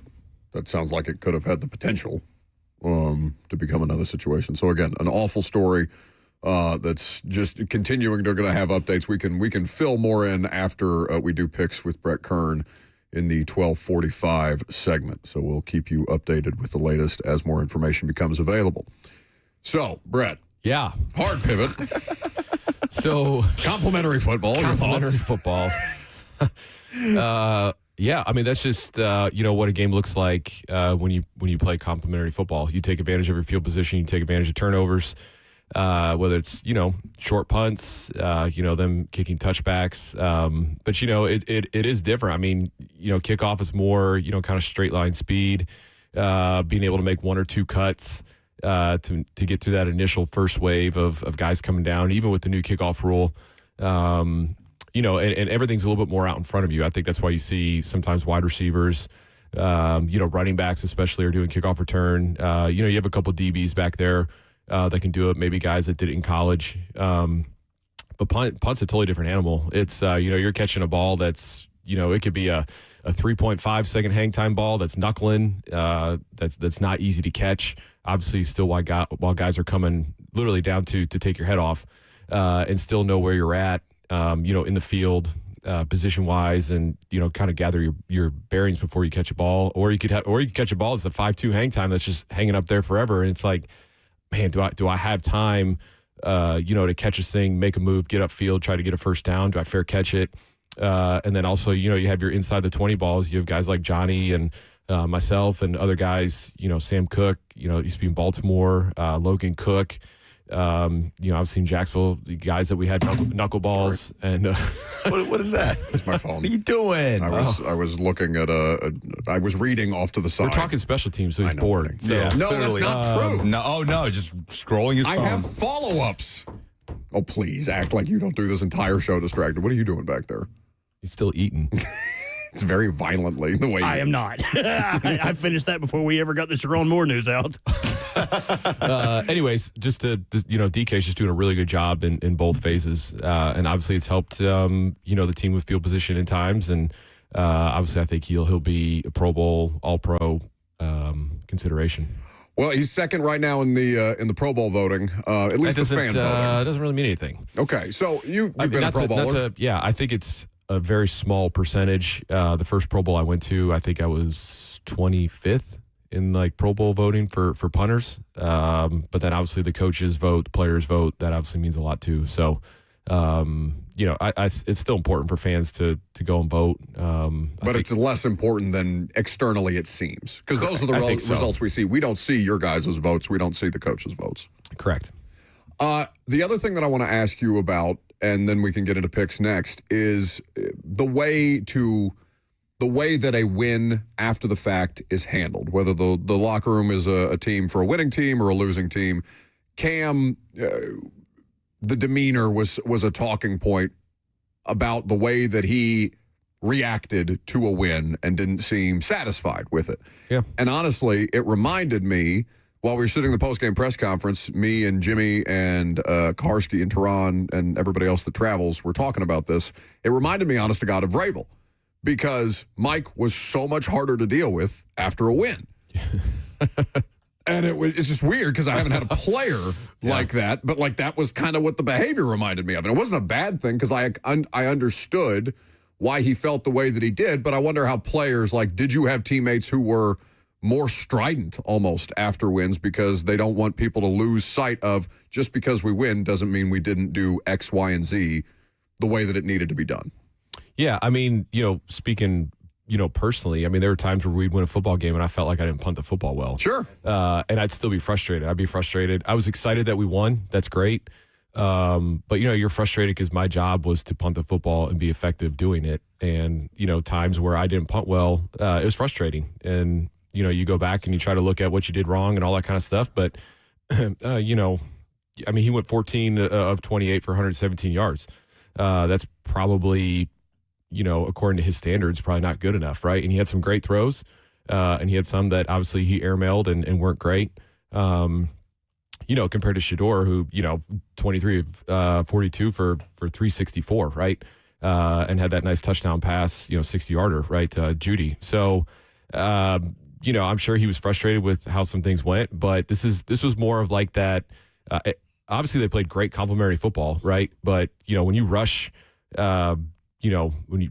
that sounds like it could have had the potential to become another situation. So, again, an awful story that's just continuing. They're going to have updates. We can fill more in after we do picks with Brett Kern in the 12:45 segment. So we'll keep you updated with the latest as more information becomes available. So, Brett. Yeah. Hard pivot. So complimentary football. Complimentary football. Yeah, I mean that's just what a game looks like when you play complimentary football. You take advantage of your field position. You take advantage of turnovers, whether it's short punts, them kicking touchbacks. But it is different. I mean kickoff is more kind of straight line speed, being able to make one or two cuts. To get through that initial first wave of guys coming down, even with the new kickoff rule, and everything's a little bit more out in front of you. I think that's why you see sometimes wide receivers, running backs especially are doing kickoff return. You have a couple DBs back there that can do it, maybe guys that did it in college. But punt's a totally different animal. It's, you're catching a ball that's, it could be a 3.5 second hang time ball that's knuckling, that's not easy to catch. Obviously, still while guys are coming literally down to take your head off, and still know where you're at, in the field, position-wise, and kind of gather your bearings before you catch a ball, or you could catch a ball that's a 5.2 hang time that's just hanging up there forever, and it's like, man, do I have time, to catch this thing, make a move, get upfield, try to get a first down? Do I fair catch it? And then also, you have your inside the 20 balls. You have guys like Johnny and myself and other guys, Sam Cook, used to be in Baltimore, Logan Cook. I've seen Jacksonville, the guys that we had knuckleballs. And what is that? It's my phone. What are you doing? I was looking at I was reading off to the side. We're talking special teams, so he's bored. So. Yeah. No, that's not true. No, just scrolling his phone. I have follow-ups. Oh, please, act like you don't do this entire show distracted. What are you doing back there? He's still eating. It's very violently the way I am not. I finished that before we ever got the Sharon Moore news out. Anyways, DK's just doing a really good job in both phases. And obviously it's helped, the team with field position in times. And obviously I think he'll be a Pro Bowl, All-Pro consideration. Well, he's second right now in the Pro Bowl voting, at least the fan voting. It doesn't really mean anything. Okay, so you've been a Pro Bowler. I think it's a very small percentage. The first Pro Bowl I went to, I think I was 25th in like Pro Bowl voting for punters. But then obviously the coaches vote, the players vote. That obviously means a lot too. So, it's still important for fans to go and vote. But it's less important than externally it seems, because those are the results we see. We don't see your guys' votes. We don't see the coaches' votes. Correct. The other thing that I want to ask you about, and then we can get into picks next, is the way that a win after the fact is handled, whether the locker room is a team for a winning team or a losing team. Cam, the demeanor was a talking point about the way that he reacted to a win and didn't seem satisfied with it. Yeah. And honestly, it reminded me, while we were sitting in the post-game press conference, me and Jimmy and Karski and Tehran and everybody else that travels were talking about this. It reminded me, honest to God, of Vrabel, because Mike was so much harder to deal with after a win. And it's just weird because I haven't had a player like that, but like that was kind of what the behavior reminded me of. And it wasn't a bad thing because I understood why he felt the way that he did, but I wonder how players, like, did you have teammates who were more strident almost after wins because they don't want people to lose sight of just because we win doesn't mean we didn't do X, Y, and Z the way that it needed to be done? Yeah, I mean, speaking, personally, I mean, there were times where we'd win a football game and I felt like I didn't punt the football well. Sure. And I'd still be frustrated. I'd be frustrated. I was excited that we won. That's great. But, you're frustrated because my job was to punt the football and be effective doing it. And, times where I didn't punt well, it was frustrating. And, you go back and you try to look at what you did wrong and all that kind of stuff. But, I mean, he went 14 of 28 for 117 yards. That's probably, according to his standards, probably not good enough, right? And he had some great throws, and he had some that obviously he airmailed and weren't great. Compared to Shedeur, who, 23 of 42 for 364, right? And had that nice touchdown pass, 60-yarder, right, Judy. So, I'm sure he was frustrated with how some things went, but this was more of like that. Obviously, they played great complementary football, right? But, when you rush, when you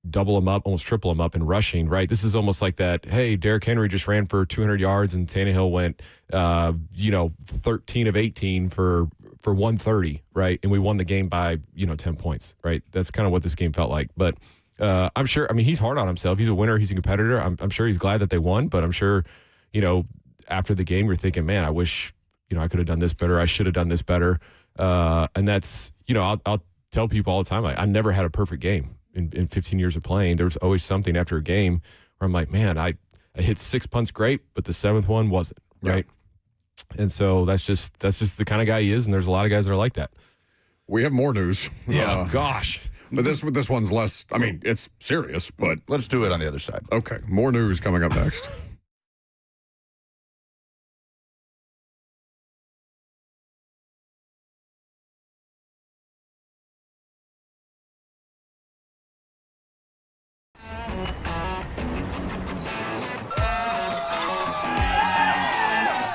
double them up, almost triple them up in rushing, right? This is almost like that, hey, Derrick Henry just ran for 200 yards and Tannehill went, 13 of 18 for 130, right? And we won the game by, 10 points, right? That's kind of what this game felt like. But I'm sure, I mean, he's hard on himself. He's a winner. He's a competitor. I'm sure he's glad that they won, but I'm sure, after the game, you're thinking, man, I wish, I could have done this better. I should have done this better. And that's, I'll tell people all the time, I never had a perfect game in 15 years of playing. There was always something after a game where I'm like, man, I hit 6 punts great, but the seventh one wasn't, right? Yeah. And so that's just the kind of guy he is, and there's a lot of guys that are like that. We have more news. Yeah, gosh. But this one's less, I mean, it's serious, but let's do it on the other side. Okay, more news coming up next.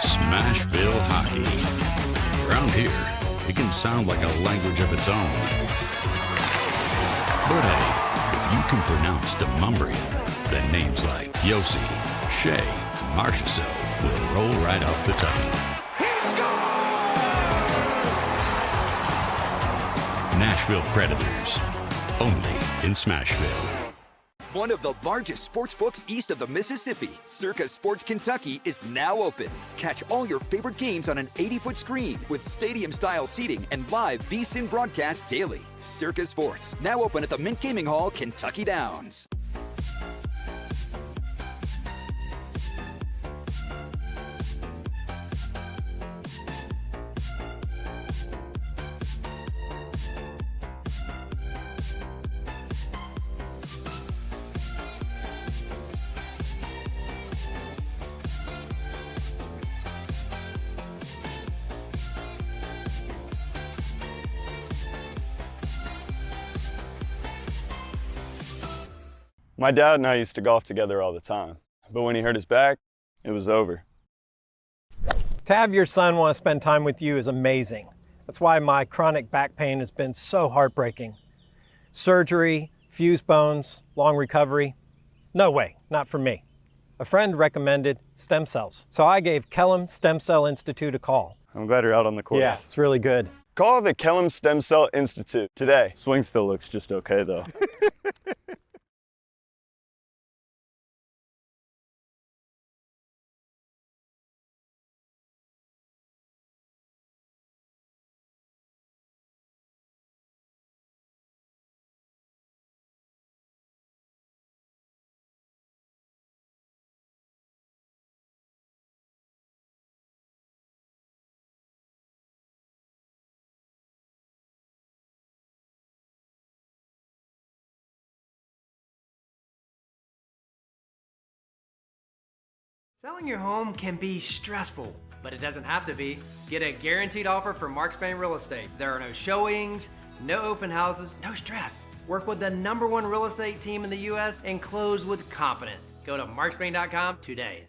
Smashville hockey. Around here, it can sound like a language of its own. But hey, if you can pronounce Demumbrian, then names like Yossi, Shea, and Marchessault will roll right off the tongue. Nashville Predators, only in Smashville. One of the largest sports books east of the Mississippi, Circa Sports Kentucky, is now open. Catch all your favorite games on an 80-foot screen with stadium-style seating and live VSiN broadcast daily. Circa Sports, now open at the Mint Gaming Hall, Kentucky Downs. My dad and I used to golf together all the time, but when he hurt his back, it was over. To have your son want to spend time with you is amazing. That's why my chronic back pain has been so heartbreaking. Surgery, fused bones, long recovery. No way, not for me. A friend recommended stem cells, so I gave Kellum Stem Cell Institute a call. I'm glad you're out on the course. Yeah, it's really good. Call the Kellum Stem Cell Institute today. Swing still looks just okay, though. Selling your home can be stressful, but it doesn't have to be. Get a guaranteed offer from Mark Spain Real Estate. There are no showings, no open houses, no stress. Work with the #1 real estate team in the U.S. and close with confidence. Go to markspain.com today.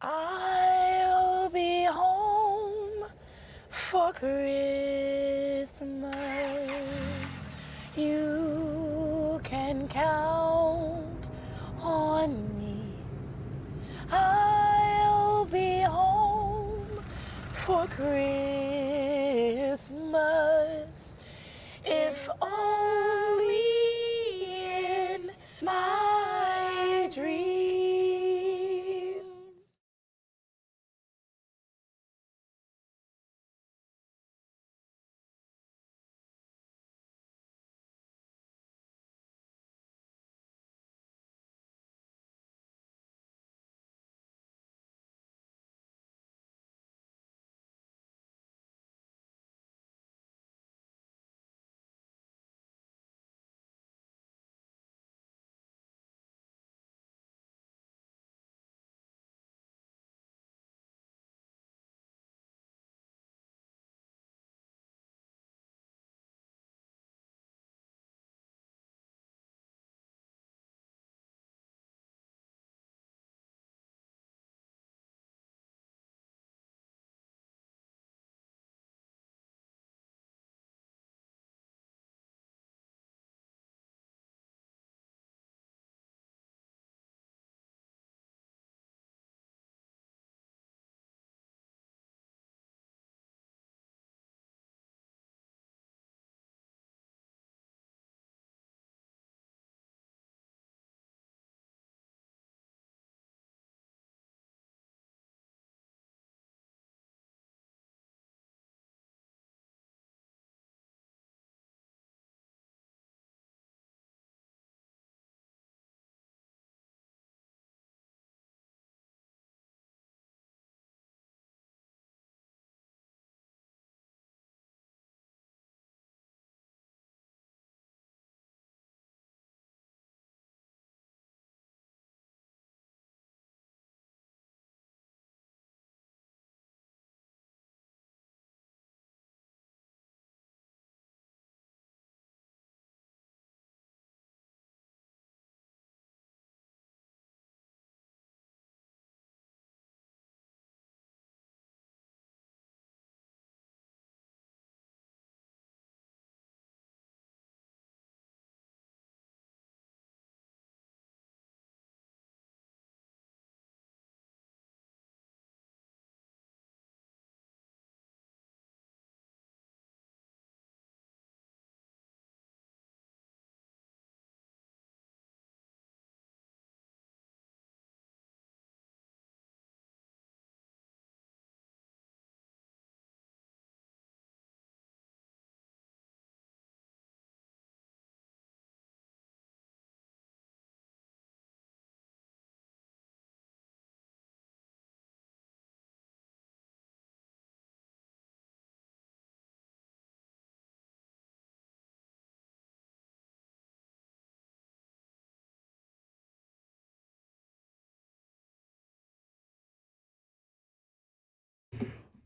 I'll be home for Christmas. You can count on me. I'll be home for Christmas. If only in my dreams.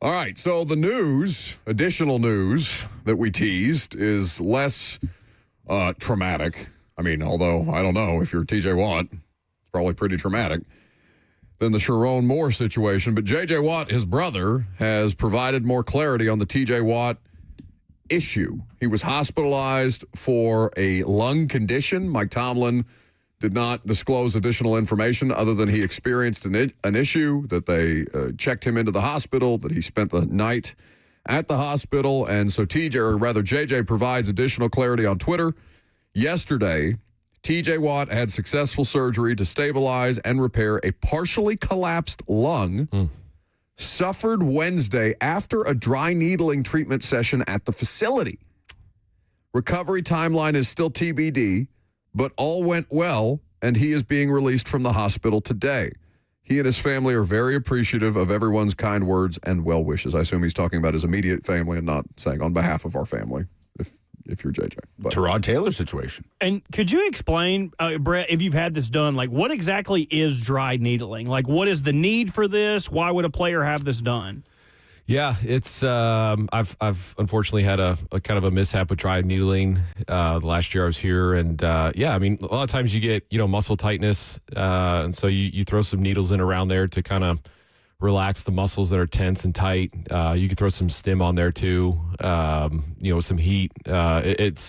All right, so the additional news that we teased is less traumatic. I mean, although I don't know if you're TJ Watt, it's probably pretty traumatic than the Sharon Moore situation. But J.J. Watt, his brother, has provided more clarity on the TJ Watt issue. He was hospitalized for a lung condition. Mike Tomlin did not disclose additional information other than he experienced an issue, that they checked him into the hospital, that he spent the night at the hospital. And so JJ provides additional clarity on Twitter. Yesterday, TJ Watt had successful surgery to stabilize and repair a partially collapsed lung, suffered Wednesday after a dry needling treatment session at the facility. Recovery timeline is still TBD, but all went well, and he is being released from the hospital today. He and his family are very appreciative of everyone's kind words and well wishes. I assume he's talking about his immediate family and not saying on behalf of our family, if you're JJ. But. Terod Taylor situation. And could you explain, Brett, if you've had this done, like what exactly is dry needling? Like what is the need for this? Why would a player have this done? Yeah, it's I've unfortunately had a kind of a mishap with dry needling the last year I was here, and yeah, I mean a lot of times you get muscle tightness, and so you throw some needles in around there to kind of relax the muscles that are tense and tight. You can throw some stim on there too, some heat. It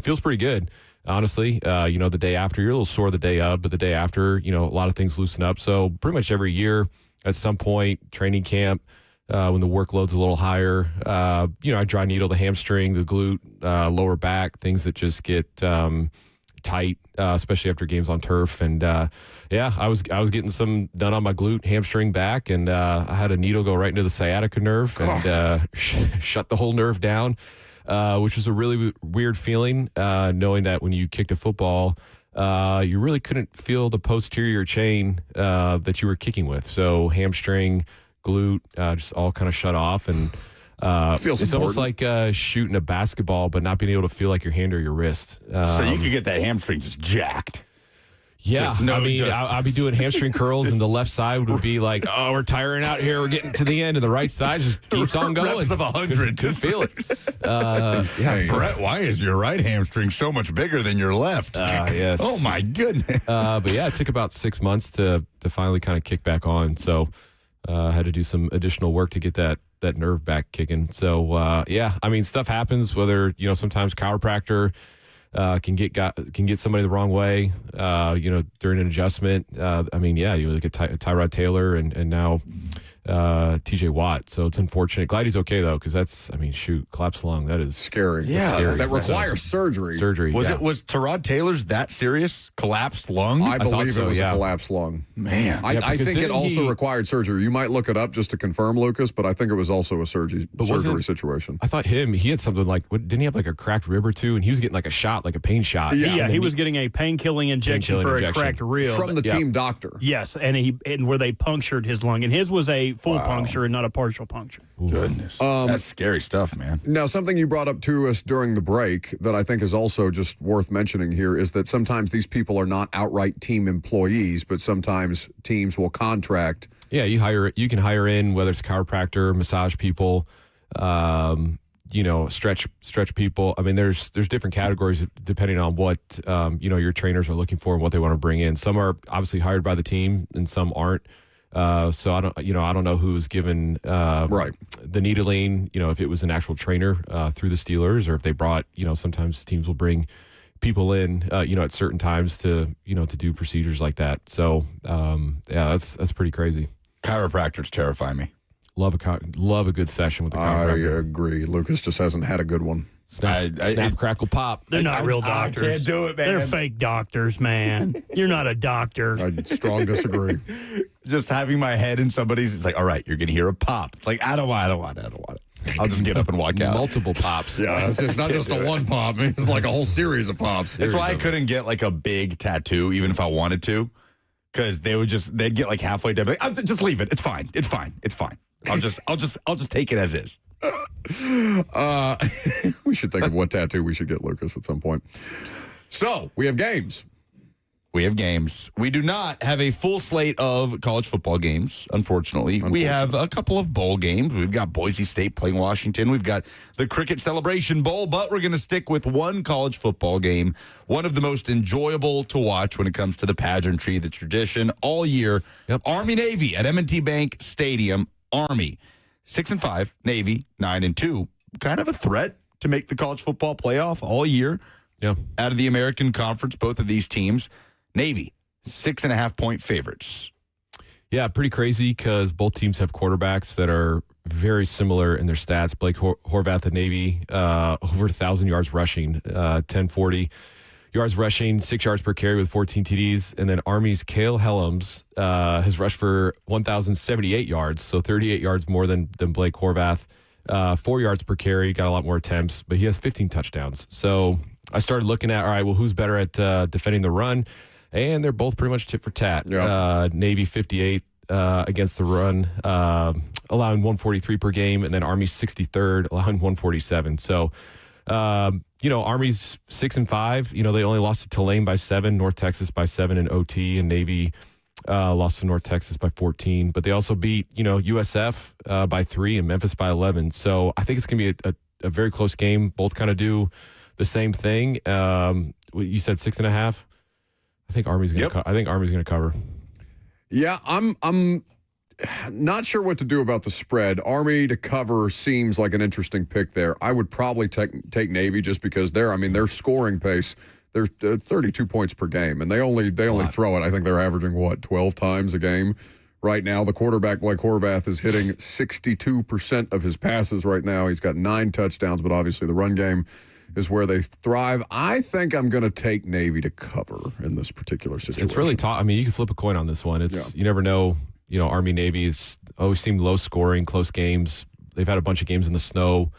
feels pretty good. Honestly, the day after you're a little sore the day of, but the day after, a lot of things loosen up. So pretty much every year at some point, training camp. When the workload's a little higher, I dry needle the hamstring, the glute, lower back, things that just get tight, especially after games on turf. And I was getting some done on my glute, hamstring, back, and I had a needle go right into the sciatica nerve and shut the whole nerve down, which was a really weird feeling, knowing that when you kicked a football, you really couldn't feel the posterior chain that you were kicking with. So hamstring, glute, just all kind of shut off, and it's almost like shooting a basketball but not being able to feel like your hand or your wrist. So you could get that hamstring just jacked. Yeah, I'd be doing hamstring curls, and the left side would be like, "Oh, we're tiring out here. We're getting to the end," and the right side just keeps on going. Reps of 100, just feel it. Brett, why is your right hamstring so much bigger than your left? Yes. Oh my goodness. But yeah, it took about 6 months to finally kind of kick back on. So I had to do some additional work to get that nerve back kicking. So stuff happens. Whether sometimes chiropractor can get somebody the wrong way, during an adjustment. You look at Tyrod Taylor and now TJ Watt. So it's unfortunate. Glad he's okay though, because that's collapsed lung. That is scary. Yeah, scary. That requires surgery. Was Tyrod Taylor's that serious? Collapsed lung? I believe so, it was a collapsed lung. Man, I think it also required surgery. You might look it up just to confirm, Lucas, but I think it was also a surgery situation. I thought he had something like, didn't he have like a cracked rib or two? And he was getting like a shot, like a pain shot. Yeah, he was getting a pain-killing injection for a cracked rib. From the team doctor. Yes, and where they punctured his lung. And his was a full puncture and not a partial puncture. Goodness. That's scary stuff, man. Now, something you brought up to us during the break that I think is also just worth mentioning here is that sometimes these people are not outright team employees, but sometimes teams will contract. Yeah, you can hire in, whether it's chiropractor, massage people, stretch people. I mean, there's different categories depending on what your trainers are looking for and what they want to bring in. Some are obviously hired by the team, and some aren't. So I don't know who's given the needling. If it was an actual trainer through the Steelers, or if they brought. Sometimes teams will bring people in, at certain times to do procedures like that. So that's pretty crazy. Chiropractors terrify me. Love a good session with the chiropractor. I agree. Lucas just hasn't had a good one. Snap, crackle, pop. They're not real doctors. I can't do it, man. They're fake doctors, man. You're not a doctor. I strong disagree. Just having my head in somebody's, it's like, all right, you're going to hear a pop. It's like, I don't want it. I'll just get up and walk out. Multiple pops. Yeah, it's not just a one pop. It's like a whole series of pops. That's why I couldn't get like a big tattoo, even if I wanted to, because they'd get like halfway done. Like, just leave it. It's fine. I'll just take it as is. We should think of what tattoo we should get Lucas at some point. So we have games. We have games. We do not have a full slate of college football games, unfortunately. We have a couple of bowl games. We've got Boise State playing Washington. We've got the Cricket Celebration Bowl, but we're going to stick with one college football game, one of the most enjoyable to watch when it comes to the pageantry, the tradition all year. Army-Navy at M&T Bank Stadium. Army, 6-5, Navy, 9-2. Kind of a threat to make the college football playoff all year. Yeah. Out of the American Conference, both of these teams. Navy, 6.5-point favorites. Yeah, pretty crazy because both teams have quarterbacks that are very similar in their stats. Blake Horvath at Navy, over 1,000 yards rushing, 1040 yards rushing, 6 yards per carry with 14 TDs. And then Army's Cale Helms has rushed for 1,078 yards, so 38 yards more than Blake Horvath. 4 yards per carry, got a lot more attempts, but he has 15 touchdowns. So I started looking at, all right, well, who's better at defending the run? And they're both pretty much tit for tat. Yeah. Navy 58 against the run, allowing 143 per game, and then Army 63rd, allowing 147. So, Army's 6-5. They only lost to Tulane by 7, North Texas by 7 in OT, and Navy lost to North Texas by 14. But they also beat, USF by 3 and Memphis by 11. So I think it's going to be a very close game. Both kind of do the same thing. You said 6.5. I think Army's going to. I think Army's going to cover. Yeah, I'm not sure what to do about the spread. Army to cover seems like an interesting pick there. I would probably take Navy just because their scoring pace. They're 32 points per game, and they only throw it. I think they're averaging 12 times a game right now. The quarterback Blake Horvath is hitting 62% of his passes right now. He's got 9 touchdowns, but obviously the run game is where they thrive. I think I'm going to take Navy to cover in this particular situation. It's really tough. I mean, you can flip a coin on this one. You never know. Army Navy has always seemed low scoring, close games. They've had a bunch of games in the snow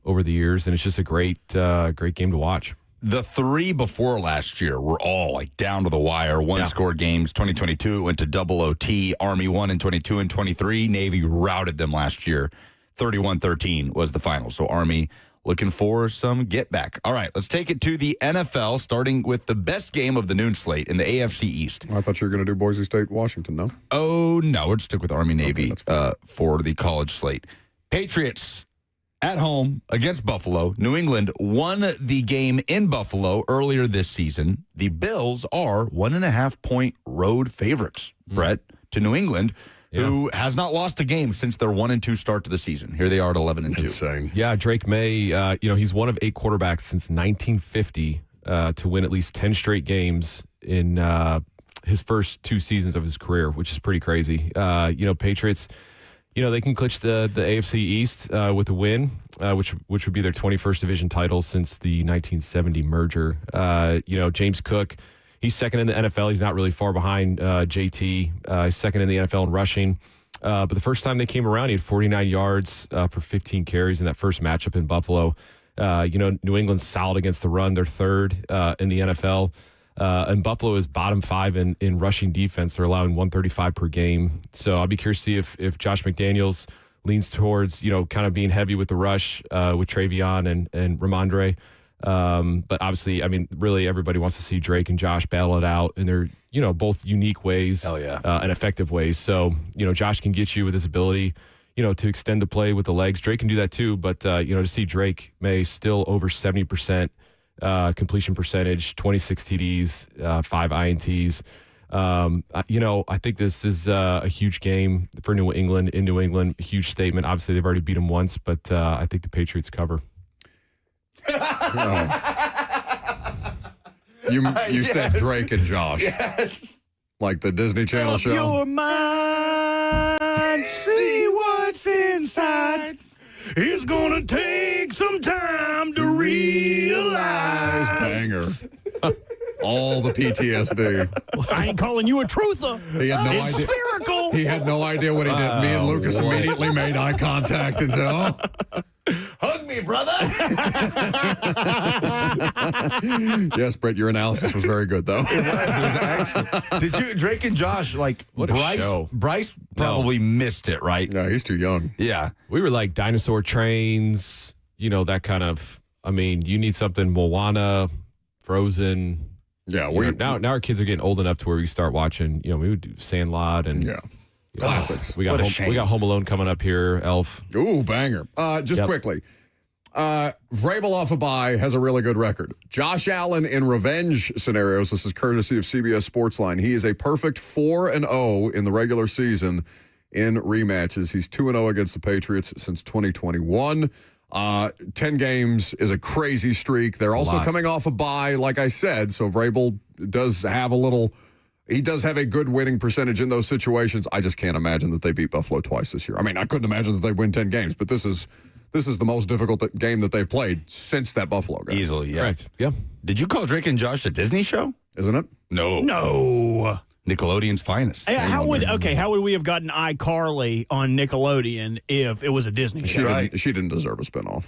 over the years, and it's just a great game to watch. The 3 before last year were all like down to the wire, one-score games. 2022, it went to double OT. Army won in 22 and 23. Navy routed them last year. 31-13 was the final. So Army looking for some get back. All right, let's take it to the NFL, starting with the best game of the noon slate in the AFC East. I thought you were going to do Boise State, Washington, no? Oh, no. We'll stick with Army-Navy for the college slate. Patriots at home against Buffalo. New England won the game in Buffalo earlier this season. The Bills are 1.5-point road favorites, Brett, to New England, who has not lost a game since their 1-2 start to the season. Here they are at 11-2. Insane. Yeah, Drake May, he's one of 8 quarterbacks since 1950 to win at least 10 straight games in his first 2 seasons of his career, which is pretty crazy. Patriots, they can clinch the AFC East with a win, which would be their 21st division title since the 1970 merger. James Cook, he's second in the NFL. He's not really far behind JT. He's second in the NFL in rushing. But the first time they came around, he had 49 yards for 15 carries in that first matchup in Buffalo. New England's solid against the run. They're third in the NFL. And Buffalo is bottom 5 in rushing defense. They're allowing 135 per game. So I'll be curious to see if Josh McDaniels leans towards, kind of being heavy with the rush with Travion and Ramondre. But obviously, really everybody wants to see Drake and Josh battle it out in their, both unique ways and effective ways. So, Josh can get you with his ability, to extend the play with the legs. Drake can do that too. But, to see Drake May still over 70% completion percentage, 26 TDs, 5 INTs. I think this is a huge game for New England in New England. A huge statement. Obviously, they've already beat them once, but I think the Patriots cover. You said Drake and Josh. Yes. Like the Disney Channel show. Your mind, see what's inside. It's gonna take some time to realize. Banger. All the PTSD. I ain't calling you a truther. He had no it's idea. spherical. He had no idea what he did. Me and Lucas immediately made eye contact and said, hug me, brother. Yes, Brett, your analysis was very good, though. It was excellent. Did you, Drake and Josh, Bryce probably missed it, right? No, he's too young. Yeah. We were like dinosaur trains, that kind of, you need something Moana, Frozen, Yeah, now our kids are getting old enough to where we start watching. We would do Sandlot and classics. We got Home Alone coming up here. Elf. Ooh, banger! Just quickly, Vrabel off a bye has a really good record. Josh Allen in revenge scenarios. This is courtesy of CBS Sportsline. He is a perfect 4-0 in the regular season in rematches. He's 2-0 against the Patriots since 2021. 10 games is a crazy streak. They're also coming off a bye, like I said, so Vrabel does have a good winning percentage in those situations. I just can't imagine that they beat Buffalo twice this year. I mean, I couldn't imagine that they win 10 games, but this is the most difficult game that they've played since that Buffalo game. Easily, yeah. Correct. Yeah. Did you call Drake and Josh a Disney show? Isn't it? No. Nickelodeon's finest. How would we have gotten iCarly on Nickelodeon if it was a Disney show? She didn't deserve a spinoff.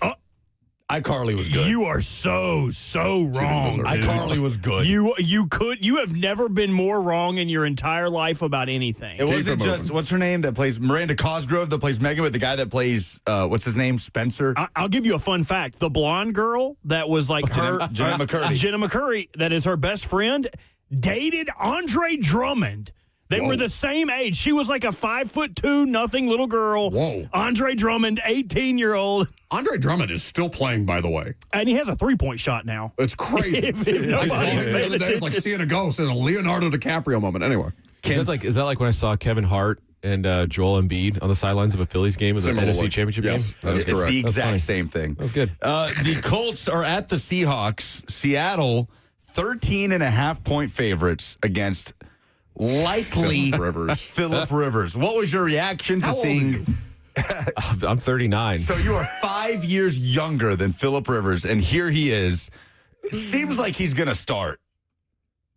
iCarly was good. You are so wrong. iCarly was good. You have never been more wrong in your entire life about anything. It wasn't just, what's her name that plays Miranda Cosgrove that plays Megan, but the guy that plays, what's his name, Spencer? I'll give you a fun fact. The blonde girl that was like Jenna McCurdy. Jenna McCurdy, that is her best friend, dated Andre Drummond. They were the same age. She was like a 5'2", nothing little girl. Whoa. Andre Drummond, 18-year-old. Andre Drummond is still playing, by the way. And he has a 3-point shot now. It's crazy. I saw him the other day. It's like seeing a ghost in a Leonardo DiCaprio moment. Anyway. Is that like when I saw Kevin Hart and Joel Embiid on the sidelines of a Phillies game, of the NFC Championship game? That is correct. It's the exact same thing. That was good. The Colts are at the Seahawks. Seattle, 13.5-point favorites against likely Phillip Rivers. What was your reaction to seeing? I'm 39. So you are 5 years younger than Phillip Rivers, and here he is. Seems like he's going to start.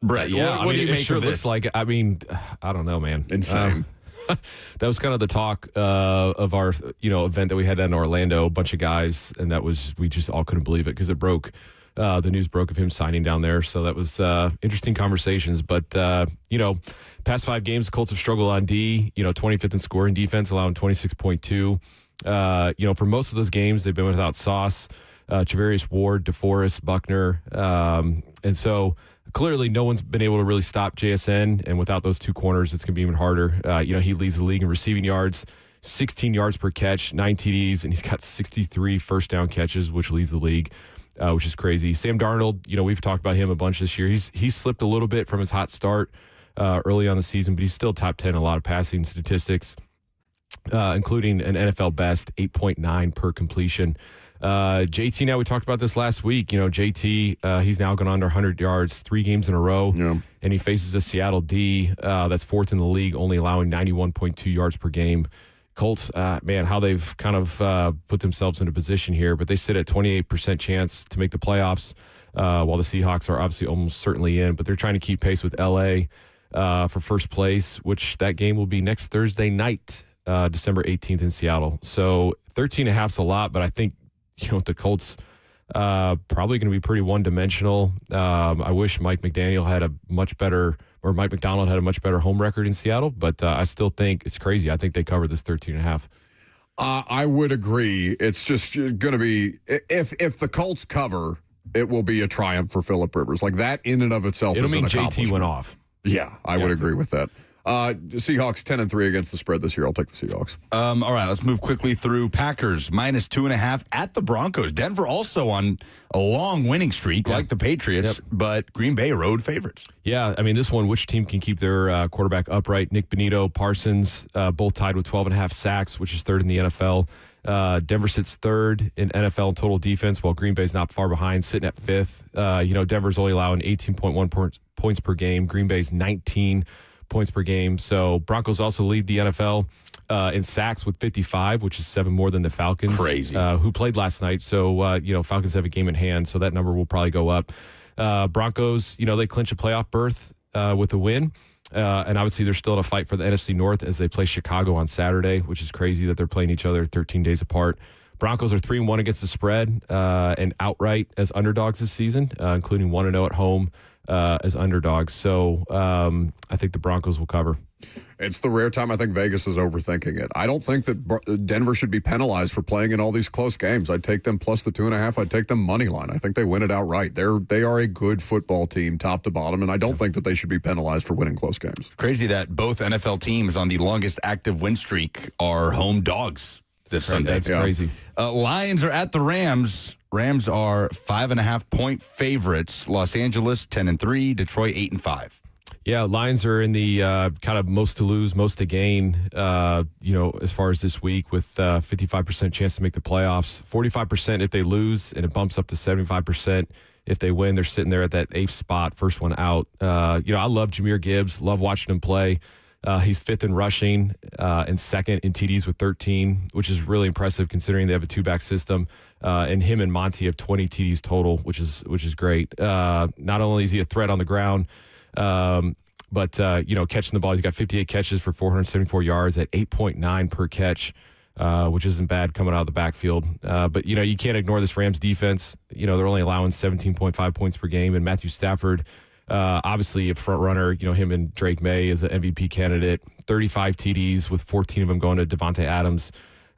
Brett, yeah, what do you it make sure of this? looks like. I mean, I don't know, man. Insane. That was kind of the talk of our event that we had in Orlando. A bunch of guys, and we just all couldn't believe it because it broke. The news broke of him signing down there. So that was interesting conversations. But, past 5 games, the Colts have struggled on D, 25th in scoring defense, allowing 26.2. For most of those games, they've been without Sauce, Charvarius Ward, DeForest, Buckner. And so clearly no one's been able to really stop JSN. And without those 2 corners, it's going to be even harder. He leads the league in receiving yards, 16 yards per catch, 9 TDs, and he's got 63 first down catches, which leads the league. Which is crazy. Sam Darnold, we've talked about him a bunch this year. He's slipped a little bit from his hot start early on the season, but he's still top 10 in a lot of passing statistics, including an NFL best 8.9 per completion. JT, now we talked about this last week. JT, he's now gone under 100 yards 3 games in a row, and he faces a Seattle D that's 4th in the league, only allowing 91.2 yards per game. Colts, how they've kind of put themselves in a position here, but they sit at 28% chance to make the playoffs, while the Seahawks are obviously almost certainly in, but they're trying to keep pace with L.A. For first place, which that game will be next Thursday night, December 18th in Seattle. So 13.5 is a lot, but I think, the Colts probably going to be pretty one-dimensional. I wish Mike McDaniel had a much better or Mike McDonald had a much better home record in Seattle, but I still think it's crazy. I think they covered this 13.5. I would agree. It's just going to be, if the Colts cover, it will be a triumph for Phillip Rivers. Like that in and of itself is an accomplishment. JT went off. Yeah, I would agree with that. Seahawks 10-3 against the spread this year. I'll take the Seahawks. All right, let's move quickly through Packers -2.5 at the Broncos. Denver also on a long winning streak like the Patriots, but Green Bay road favorites. Yeah, I mean, this one, which team can keep their quarterback upright? Nick Bonito, Parsons, both tied with 12.5 sacks, which is 3rd in the NFL. Denver sits 3rd in NFL in total defense, while Green Bay's not far behind, sitting at 5th. Denver's only allowing 18.1 points per game. Green Bay's 19 points per game. So Broncos also lead the NFL in sacks with 55, which is 7 more than the Falcons. Crazy. Who played last night. So, Falcons have a game in hand, so that number will probably go up. Broncos, they clinch a playoff berth with a win. And obviously they're still in a fight for the NFC North as they play Chicago on Saturday, which is crazy that they're playing each other 13 days apart. Broncos are 3-1 against the spread and outright as underdogs this season, including 1-0 at home as underdogs. So I think the Broncos will cover. It's the rare time I think Vegas is overthinking it. I don't think that Denver should be penalized for playing in all these close games. I'd take them plus the 2.5. I'd take them money line. I think they win it outright. They are a good football team, top to bottom, and I don't think that they should be penalized for winning close games. Crazy that both NFL teams on the longest active win streak are home dogs this Sunday. That's crazy. Lions are at the Rams. Rams are 5.5-point favorites. Los Angeles 10-3. Detroit 8-5. Yeah, Lions are in the kind of most to lose, most to gain, as far as this week with 55% chance to make the playoffs, 45% if they lose, and it bumps up to 75% if they win. They're sitting there at that 8th spot, first one out. I love Jahmyr Gibbs, love watching him play. He's 5th in rushing and 2nd in TDs with 13, which is really impressive considering they have a 2-back system. And him and Monty have 20 TDs total, which is great. Not only is he a threat on the ground, but catching the ball, he's got 58 catches for 474 yards at 8.9 per catch, which isn't bad coming out of the backfield. But you can't ignore this Rams defense. They're only allowing 17.5 points per game, and Matthew Stafford, obviously a front runner. Him and Drake May is an MVP candidate. 35 TDs with 14 of them going to Devontae Adams,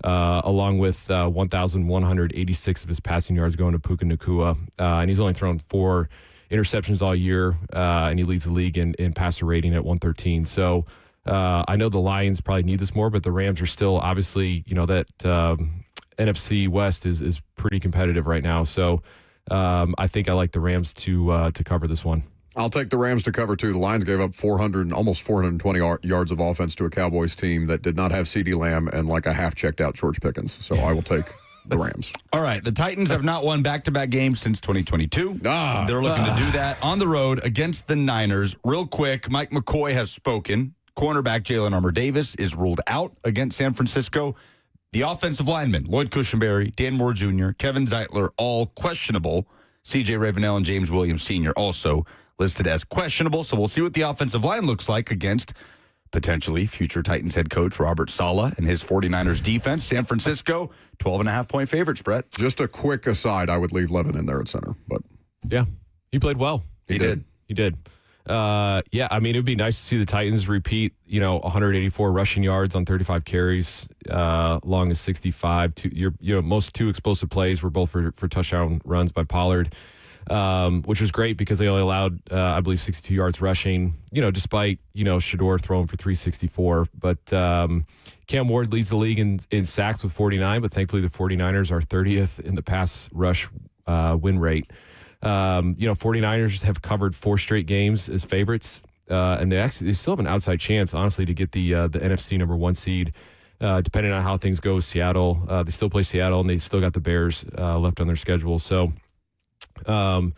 along with 1,186 of his passing yards going to Puka Nacua, and he's only thrown 4 interceptions all year, and he leads the league in passer rating at 113. So I know the Lions probably need this more, but the Rams are still obviously, that NFC West is pretty competitive right now. So I think I like the Rams to cover this one. I'll take the Rams to cover, too. The Lions gave up almost 420 yards of offense to a Cowboys team that did not have CeeDee Lamb and like a half-checked out George Pickens. So I will take the Rams. All right. The Titans have not won back-to-back games since 2022. They're looking to do that on the road against the Niners. Real quick, Mike McCoy has spoken. Cornerback Jalen Armour-Davis is ruled out against San Francisco. The offensive linemen, Lloyd Cushenberry, Dan Moore Jr., Kevin Zeitler, all questionable. C.J. Ravenel and James Williams Sr. also listed as questionable. So we'll see what the offensive line looks like against potentially future Titans head coach Robert Saleh and his 49ers defense. San Francisco, 12.5-point favorites, Brett. Just a quick aside, I would leave Levin in there at center. But yeah, he played well. He did. It would be nice to see the Titans repeat, 184 rushing yards on 35 carries, long as 65. Most 2 explosive plays were both for touchdown runs by Pollard, which was great because they only allowed, I believe, 62 yards rushing, despite, Shador throwing for 364. But Cam Ward leads the league in sacks with 49, but thankfully the 49ers are 30th in the pass rush win rate. 49ers have covered 4 straight games as favorites, and they still have an outside chance, honestly, to get the NFC number 1 seed, depending on how things go with Seattle. They still play Seattle, and they still got the Bears left on their schedule. So, I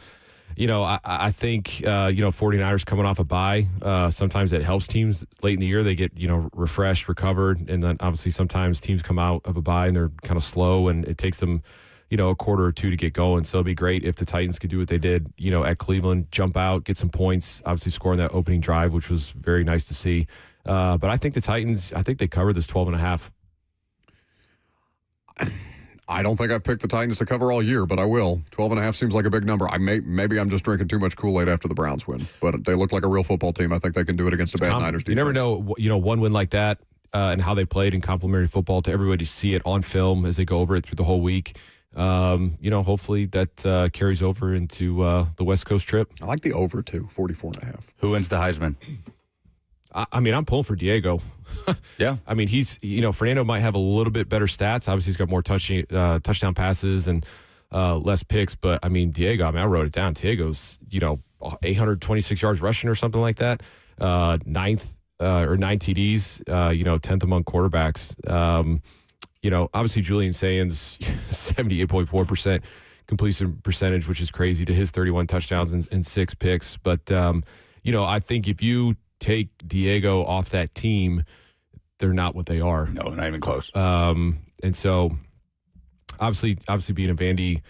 think 49ers coming off a bye, sometimes it helps teams late in the year. They get refreshed, recovered, and then obviously sometimes teams come out of a bye and they're kind of slow, and it takes them a quarter or 2 to get going. So it'd be great if the Titans could do what they did, at Cleveland, jump out, get some points, obviously scoring that opening drive, which was very nice to see. But I think the Titans, they covered this 12.5. I don't think I've picked the Titans to cover all year, but I will. 12.5 seems like a big number. Maybe I'm just drinking too much Kool-Aid after the Browns win, but they look like a real football team. I think they can do it against a bad Niners defense. You never know, one win like that and how they played in complimentary football to everybody see it on film as they go over it through the whole week. Hopefully that carries over into the West Coast trip. I like the over too, 44.5. Who wins the Heisman? I'm pulling for Diego. Yeah. He's, Fernando might have a little bit better stats. Obviously, he's got more touchdown passes and less picks. But, Diego, I wrote it down. Diego's, 826 yards rushing or something like that. 9th or 9 TDs, 10th among quarterbacks. Obviously Julian Sayans, 78.4% completion percentage, which is crazy to his 31 touchdowns and 6 picks. But, I think if you take Diego off that team, they're not what they are. No, not even close. And so obviously being a Vandy,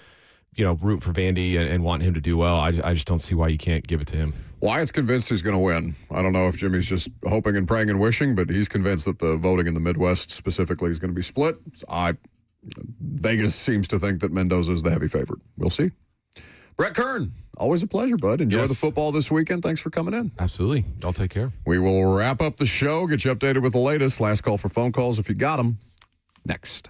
root for Vandy and wanting him to do well, I just don't see why you can't give it to him. Wyatt's convinced he's going to win. I don't know if Jimmy's just hoping and praying and wishing, but he's convinced that the voting in the Midwest specifically is going to be split. Vegas seems to think that Mendoza is the heavy favorite. We'll see. Brett Kern, always a pleasure, bud. Enjoy the football this weekend. Thanks for coming in. Absolutely. I'll take care. We will wrap up the show, get you updated with the latest. Last call for phone calls if you got them. Next.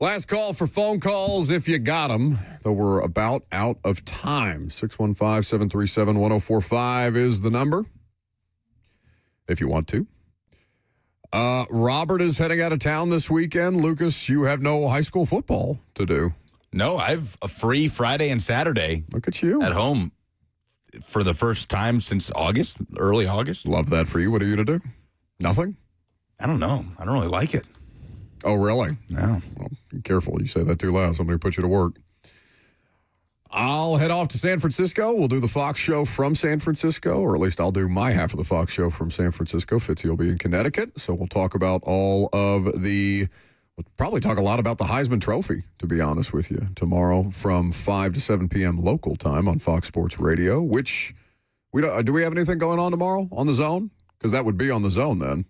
Last call for phone calls if you got them, though we're about out of time. 615-737-1045 is the number if you want to. Robert is heading out of town this weekend. Lucas, you have no high school football to do. No, I have a free Friday and Saturday. Look at you. At home for the first time since August, early August. Love that for you. What are you to do? Nothing? I don't know. I don't really like it. Oh, really? No. Well, be careful. You say that too loud. Somebody put you to work. I'll head off to San Francisco. We'll do the Fox show from San Francisco, or at least I'll do my half of the Fox show from San Francisco. Fitzy will be in Connecticut. So we'll talk about we'll probably talk a lot about the Heisman Trophy, to be honest with you, tomorrow from 5 to 7 p.m. local time on Fox Sports Radio, which do we have anything going on tomorrow on the Zone? Because that would be on the Zone then,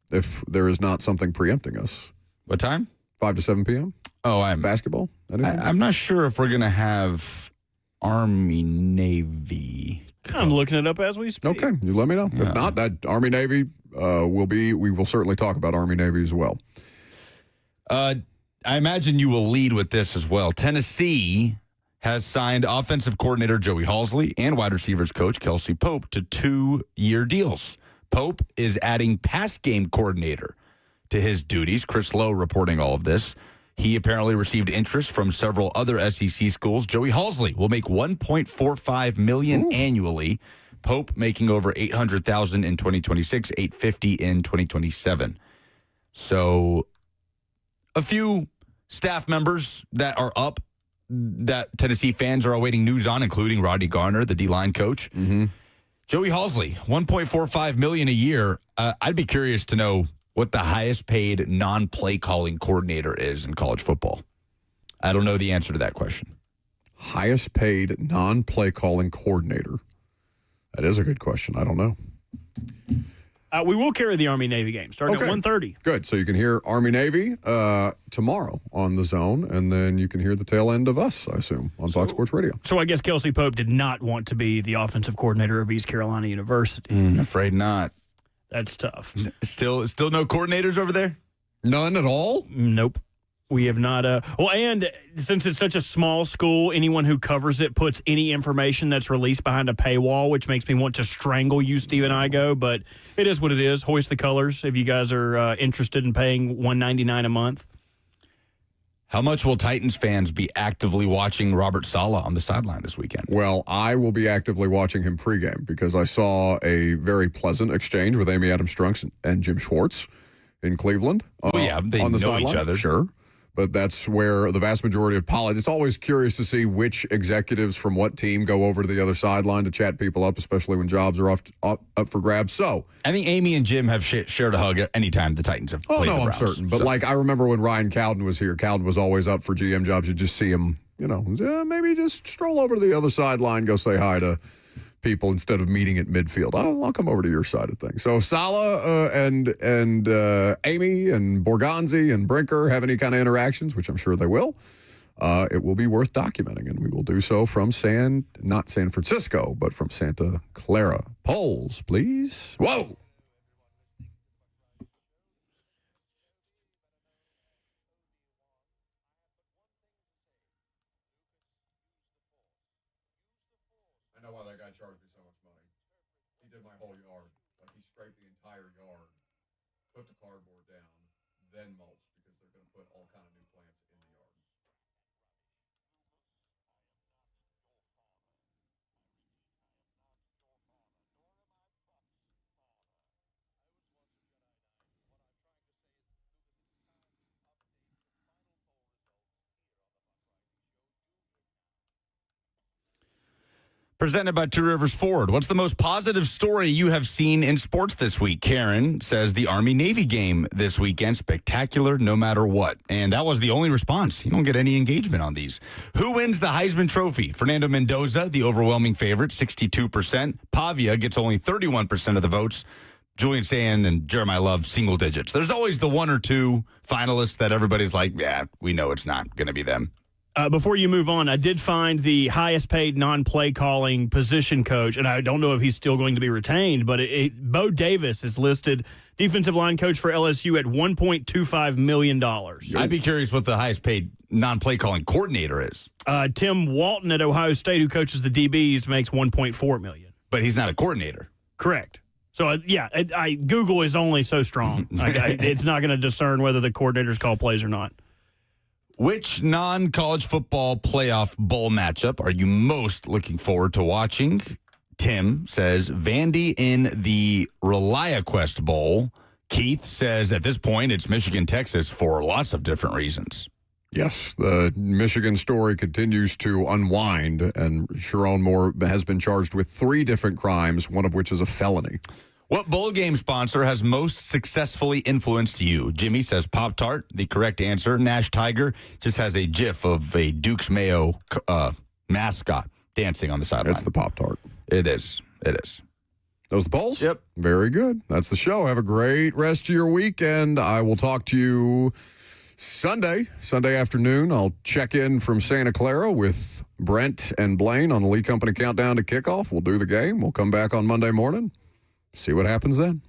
if there is not something preempting us. What time? 5 to 7 p.m.? Oh, I'm basketball? I'm not sure if we're going to have Army Navy. I'm looking it up as we speak. Okay, you let me know. Yeah. If not, that Army Navy we will certainly talk about Army Navy as well. I imagine you will lead with this as well. Tennessee has signed offensive coordinator Joey Halzle and wide receivers coach Kelsey Pope to 2-year deals. Pope is adding pass game coordinator to his duties. Chris Lowe reporting all of this. He apparently received interest from several other SEC schools. Joey Halzle will make $1.45 million annually. Pope making over $800,000 in 2026, $850,000 in 2027. So a few staff members that are up that Tennessee fans are awaiting news on, including Rodney Garner, the D-line coach. Mm-hmm. Joey Halzle, $1.45 million a year. I'd be curious to know what the highest paid non-play calling coordinator is in college football. I don't know the answer to that question. Highest paid non-play calling coordinator. That is a good question. I don't know. We will carry the Army-Navy game starting at 1:30. Good. So you can hear Army-Navy tomorrow on the Zone, and then you can hear the tail end of us, I assume, on Fox Sports Radio. So I guess Kelsey Pope did not want to be the offensive coordinator of East Carolina University. Afraid not. That's tough. Still no coordinators over there? None at all? Nope. We have not. And since it's such a small school, anyone who covers it puts any information that's released behind a paywall, which makes me want to strangle you, Steven Igo. But it is what it is. Hoist the colors if you guys are interested in paying $199 a month. How much will Titans fans be actively watching Robert Saleh on the sideline this weekend? Well, I will be actively watching him pregame because I saw a very pleasant exchange with Amy Adams-Strunk and Jim Schwartz in Cleveland. They on the know sideline. each other. Sure. But that's where the vast majority of politics. It's always curious to see which executives from what team go over to the other sideline to chat people up, especially when jobs are up for grabs. So I think Amy and Jim have shared a hug anytime the Titans have played the I'm Browns. certain. But I remember when Ryan Cowden was here, Cowden was always up for GM jobs. You just see him, maybe just stroll over to the other sideline, go say hi to people instead of meeting at midfield. I'll come over to your side of things. So Saleh and Amy and Borgonzi and Brinker have any kind of interactions, which I'm sure they will. It will be worth documenting, and we will do so from not San Francisco, but from Santa Clara. Polls, please. Whoa. I know why that guy charged me so much money. He did my whole yard. He scraped the entire yard, put the cardboard down, then mulched because they're going to put all kind of new plants in the yard. Presented by Two Rivers Ford. What's the most positive story you have seen in sports this week? Karen says the Army-Navy game this weekend, spectacular no matter what. And that was the only response. You don't get any engagement on these. Who wins the Heisman Trophy? Fernando Mendoza, the overwhelming favorite, 62%. Pavia gets only 31% of the votes. Julian Sand and Jeremiah Love, single digits. There's always the one or two finalists that everybody's like, yeah, we know it's not going to be them. Before you move on, I did find the highest paid non-play calling position coach, and I don't know if he's still going to be retained, but Bo Davis is listed defensive line coach for LSU at $1.25 million. I'd be curious what the highest paid non-play calling coordinator is. Tim Walton at Ohio State, who coaches the DBs, makes $1.4 million. But he's not a coordinator. Correct. So, Google is only so strong. It's not going to discern whether the coordinators call plays or not. Which non-college football playoff bowl matchup are you most looking forward to watching? Tim says Vandy in the ReliaQuest Bowl. Keith says at this point it's Michigan-Texas for lots of different reasons. Yes, the Michigan story continues to unwind, and Sharon Moore has been charged with 3 different crimes, one of which is a felony. What bowl game sponsor has most successfully influenced you? Jimmy says Pop-Tart, the correct answer. Nash Tiger just has a GIF of a Duke's Mayo mascot dancing on the sideline. It's the Pop-Tart. It is. Those the polls? Yep. Very good. That's the show. Have a great rest of your weekend. I will talk to you Sunday afternoon. I'll check in from Santa Clara with Brent and Blaine on the Lee Company Countdown to Kickoff. We'll do the game. We'll come back on Monday morning. See what happens then.